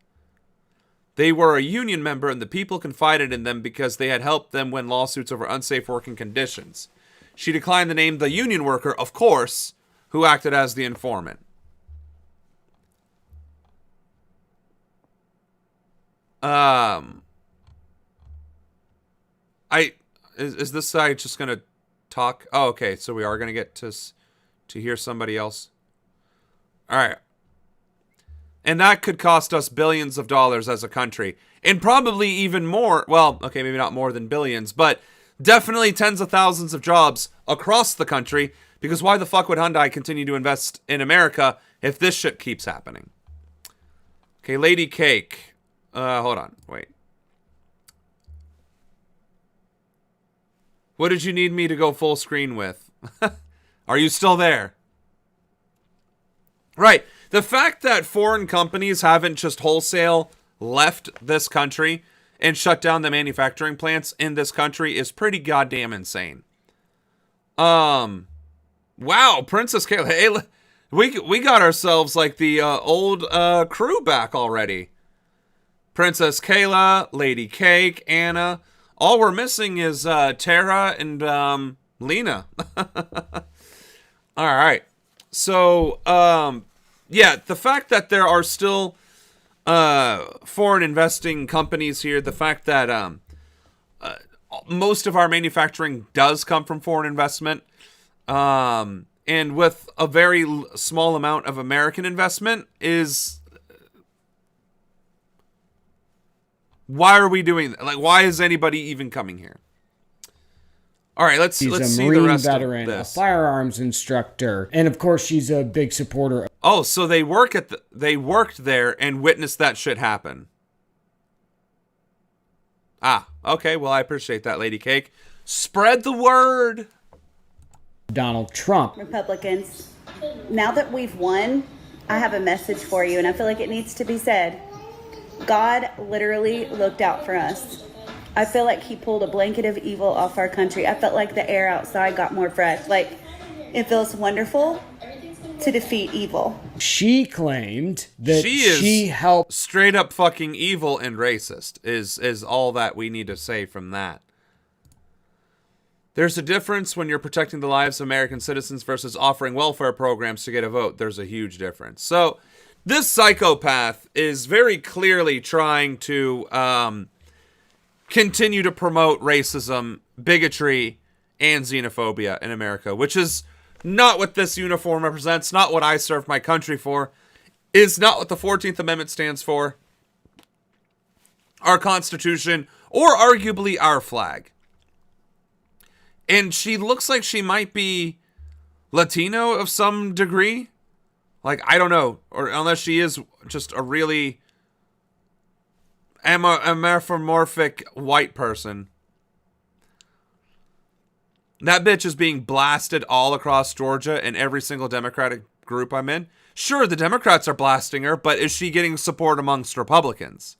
They were a union member, and the people confided in them because they had helped them win lawsuits over unsafe working conditions. She declined to name the union worker, of course, who acted as the informant. Is this side just going to talk? Oh, okay. So we are going to get to hear somebody else. All right. And that could cost us billions of dollars as a country. And probably even more. Well, okay, maybe not more than billions, but definitely tens of thousands of jobs across the country. Because why the fuck would Hyundai continue to invest in America if this shit keeps happening? Okay, Lady Cake. Hold on. Wait. What did you need me to go full screen with? Are you still there? Right. The fact that foreign companies haven't just wholesale left this country and shut down the manufacturing plants in this country is pretty goddamn insane. Wow, Princess Kayla. Hey, we got ourselves like the old crew back already. Princess Kayla, Lady Cake, Anna. All we're missing is Tara and Lena. All right. So, yeah, the fact that there are still foreign investing companies here, the fact that most of our manufacturing does come from foreign investment, and with a very small amount of American investment is... Why are we doing that? Like, why is anybody even coming here? All right, let's see the rest veteran, of this. A firearms instructor, and of course she's a big supporter. Oh, so they worked there and witnessed that shit happen. Ah, okay. Well, I appreciate that, Lady Cake. Spread the word. Donald Trump. Republicans, now that we've won, I have a message for you, and I feel like it needs to be said. God literally looked out for us. I feel like he pulled a blanket of evil off our country. I felt like the air outside got more fresh. Like, it feels wonderful to defeat evil. She claimed that she helped. Straight up fucking evil and racist is all that we need to say from that. There's a difference when you're protecting the lives of American citizens versus offering welfare programs to get a vote. There's a huge difference. So this psychopath is very clearly trying to continue to promote racism, bigotry, and xenophobia in America, which is not what this uniform represents, not what I serve my country for, is not what the 14th Amendment stands for, our Constitution, or arguably our flag. And she looks like she might be Latino of some degree. Like, I don't know. Or unless she is just a really anthropomorphic white person. That bitch is being blasted all across Georgia and every single Democratic group I'm in. Sure, the Democrats are blasting her, but is she getting support amongst Republicans?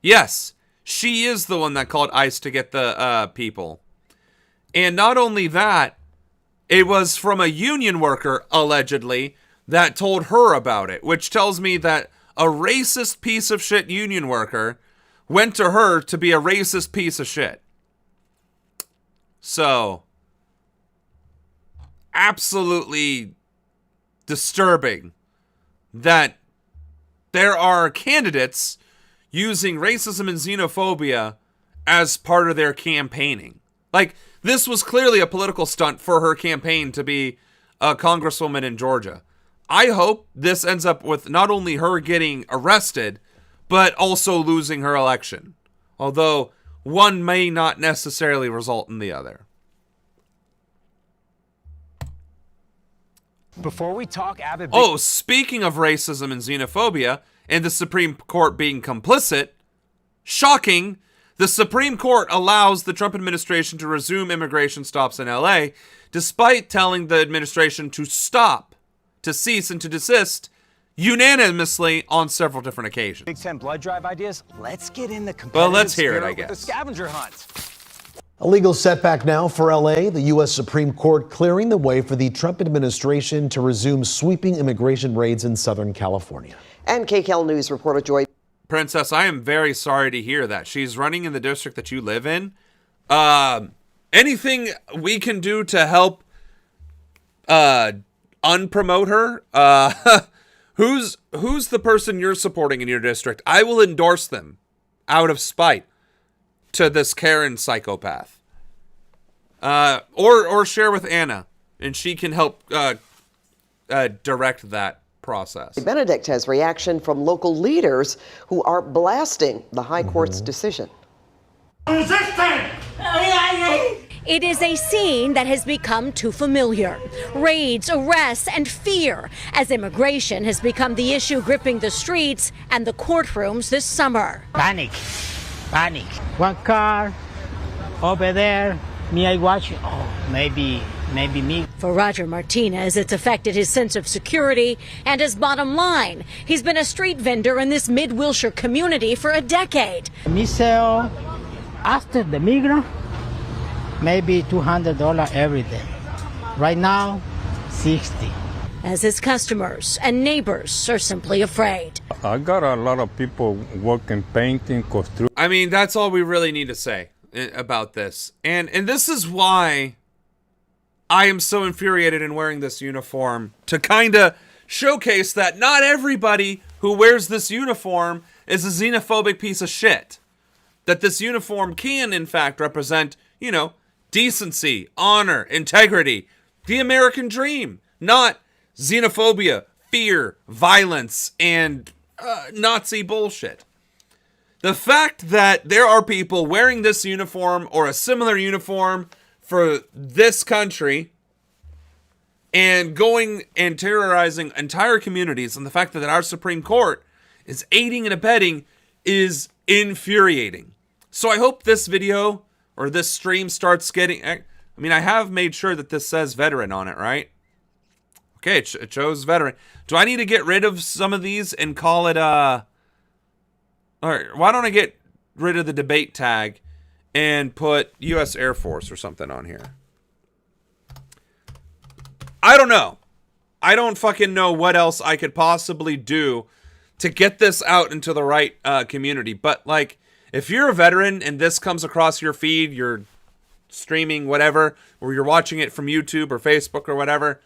Yes, she is the one that called ICE to get the people. And not only that, it was from a union worker, allegedly, that told her about it, which tells me that a racist piece of shit union worker went to her to be a racist piece of shit. So, absolutely disturbing that there are candidates using racism and xenophobia as part of their campaigning. Like, this was clearly a political stunt for her campaign to be a congresswoman in Georgia. I hope this ends up with not only her getting arrested, but also losing her election. Although, one may not necessarily result in the other. Before we talk Abbott... Oh, speaking of racism and xenophobia, and the Supreme Court being complicit, shocking, the Supreme Court allows the Trump administration to resume immigration stops in LA, despite telling the administration to stop, to cease, and to desist unanimously on several different occasions. Big Ten blood drive ideas? Let's get in the competitive well, let's hear it, I with guess. the scavenger hunt. A legal setback now for LA, the U.S. Supreme Court clearing the way for the Trump administration to resume sweeping immigration raids in Southern California. And KCAL News reporter Joy. Princess, I am very sorry to hear that. She's running in the district that you live in. Anything we can do to help unpromote her? Who's the person you're supporting in your district? I will endorse them out of spite to this Karen psychopath. Or share with Anna, and she can help direct that process. Benedict has reaction from local leaders who are blasting the high court's decision. It is a scene that has become too familiar. Raids, arrests, and fear as immigration has become the issue gripping the streets and the courtrooms this summer. Panic. One car over there, me I watch, maybe me. For Roger Martinez, it's affected his sense of security and his bottom line. He's been a street vendor in this mid-Wilshire community for a decade. Me sell after the migrant, maybe $200 every day. Right now, 60. As his customers and neighbors are simply afraid. I got a lot of people working, painting, construction. I mean, that's all we really need to say. about this. And this is why I am so infuriated in wearing this uniform, to kind of showcase that not everybody who wears this uniform is a xenophobic piece of shit. That this uniform can, in fact, represent, decency, honor, integrity, the American dream, not xenophobia, fear, violence, and Nazi bullshit. The fact that there are people wearing this uniform or a similar uniform for this country and going and terrorizing entire communities, and the fact that our Supreme Court is aiding and abetting, is infuriating. So I hope this video or this stream starts getting... I have made sure that this says veteran on it, right? Okay, it shows veteran. Do I need to get rid of some of these and call it... All right, why don't I get rid of the debate tag and put U.S. Air Force or something on here? I don't know. I don't fucking know what else I could possibly do to get this out into the right community. But, like, if you're a veteran and this comes across your feed, you're streaming, whatever, or you're watching it from YouTube or Facebook or whatever,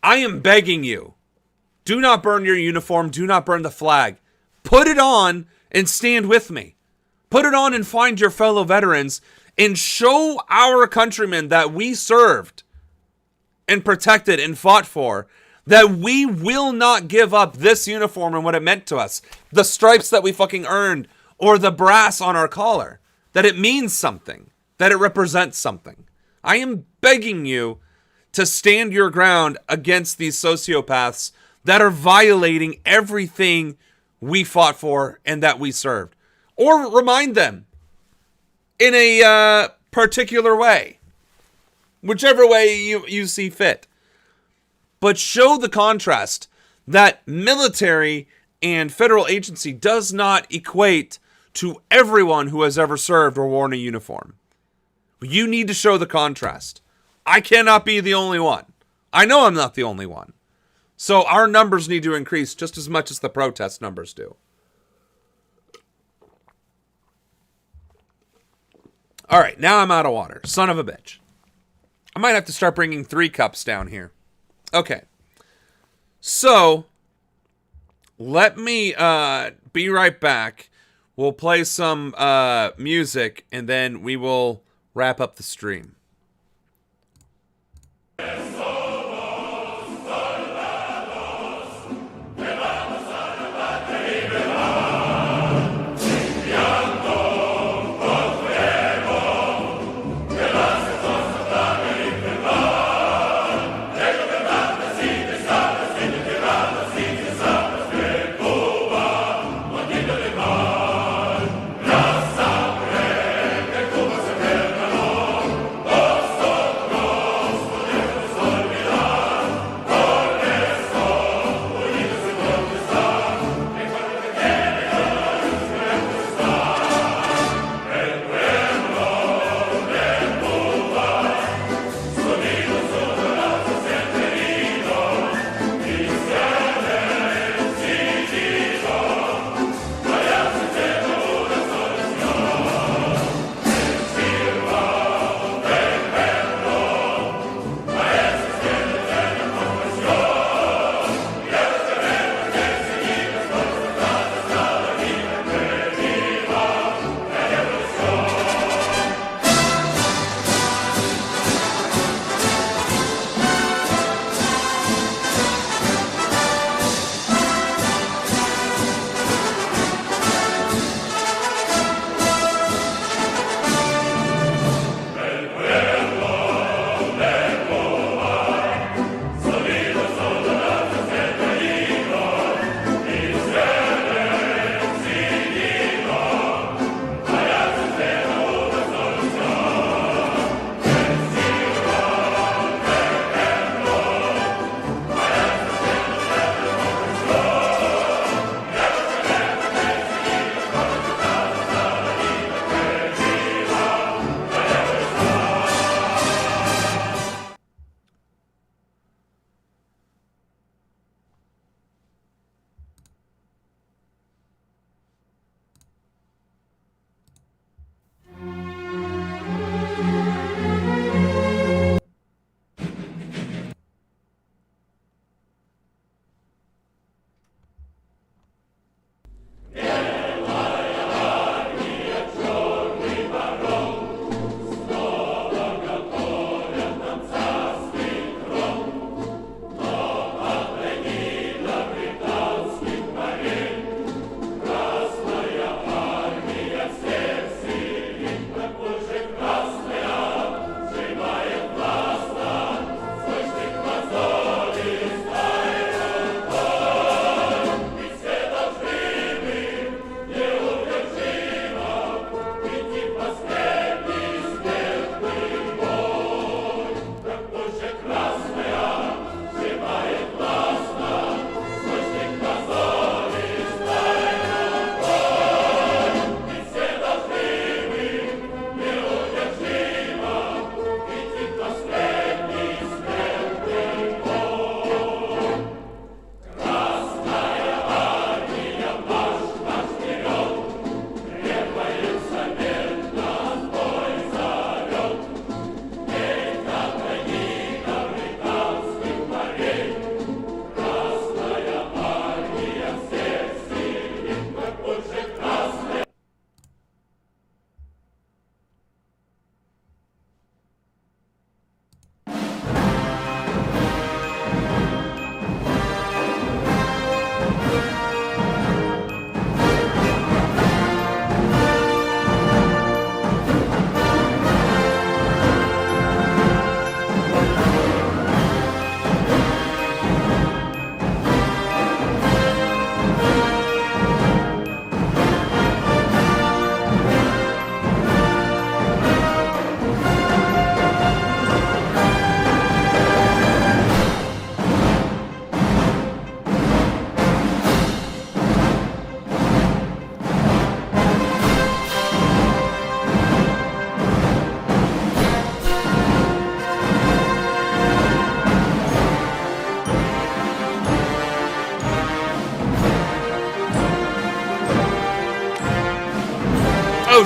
I am begging you, do not burn your uniform. Do not burn the flag. Put it on and stand with me. Put it on and find your fellow veterans and show our countrymen that we served and protected and fought for, that we will not give up this uniform and what it meant to us. The stripes that we fucking earned, or the brass on our collar. That it means something. That it represents something. I am begging you to stand your ground against these sociopaths that are violating everything we fought for and that we served. Or remind them in a particular way. Whichever way you see fit. But show the contrast that military and federal agency does not equate to everyone who has ever served or worn a uniform. You need to show the contrast. I cannot be the only one. I know I'm not the only one. So our numbers need to increase just as much as the protest numbers do. All right, now I'm out of water. Son of a bitch. I might have to start bringing 3 cups down here. Okay. So, let me be right back. We'll play some music, and then we will wrap up the stream. Oh!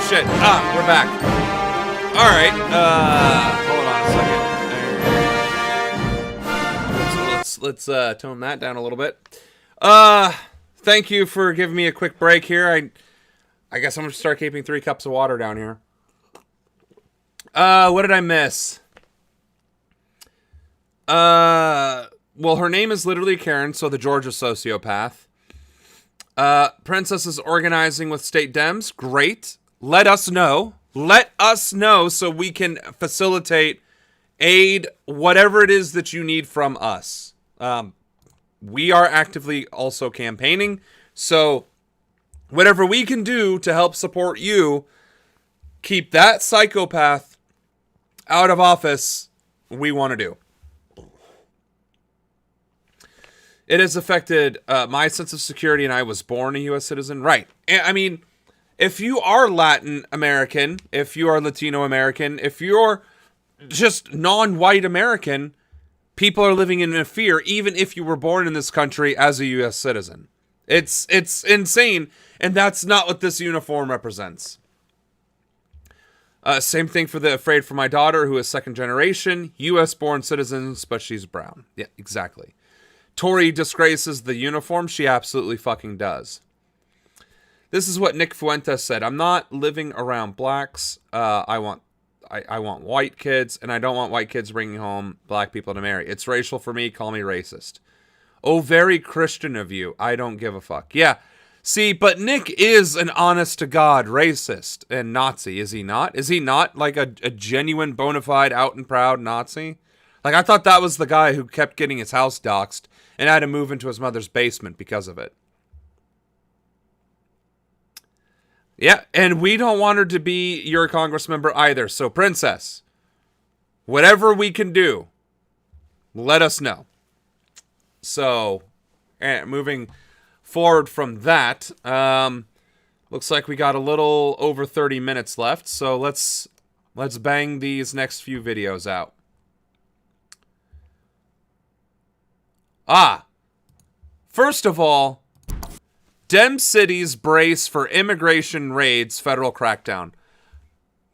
Oh shit! We're back. All right. Hold on a second. So let's tone that down a little bit. Thank you for giving me a quick break here. I guess I'm gonna start keeping 3 cups of water down here. What did I miss? Well, her name is literally Karen, so the Georgia sociopath. Princess is organizing with state Dems. Great. Let us know. Let us know so we can facilitate, aid, whatever it is that you need from us. We are actively also campaigning, so whatever we can do to help support you, keep that psychopath out of office, we want to do. It has affected my sense of security, and I was born a U.S. citizen. Right. I mean, if you are Latin American, if you are Latino American, if you're just non-white American, people are living in fear, even if you were born in this country as a U.S. citizen. It's insane, and that's not what this uniform represents. Same thing for the afraid for my daughter, who is second generation, U.S.-born citizens, but she's brown. Yeah, exactly. Tori disgraces the uniform. She absolutely fucking does. This is what Nick Fuentes said. I'm not living around blacks. I want white kids, and I don't want white kids bringing home black people to marry. It's racial for me. Call me racist. Oh, very Christian of you. I don't give a fuck. Yeah. See, but Nick is an honest-to-God racist and Nazi, is he not? Is he not like a genuine, bona fide, out and proud Nazi? Like, I thought that was the guy who kept getting his house doxxed and had to move into his mother's basement because of it. Yeah, and we don't want her to be your Congress member either. So, Princess, whatever we can do, let us know. So, moving forward from that, looks like we got a little over 30 minutes left. So let's bang these next few videos out. First of all, Dem cities brace for immigration raids, federal crackdown.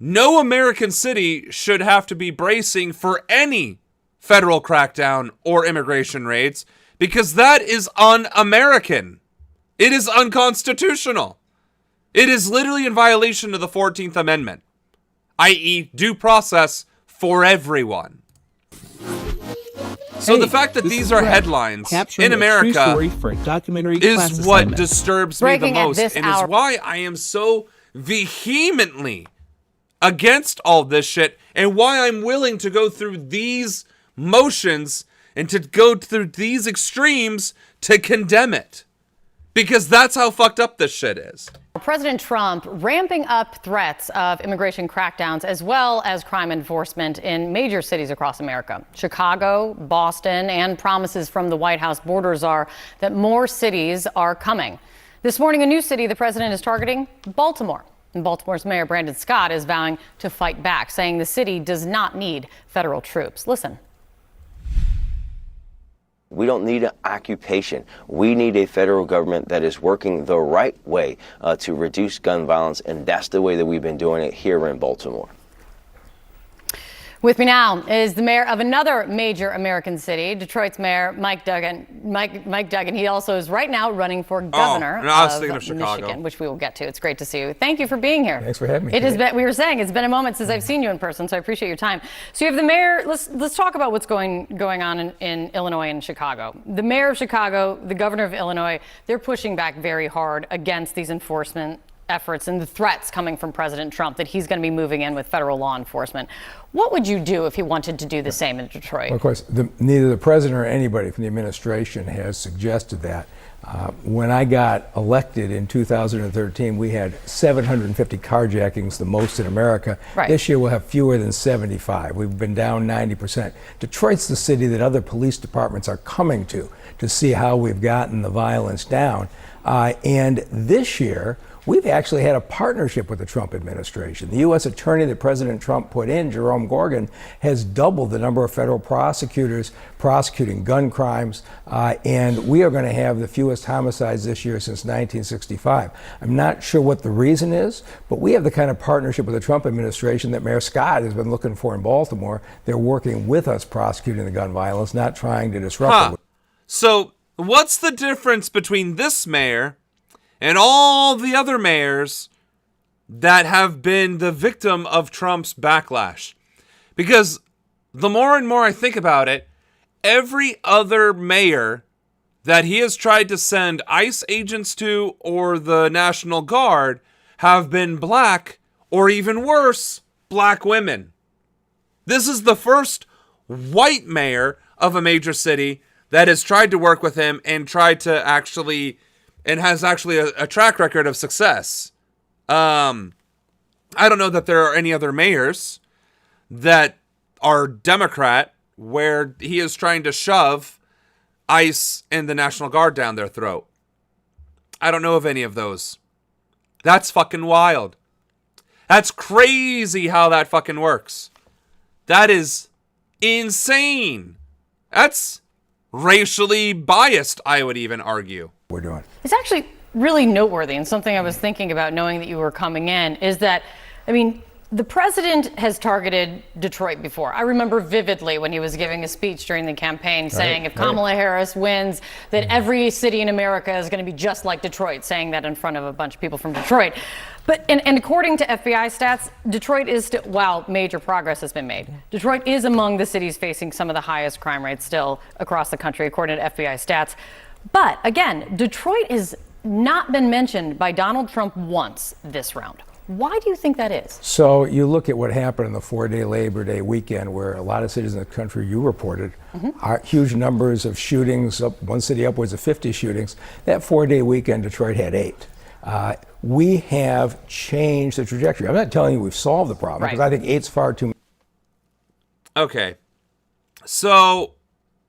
No American city should have to be bracing for any federal crackdown or immigration raids because that is un-American. It is unconstitutional. It is literally in violation of the 14th Amendment, i.e. due process for everyone. So the fact that these are headlines in America is what disturbs me the most, and is why I am so vehemently against all this shit, and why I'm willing to go through these motions and to go through these extremes to condemn it. Because that's how fucked up this shit is. President Trump ramping up threats of immigration crackdowns as well as crime enforcement in major cities across America. Chicago, Boston, and promises from the White House border czar that more cities are coming. This morning, a new city the president is targeting, Baltimore. And Baltimore's Mayor Brandon Scott is vowing to fight back, saying the city does not need federal troops. Listen. We don't need an occupation. We need a federal government that is working the right way to reduce gun violence, and that's the way that we've been doing it here in Baltimore. With me now is the mayor of another major American city, Detroit's Mayor Mike Duggan. Mike Duggan. He also is right now running for governor of Michigan, which we will get to. It's great to see you. Thank you for being here. Thanks for having me. It has been. We were saying it's been a moment since I've seen you in person, so I appreciate your time. So you have the mayor. Let's talk about what's going on in Illinois and Chicago. The mayor of Chicago, the governor of Illinois, they're pushing back very hard against these enforcement efforts and the threats coming from President Trump that he's going to be moving in with federal law enforcement. What would you do if he wanted to do the same in Detroit? Well, of course, neither the president or anybody from the administration has suggested that. When I got elected in 2013, we had 750 carjackings, the most in America. Right. This year we'll have fewer than 75. We've been down 90%. Detroit's the city that other police departments are coming to see how we've gotten the violence down. And this year, We've actually had a partnership with the Trump administration. The U.S. attorney that President Trump put in, Jerome Gorgan, has doubled the number of federal prosecutors prosecuting gun crimes, and we are going to have the fewest homicides this year since 1965. I'm not sure what the reason is, but we have the kind of partnership with the Trump administration that Mayor Scott has been looking for in Baltimore. They're working with us prosecuting the gun violence, not trying to disrupt it. So what's the difference between this mayor and all the other mayors that have been the victim of Trump's backlash? Because the more and more I think about it, every other mayor that he has tried to send ICE agents to or the National Guard have been black, or even worse, black women. This is the first white mayor of a major city that has tried to work with him and tried to actually, and has actually a track record of success. I don't know that there are any other mayors that are Democrat where he is trying to shove ICE and the National Guard down their throat. I don't know of any of those. That's fucking wild. That's crazy how that fucking works. That is insane. That's racially biased, I would even argue. We're doing. It's actually really noteworthy, and something I was thinking about knowing that you were coming in is that, I mean, the president has targeted Detroit before. I remember vividly when he was giving a speech during the campaign saying if Kamala Harris wins, that every city in America is going to be just like Detroit, saying that in front of a bunch of people from Detroit. But and according to FBI stats, Detroit is still, while major progress has been made, Detroit is among the cities facing some of the highest crime rates still across the country, according to FBI stats. But again, Detroit has not been mentioned by Donald Trump once this round. Why do you think that is? So you look at what happened in the 4-day Labor Day weekend, where a lot of cities in the country, you reported, are huge numbers of shootings, up one city upwards of 50 shootings. That 4-day weekend, Detroit had 8. We have changed the trajectory. I'm not telling you we've solved the problem, because I think 8's far too. Okay. So,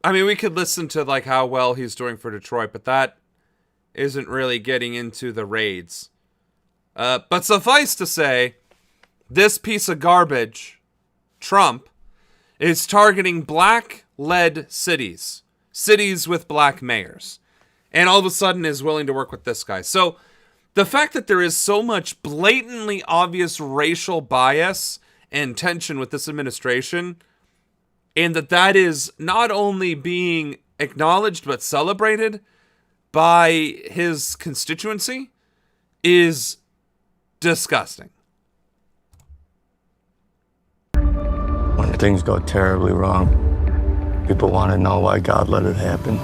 I mean, we could listen to like how well he's doing for Detroit, but that isn't really getting into the raids. But suffice to say, this piece of garbage, Trump, is targeting black-led cities, cities with black mayors, and all of a sudden is willing to work with this guy. So the fact that there is so much blatantly obvious racial bias and tension with this administration, and that is not only being acknowledged but celebrated by his constituency, is disgusting. When things go terribly wrong, people want to know why God let it happen.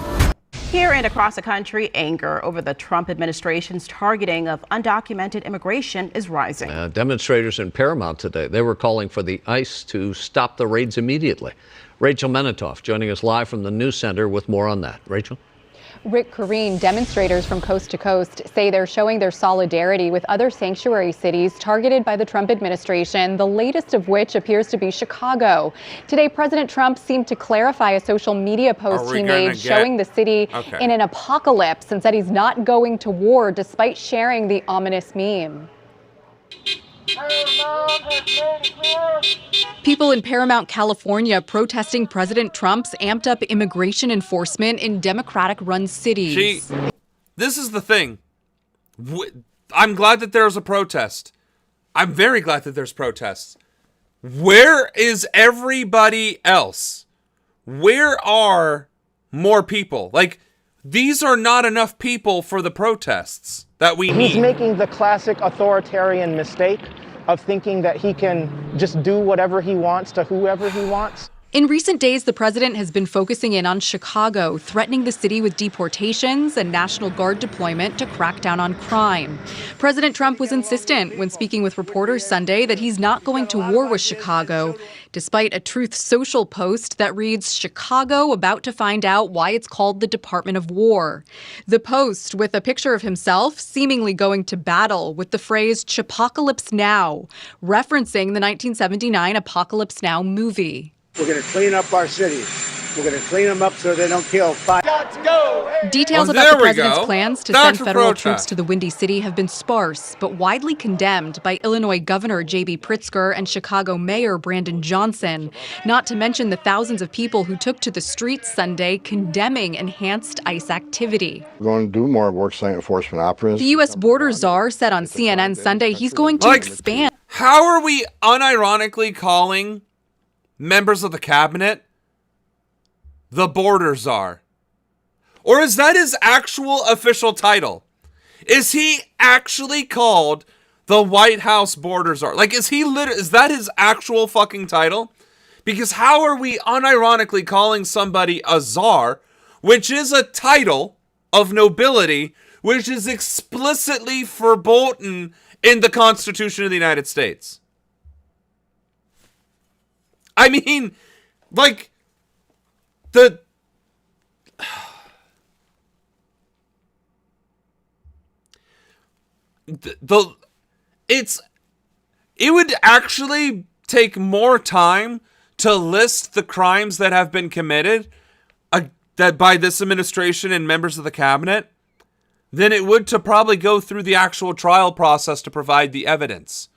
Here and across the country, anger over the Trump administration's targeting of undocumented immigration is rising. Demonstrators in Paramount today, they were calling for the ICE to stop the raids immediately. Rachel Menitoff joining us live from the News Center with more on that. Rachel? Rick Kareen, demonstrators from coast to coast say they're showing their solidarity with other sanctuary cities targeted by the Trump administration, the latest of which appears to be Chicago. Today, President Trump seemed to clarify a social media post he made showing the city in an apocalypse and said he's not going to war despite sharing the ominous meme. People in Paramount, California protesting President Trump's amped up immigration enforcement in Democratic-run cities. This is the thing. I'm glad that there's a protest. I'm very glad that there's protests. Where is everybody else? Where are more people? Like, these are not enough people for the protests that we need. He's making the classic authoritarian mistake of thinking that he can just do whatever he wants to whoever he wants. In recent days, the president has been focusing in on Chicago, threatening the city with deportations and National Guard deployment to crack down on crime. President Trump was insistent when speaking with reporters Sunday that he's not going to war with Chicago, despite a Truth Social post that reads, "Chicago about to find out why it's called the Department of War." The post, with a picture of himself seemingly going to battle with the phrase "Chipocalypse Now," referencing the 1979 Apocalypse Now movie. We're going to clean up our cities. We're going to clean them up so they don't kill 5. Let's go! Details Oh, about there the we president's go. plans to Dr. send federal Protest. troops to the Windy City have been sparse, but widely condemned by Illinois Governor J.B. Pritzker and Chicago Mayor Brandon Johnson, not to mention the thousands of people who took to the streets Sunday condemning enhanced ICE activity. We're going to do more worksite enforcement operatives. The U.S. border czar said on CNN Sunday he's going to expand. How are we unironically calling members of the cabinet the border czar? Or is that his actual official title? Is he actually called the White House border czar? Like, is that his actual fucking title? Because how are we unironically calling somebody a czar, which is a title of nobility, which is explicitly verboten in the Constitution of the United States? I mean, like, it would actually take more time to list the crimes that have been committed that by this administration and members of the cabinet than it would to probably go through the actual trial process to provide the evidence.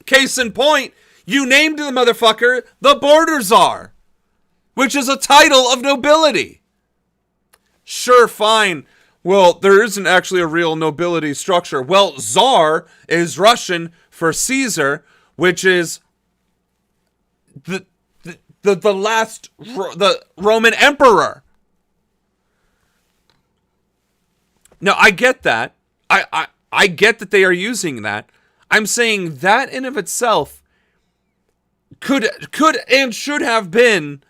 Case in point, you named the motherfucker the border czar, which is a title of nobility. Sure, fine. Well, there isn't actually a real nobility structure. Well, czar is Russian for Caesar, which is the Roman emperor. Now, I get that. I get that they are using that. I'm saying that in of itself could and should have been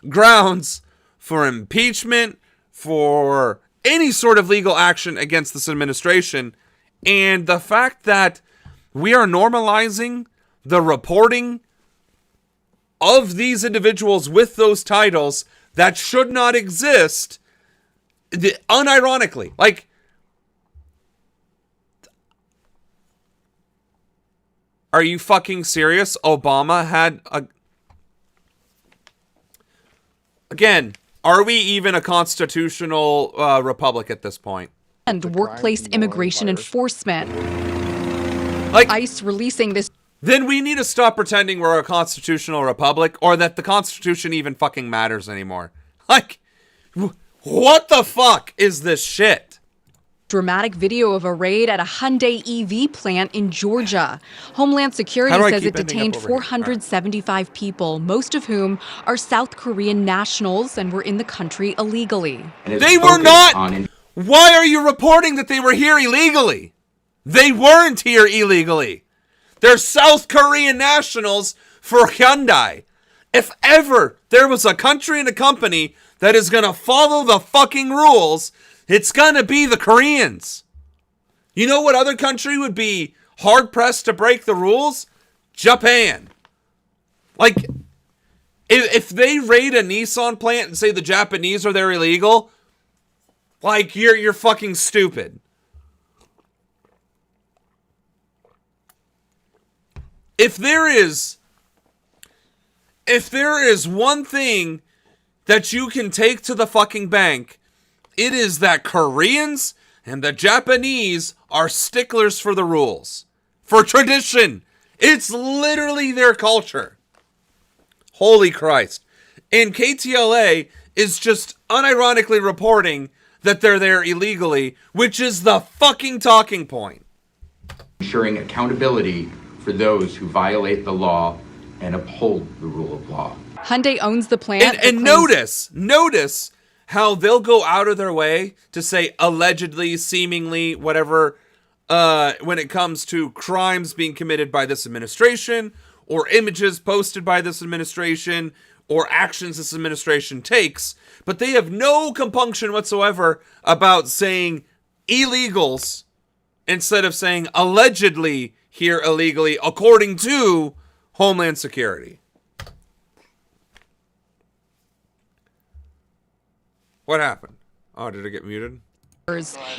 grounds for impeachment, for any sort of legal action against this administration. And the fact that we are normalizing the reporting of these individuals with those titles that should not exist, unironically, like, are you fucking serious? Obama had a... Again, are we even a constitutional republic at this point? And workplace immigration enforcement. Like, ICE releasing this. Then we need to stop pretending we're a constitutional republic or that the Constitution even fucking matters anymore. Like, what the fuck is this shit? Dramatic video of a raid at a Hyundai EV plant in Georgia. Homeland Security says it detained 475 people, most of whom are South Korean nationals and were in the country illegally. They were not! Why are you reporting that they were here illegally? They weren't here illegally. They're South Korean nationals for Hyundai. If ever there was a country and a company that is going to follow the fucking rules, it's going to be the Koreans. You know what other country would be hard-pressed to break the rules? Japan. Like, if they raid a Nissan plant and say the Japanese are there illegal, like, you're fucking stupid. If there is one thing that you can take to the fucking bank, it is that Koreans and the Japanese are sticklers for the rules, for tradition. It's literally their culture. Holy Christ. And KTLA is just unironically reporting that they're there illegally, which is the fucking talking point. Ensuring accountability for those who violate the law and uphold the rule of law. Hyundai owns the plant. And notice how they'll go out of their way to say allegedly, seemingly, whatever, when it comes to crimes being committed by this administration, or images posted by this administration, or actions this administration takes, but they have no compunction whatsoever about saying illegals instead of saying allegedly here illegally, according to Homeland Security. What happened? Oh, did it get muted?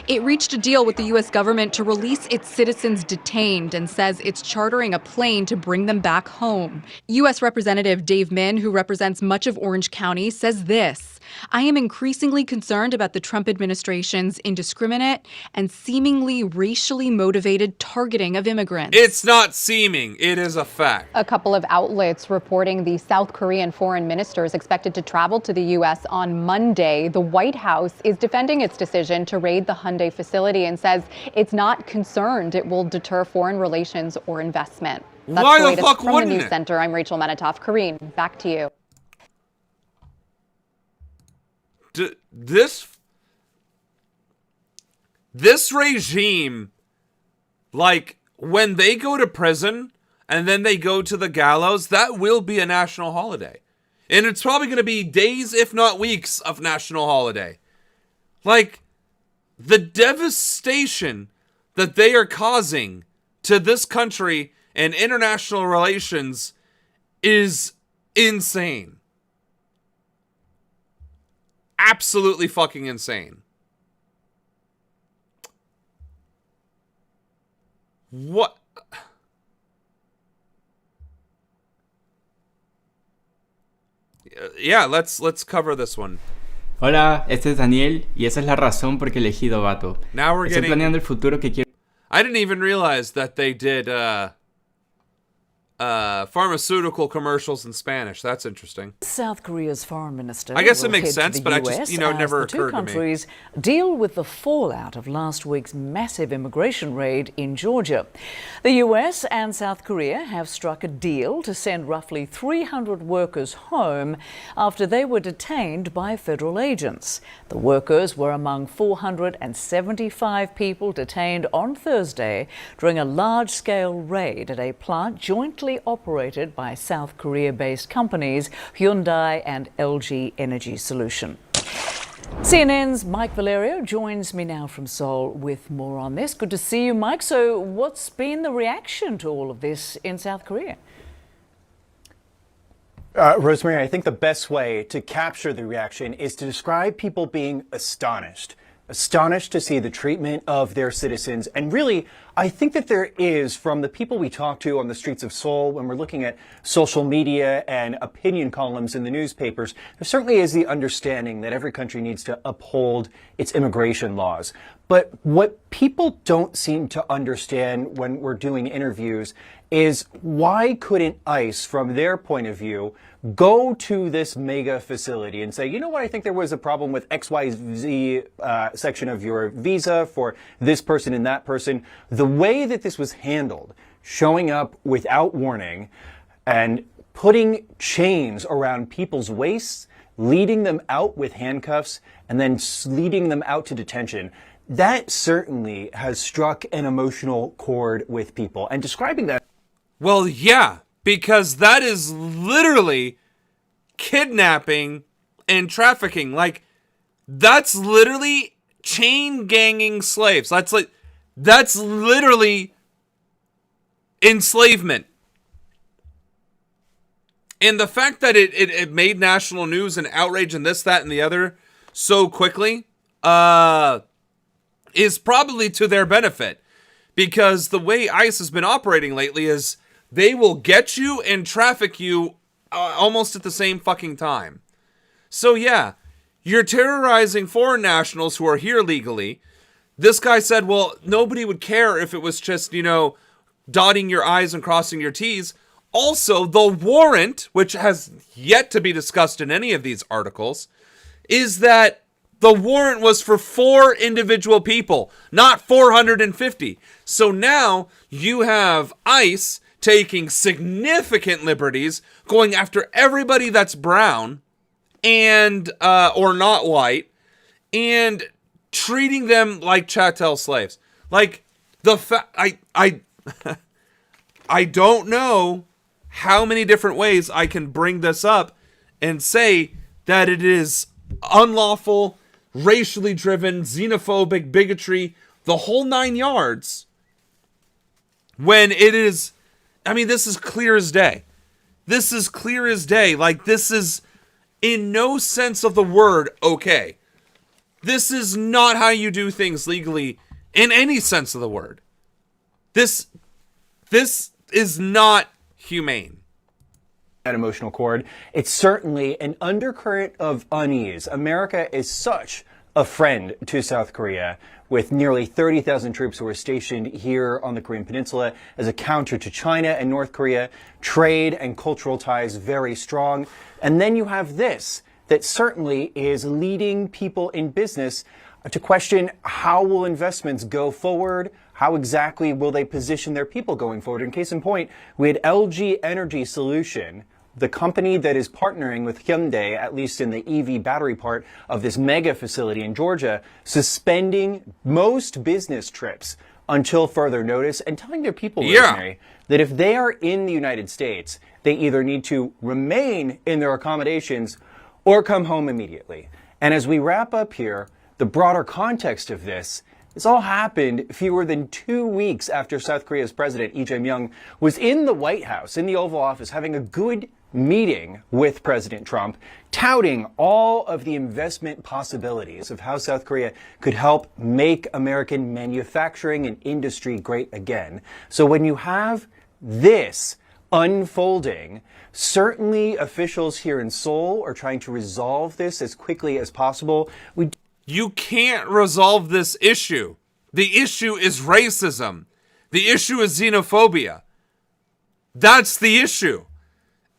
It reached a deal with the U.S. government to release its citizens detained and says it's chartering a plane to bring them back home. U.S. Representative Dave Min, who represents much of Orange County, says this: "I am increasingly concerned about the Trump administration's indiscriminate and seemingly racially motivated targeting of immigrants." It's not seeming, it is a fact. A couple of outlets reporting the South Korean foreign minister is expected to travel to the U.S. on Monday. The White House is defending its decision to raid the Hyundai facility and says it's not concerned it will deter foreign relations or investment. That's Why the the latest fuck from the wouldn't News it? Center. I'm Rachel Menitoff. Karine, back to you. This regime, like, when they go to prison and then they go to the gallows, that will be a national holiday. And it's probably going to be days, if not weeks, of national holiday. Like, the devastation that they are causing to this country and international relations is insane. Absolutely fucking insane. What? Yeah, let's cover this one. Hola, este es Daniel y esa es la razón por qué he elegido Vato. Now we're Estoy getting... planeando el futuro que quiero. I didn't even realize that they did pharmaceutical commercials in Spanish. That's interesting. South Korea's foreign minister. I guess it will makes head to sense, the but I US just, it never as the two occurred to me. countries deal with the fallout of last week's massive immigration raid in Georgia. The US and South Korea have struck a deal to send roughly 300 workers home after they were detained by federal agents. The workers were among 475 people detained on Thursday during a large-scale raid at a plant jointly operated by South Korea-based companies Hyundai and LG Energy Solution. CNN's Mike Valerio joins me now from Seoul with more on this. Good to see you, Mike. So what's been the reaction to all of this in South Korea? Rosemary, I think the best way to capture the reaction is to describe people being astonished. Astonished to see the treatment of their citizens. And really, I think that there is, from the people we talk to on the streets of Seoul, when we're looking at social media and opinion columns in the newspapers, there certainly is the understanding that every country needs to uphold its immigration laws. But what people don't seem to understand when we're doing interviews is why couldn't ICE, from their point of view, go to this MAGA facility and say, you know what, I think there was a problem with XYZ section of your visa for this person and that person. The way that this was handled, showing up without warning and putting chains around people's waists, leading them out with handcuffs, and then leading them out to detention, that certainly has struck an emotional chord with people. And describing that... Well, yeah, because that is literally kidnapping and trafficking. Like, that's literally chain ganging slaves. That's literally enslavement. And the fact that it made national news and outrage and this, that, and the other so quickly is probably to their benefit. Because the way ICE has been operating lately is they will get you and traffic you almost at the same fucking time. So yeah, you're terrorizing foreign nationals who are here legally. This guy said, well, nobody would care if it was just, dotting your I's and crossing your T's. Also, the warrant, which has yet to be discussed in any of these articles, is that the warrant was for 4 individual people, not 450. So now you have ICE taking significant liberties, going after everybody that's brown and or not white, and treating them like chattel slaves. Like, I don't know how many different ways I can bring this up and say that it is unlawful, racially driven, xenophobic, bigotry, the whole 9 yards, when it is... I mean, this is clear as day. This is clear as day. Like, this is, in no sense of the word, okay. This is not how you do things legally in any sense of the word. This is not humane. That emotional chord. It's certainly an undercurrent of unease. America is such a friend to South Korea, with nearly 30,000 troops who are stationed here on the Korean Peninsula as a counter to China and North Korea. Trade and cultural ties very strong. And then you have this that certainly is leading people in business to question, how will investments go forward? How exactly will they position their people going forward? In case in point, we had LG Energy Solution, the company that is partnering with Hyundai, at least in the EV battery part of this mega facility in Georgia, suspending most business trips until further notice and telling their people, Rosemary, that if they are in the United States, they either need to remain in their accommodations or come home immediately. And as we wrap up here, the broader context of this all happened fewer than 2 weeks after South Korea's president, Lee Jae-myung, was in the White House, in the Oval Office, having a good meeting with President Trump, touting all of the investment possibilities of how South Korea could help make American manufacturing and industry great again. So when you have this unfolding, certainly officials here in Seoul are trying to resolve this as quickly as possible. You can't resolve this issue. The issue is racism. The issue is xenophobia. That's the issue.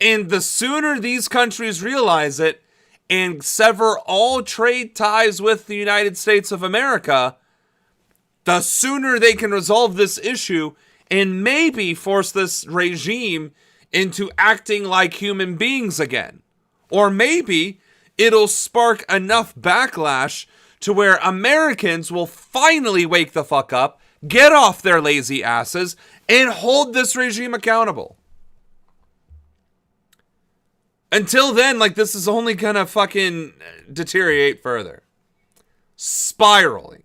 And the sooner these countries realize it and sever all trade ties with the United States of America, the sooner they can resolve this issue and maybe force this regime into acting like human beings again. Or maybe it'll spark enough backlash to where Americans will finally wake the fuck up, get off their lazy asses, and hold this regime accountable. Until then, this is only gonna fucking deteriorate further. Spiraling.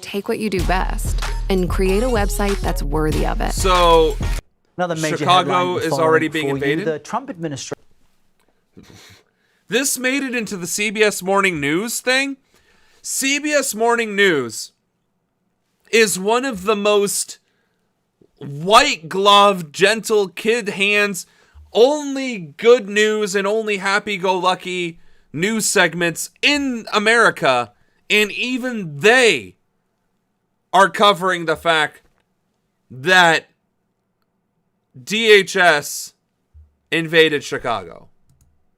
Take what you do best and create a website that's worthy of it. So, another major Chicago is already being invaded? The Trump administration. This made it into the CBS Morning News thing. CBS Morning News is one of the most white-gloved, gentle, kid hands, only good news and only happy-go-lucky news segments in America, and even they are covering the fact that DHS invaded Chicago.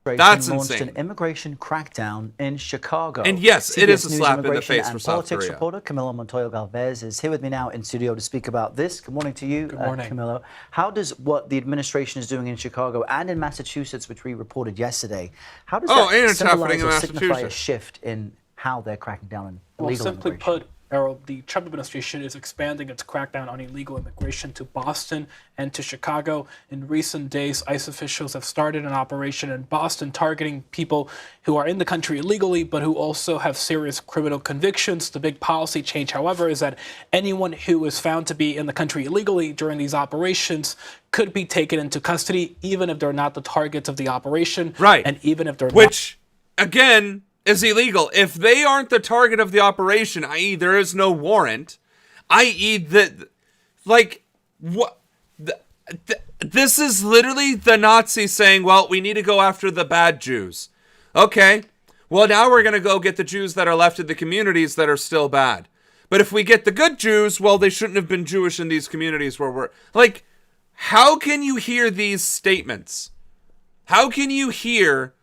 That's launched insane. An immigration crackdown in Chicago. And yes, it is a CBS slap News in the face and for South politics Korea. reporter Camilo Montoyo Galvez is here with me now in studio to speak about this. Good morning to you, Good morning. Camilo. How does what the administration is doing in Chicago and in Massachusetts, which we reported yesterday, how does that and it's symbolize happening in or signify a Massachusetts. shift in how they're cracking down on illegal simply immigration? put, Errol, the Trump administration is expanding its crackdown on illegal immigration to Boston and to Chicago. In recent days, ICE officials have started an operation in Boston targeting people who are in the country illegally, but who also have serious criminal convictions. The big policy change, however, is that anyone who is found to be in the country illegally during these operations could be taken into custody, even if they're not the targets of the operation. Right. And even if they're Which, again, is illegal. If they aren't the target of the operation, i.e. there is no warrant, i.e. This is literally the Nazis saying, well, we need to go after the bad Jews. Okay, well, now we're going to go get the Jews that are left in the communities that are still bad. But if we get the good Jews, well, they shouldn't have been Jewish in these communities where we're... how can you hear these statements? How can you hear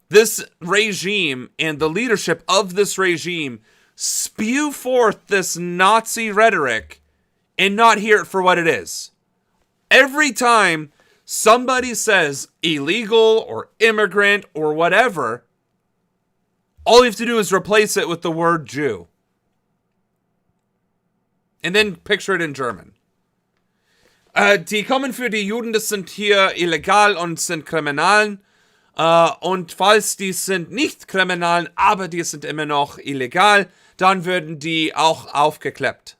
this regime and the leadership of this regime spew forth this Nazi rhetoric and not hear it for what it is? Every time somebody says illegal or immigrant or whatever, all you have to do is replace it with the word Jew. And then picture it in German. Die kommen für die Juden, das sind hier illegal und sind Kriminalen. Und falls die sind nicht Kriminalen, aber die sind immer noch illegal, dann würden die auch aufgeklebt.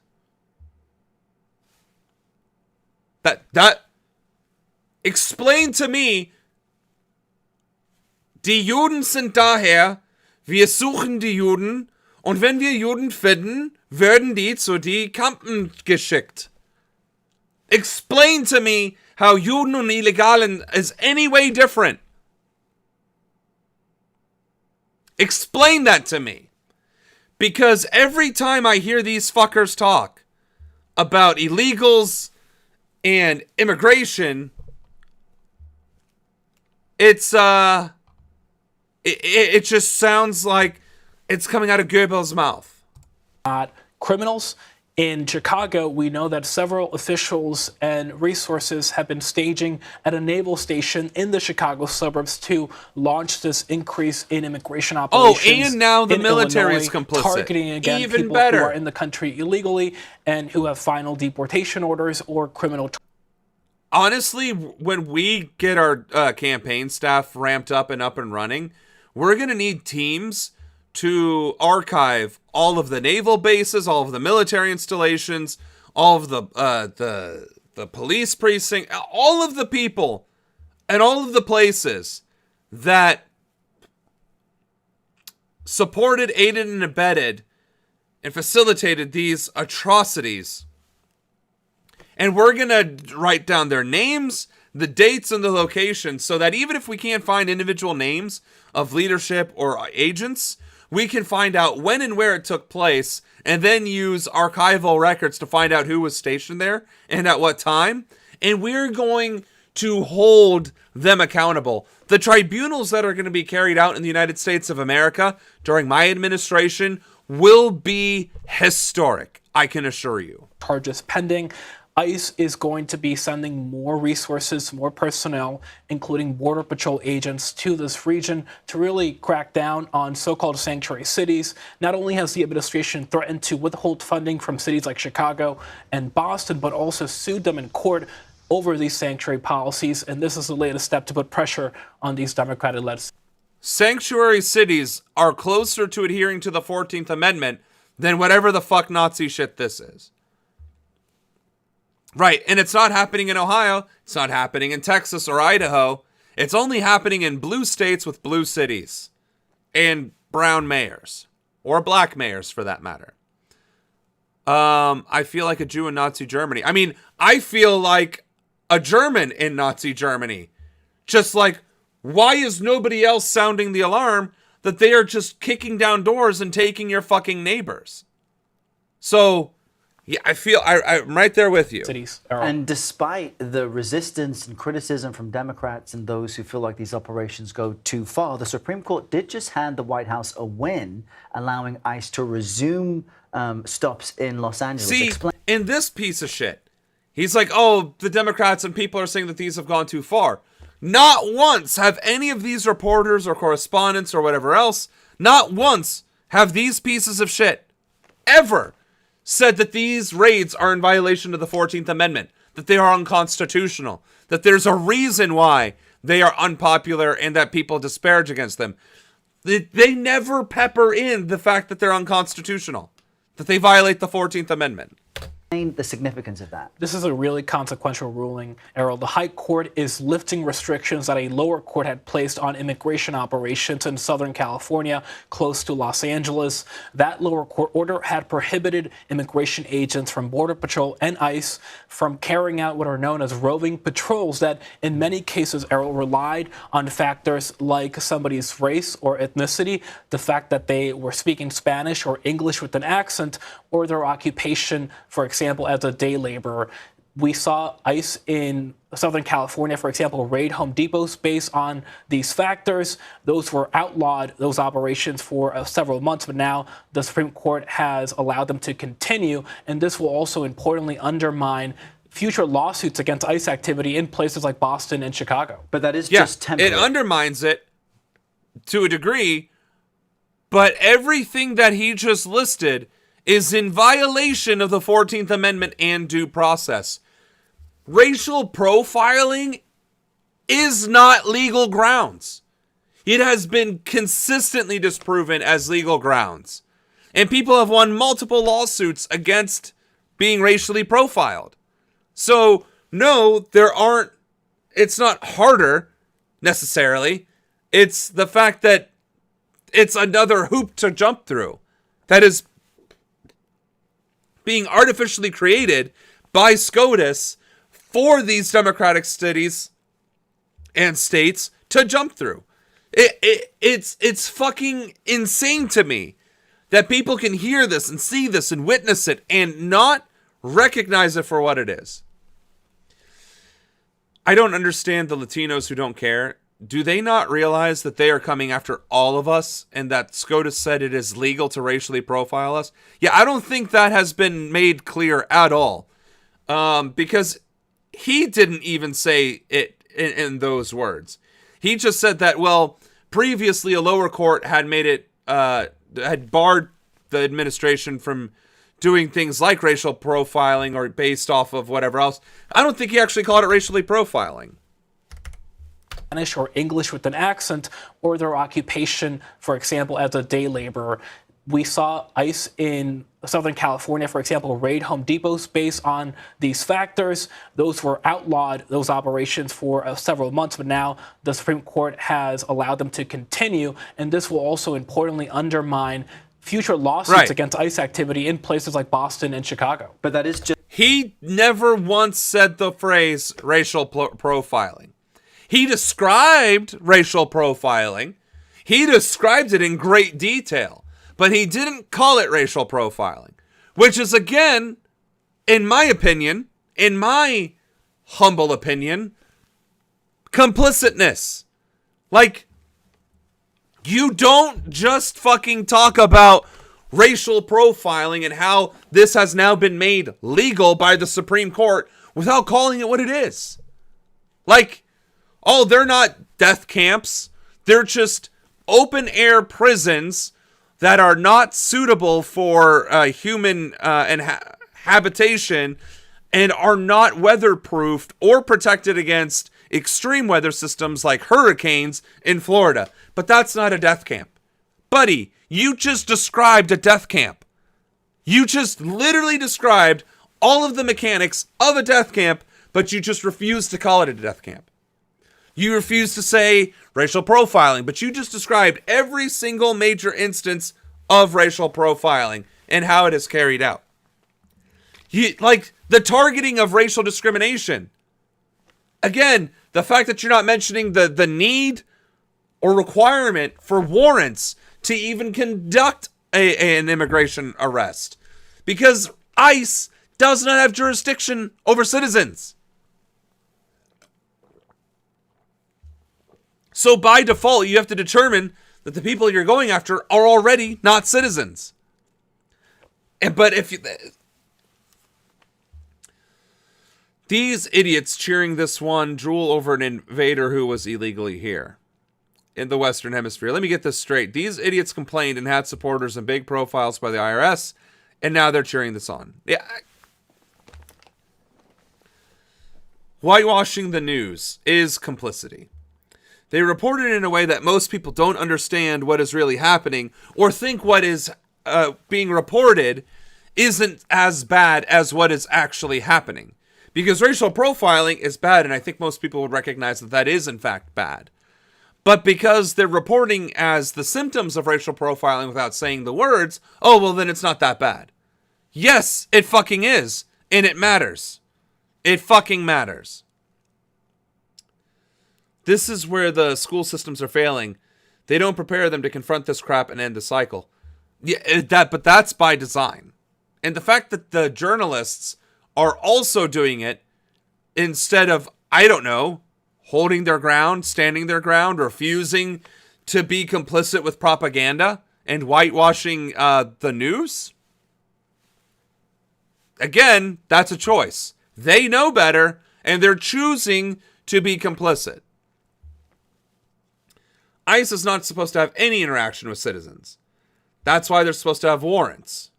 Explain to me Die Juden sind daher, wir suchen die Juden, und wenn wir Juden finden, werden die zu die Campen geschickt. Explain to me how Juden und Illegalen is any way different. Explain that to me. Because every time I hear these fuckers talk about illegals and immigration, it's it just sounds like it's coming out of Goebbels' mouth. Criminals. In Chicago, we know that several officials and resources have been staging at a naval station in the Chicago suburbs to launch this increase in immigration operations. And now the in military is Illinois, complicit. targeting again Even people better. who are in the country illegally and who have final deportation orders or criminal. Honestly, when we get our campaign staff ramped up and running, we're going to need teams to archive all of the naval bases, all of the military installations, all of the police precinct, all of the people and all of the places that supported, aided, and abetted and facilitated these atrocities. And we're going to write down their names, the dates, and the locations so that even if we can't find individual names of leadership or agents, we can find out when and where it took place and then use archival records to find out who was stationed there and at what time. And we're going to hold them accountable. The tribunals that are going to be carried out in the United States of America during my administration will be historic, I can assure you. Charges pending. ICE is going to be sending more resources, more personnel, including Border Patrol agents, to this region to really crack down on so-called sanctuary cities. Not only has the administration threatened to withhold funding from cities like Chicago and Boston, but also sued them in court over these sanctuary policies. And this is the latest step to put pressure on these Democratic-led. Sanctuary cities are closer to adhering to the 14th Amendment than whatever the fuck Nazi shit this is. Right, and it's not happening in Ohio, it's not happening in Texas or Idaho, it's only happening in blue states with blue cities, and brown mayors, or black mayors for that matter. I feel like a Jew in Nazi Germany. I mean, I feel like a German in Nazi Germany. Just like, why is nobody else sounding the alarm that they are just kicking down doors and taking your fucking neighbors? So... yeah, I feel I'm right there with you. And despite the resistance and criticism from Democrats and those who feel like these operations go too far, the Supreme Court did just hand the White House a win, allowing ICE to resume stops in Los Angeles. See, in this piece of shit, he's like, oh, the Democrats and people are saying that these have gone too far. Not once have any of these reporters or correspondents or whatever else, not once have these pieces of shit ever said that these raids are in violation of the 14th Amendment, that they are unconstitutional, that there's a reason why they are unpopular and that people disparage against them. They never pepper in the fact that they're unconstitutional, that they violate the 14th Amendment. The significance of that. This is a really consequential ruling, Errol. The High Court is lifting restrictions that a lower court had placed on immigration operations in Southern California, close to Los Angeles. That lower court order had prohibited immigration agents from Border Patrol and ICE from carrying out what are known as roving patrols that, in many cases, Errol, relied on factors like somebody's race or ethnicity, the fact that they were speaking Spanish or English with an accent, or their occupation, for example, as a day laborer. We saw ICE in Southern California, for example, raid Home Depots based on these factors. Those were outlawed, those operations, for several months, but now the Supreme Court has allowed them to continue, and this will also importantly undermine future lawsuits against ICE activity in places like Boston and Chicago. But that is just temporary. It undermines it to a degree, but everything that he just listed is in violation of the 14th Amendment and due process. Racial profiling is not legal grounds. It has been consistently disproven as legal grounds. And people have won multiple lawsuits against being racially profiled. So, no, it's not harder, necessarily. It's the fact that it's another hoop to jump through that is being artificially created by SCOTUS for these Democratic cities and states to jump through. It's fucking insane to me that people can hear this and see this and witness it and not recognize it for what it is. I don't understand the Latinos who don't care. Do they not realize that they are coming after all of us and that SCOTUS said it is legal to racially profile us? Yeah, I don't think that has been made clear at all. Because he didn't even say it in those words. He just said that, well, previously a lower court had made it, had barred the administration from doing things like racial profiling or based off of whatever else. I don't think he actually called it racially profiling. Spanish or English with an accent, or their occupation, for example, as a day laborer. We saw ICE in Southern California, for example, raid Home Depots based on these factors. Those were outlawed, those operations, for several months, but now the Supreme Court has allowed them to continue, and this will also importantly undermine future lawsuits against ICE activity in places like Boston and Chicago. But that is just... He never once said the phrase racial profiling. He described racial profiling. He described it in great detail, but he didn't call it racial profiling, which is, again, in my opinion, in my humble opinion, complicitness. Like, you don't just fucking talk about racial profiling and how this has now been made legal by the Supreme Court without calling it what it is. Like, oh, they're not death camps. They're just open air prisons that are not suitable for human habitation and are not weatherproofed or protected against extreme weather systems like hurricanes in Florida. But that's not a death camp. Buddy, you just described a death camp. You just literally described all of the mechanics of a death camp, but you just refused to call it a death camp. You refuse to say racial profiling, but you just described every single major instance of racial profiling and how it is carried out. Like the targeting of racial discrimination. Again, the fact that you're not mentioning the need or requirement for warrants to even conduct an immigration arrest. Because ICE does not have jurisdiction over citizens. So by default, you have to determine that the people you're going after are already not citizens. But if you... These idiots cheering this one drool over an invader who was illegally here in the Western Hemisphere. Let me get this straight. These idiots complained and had supporters and big profiles by the IRS, and now they're cheering this on. Yeah. Whitewashing the news is complicity. They report it in a way that most people don't understand what is really happening or think what is being reported isn't as bad as what is actually happening. Because racial profiling is bad, and I think most people would recognize that that is, in fact, bad. But because they're reporting as the symptoms of racial profiling without saying the words, oh, well, then it's not that bad. Yes, it fucking is, and it matters. It fucking matters. This is where the school systems are failing. They don't prepare them to confront this crap and end the cycle. Yeah, but that's by design. And the fact that the journalists are also doing it instead of, I don't know, holding their ground, standing their ground, refusing to be complicit with propaganda and whitewashing the news. Again, that's a choice. They know better, and they're choosing to be complicit. ICE is not supposed to have any interaction with citizens. That's why they're supposed to have warrants.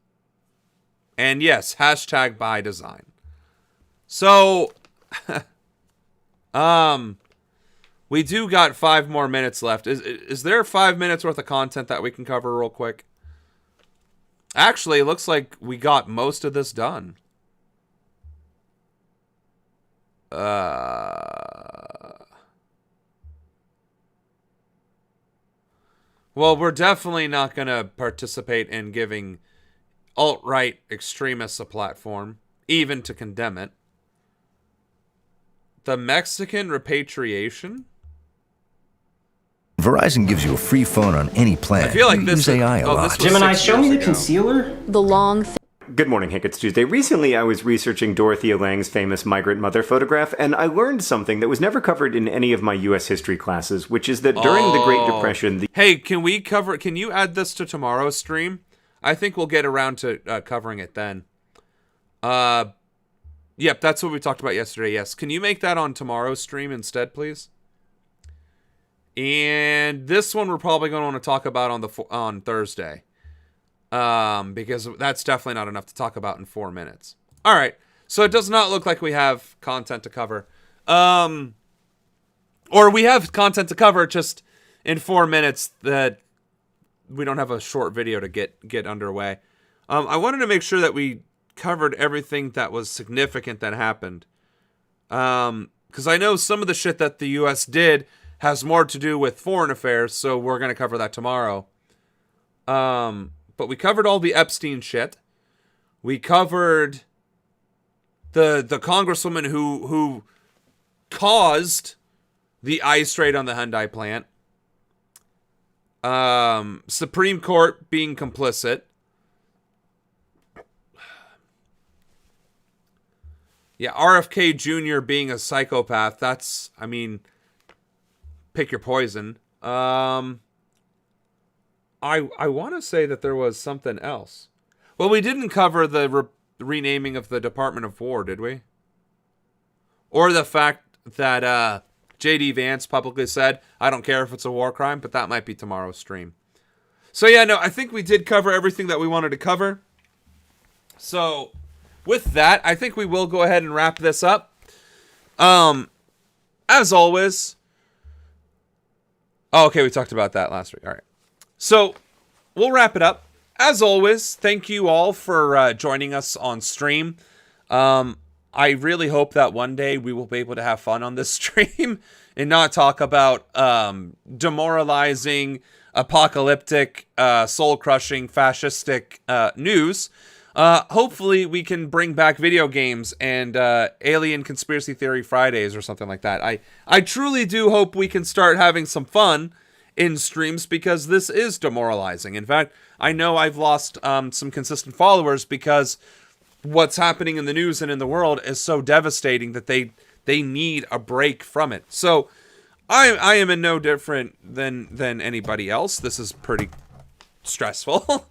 And yes, hashtag by design. So, we do got 5 more minutes left. Is there 5 minutes worth of content that we can cover real quick? Actually, it looks like we got most of this done. Well, we're definitely not going to participate in giving alt-right extremists a platform, even to condemn it. The Mexican repatriation? Verizon gives you a free phone on any plan. I feel like you this use AI a lot. Gemini, show me the concealer. The long Good morning, Hank. It's Tuesday. Recently, I was researching Dorothea Lange's famous migrant mother photograph, and I learned something that was never covered in any of my U.S. history classes, which is that during the Great Depression... Hey, can you add this to tomorrow's stream? I think we'll get around to covering it then. Yep, that's what we talked about yesterday, yes. Can you make that on tomorrow's stream instead, please? And this one we're probably going to want to talk about on Thursday. Because that's definitely not enough to talk about in 4 minutes. All right, so it does not look like we have content to cover. Or we have content to cover, just in 4 minutes that we don't have a short video to get underway. I wanted to make sure that we covered everything that was significant that happened. Because I know some of the shit that the U.S. did has more to do with foreign affairs, so we're going to cover that tomorrow. But we covered all the Epstein shit. We covered the congresswoman who caused the ICE raid on the Hyundai plant. Supreme Court being complicit. Yeah, RFK Jr. being a psychopath. That's, I mean, pick your poison. I want to say that there was something else. Well, we didn't cover the renaming of the Department of War, did we? Or the fact that J.D. Vance publicly said, I don't care if it's a war crime, but that might be tomorrow's stream. So yeah, no, I think we did cover everything that we wanted to cover. So with that, I think we will go ahead and wrap this up. As always. Oh, okay, we talked about that last week. All right. So we'll wrap it up. As always, thank you all for joining us on stream. I really hope that one day we will be able to have fun on this stream and not talk about demoralizing, apocalyptic, soul-crushing, fascistic news. Hopefully we can bring back video games and Alien Conspiracy Theory Fridays or something like that. I truly do hope we can start having some fun in streams because this is demoralizing. In fact, I know I've lost some consistent followers because what's happening in the news and in the world is so devastating that they need a break from it. So I am in no different than anybody else. This is pretty stressful,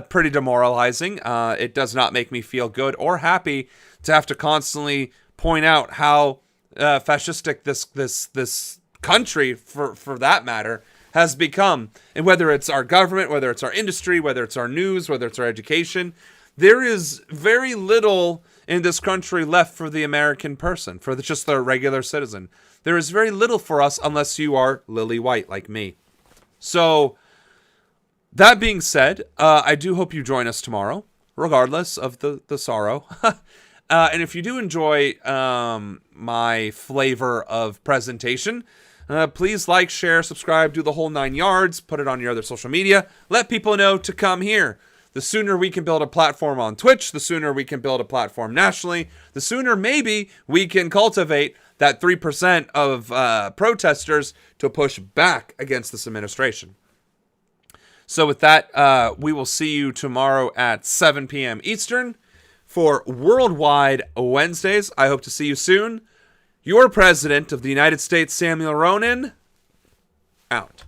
pretty demoralizing. It does not make me feel good or happy to have to constantly point out how fascistic this country, for that matter, has become. And whether it's our government, whether it's our industry, whether it's our news, whether it's our education, there is very little in this country left for the American person, for just the regular citizen. There is very little for us unless you are lily white like me. So, that being said, I do hope you join us tomorrow, regardless of the sorrow. And if you do enjoy my flavor of presentation, please like, share, subscribe, do the whole 9 yards, put it on your other social media. Let people know to come here. The sooner we can build a platform on Twitch, the sooner we can build a platform nationally, the sooner maybe we can cultivate that 3% of protesters to push back against this administration. So with that, we will see you tomorrow at 7 p.m. Eastern for Worldwide Wednesdays. I hope to see you soon. Your President of the United States, Samuel Ronan, out.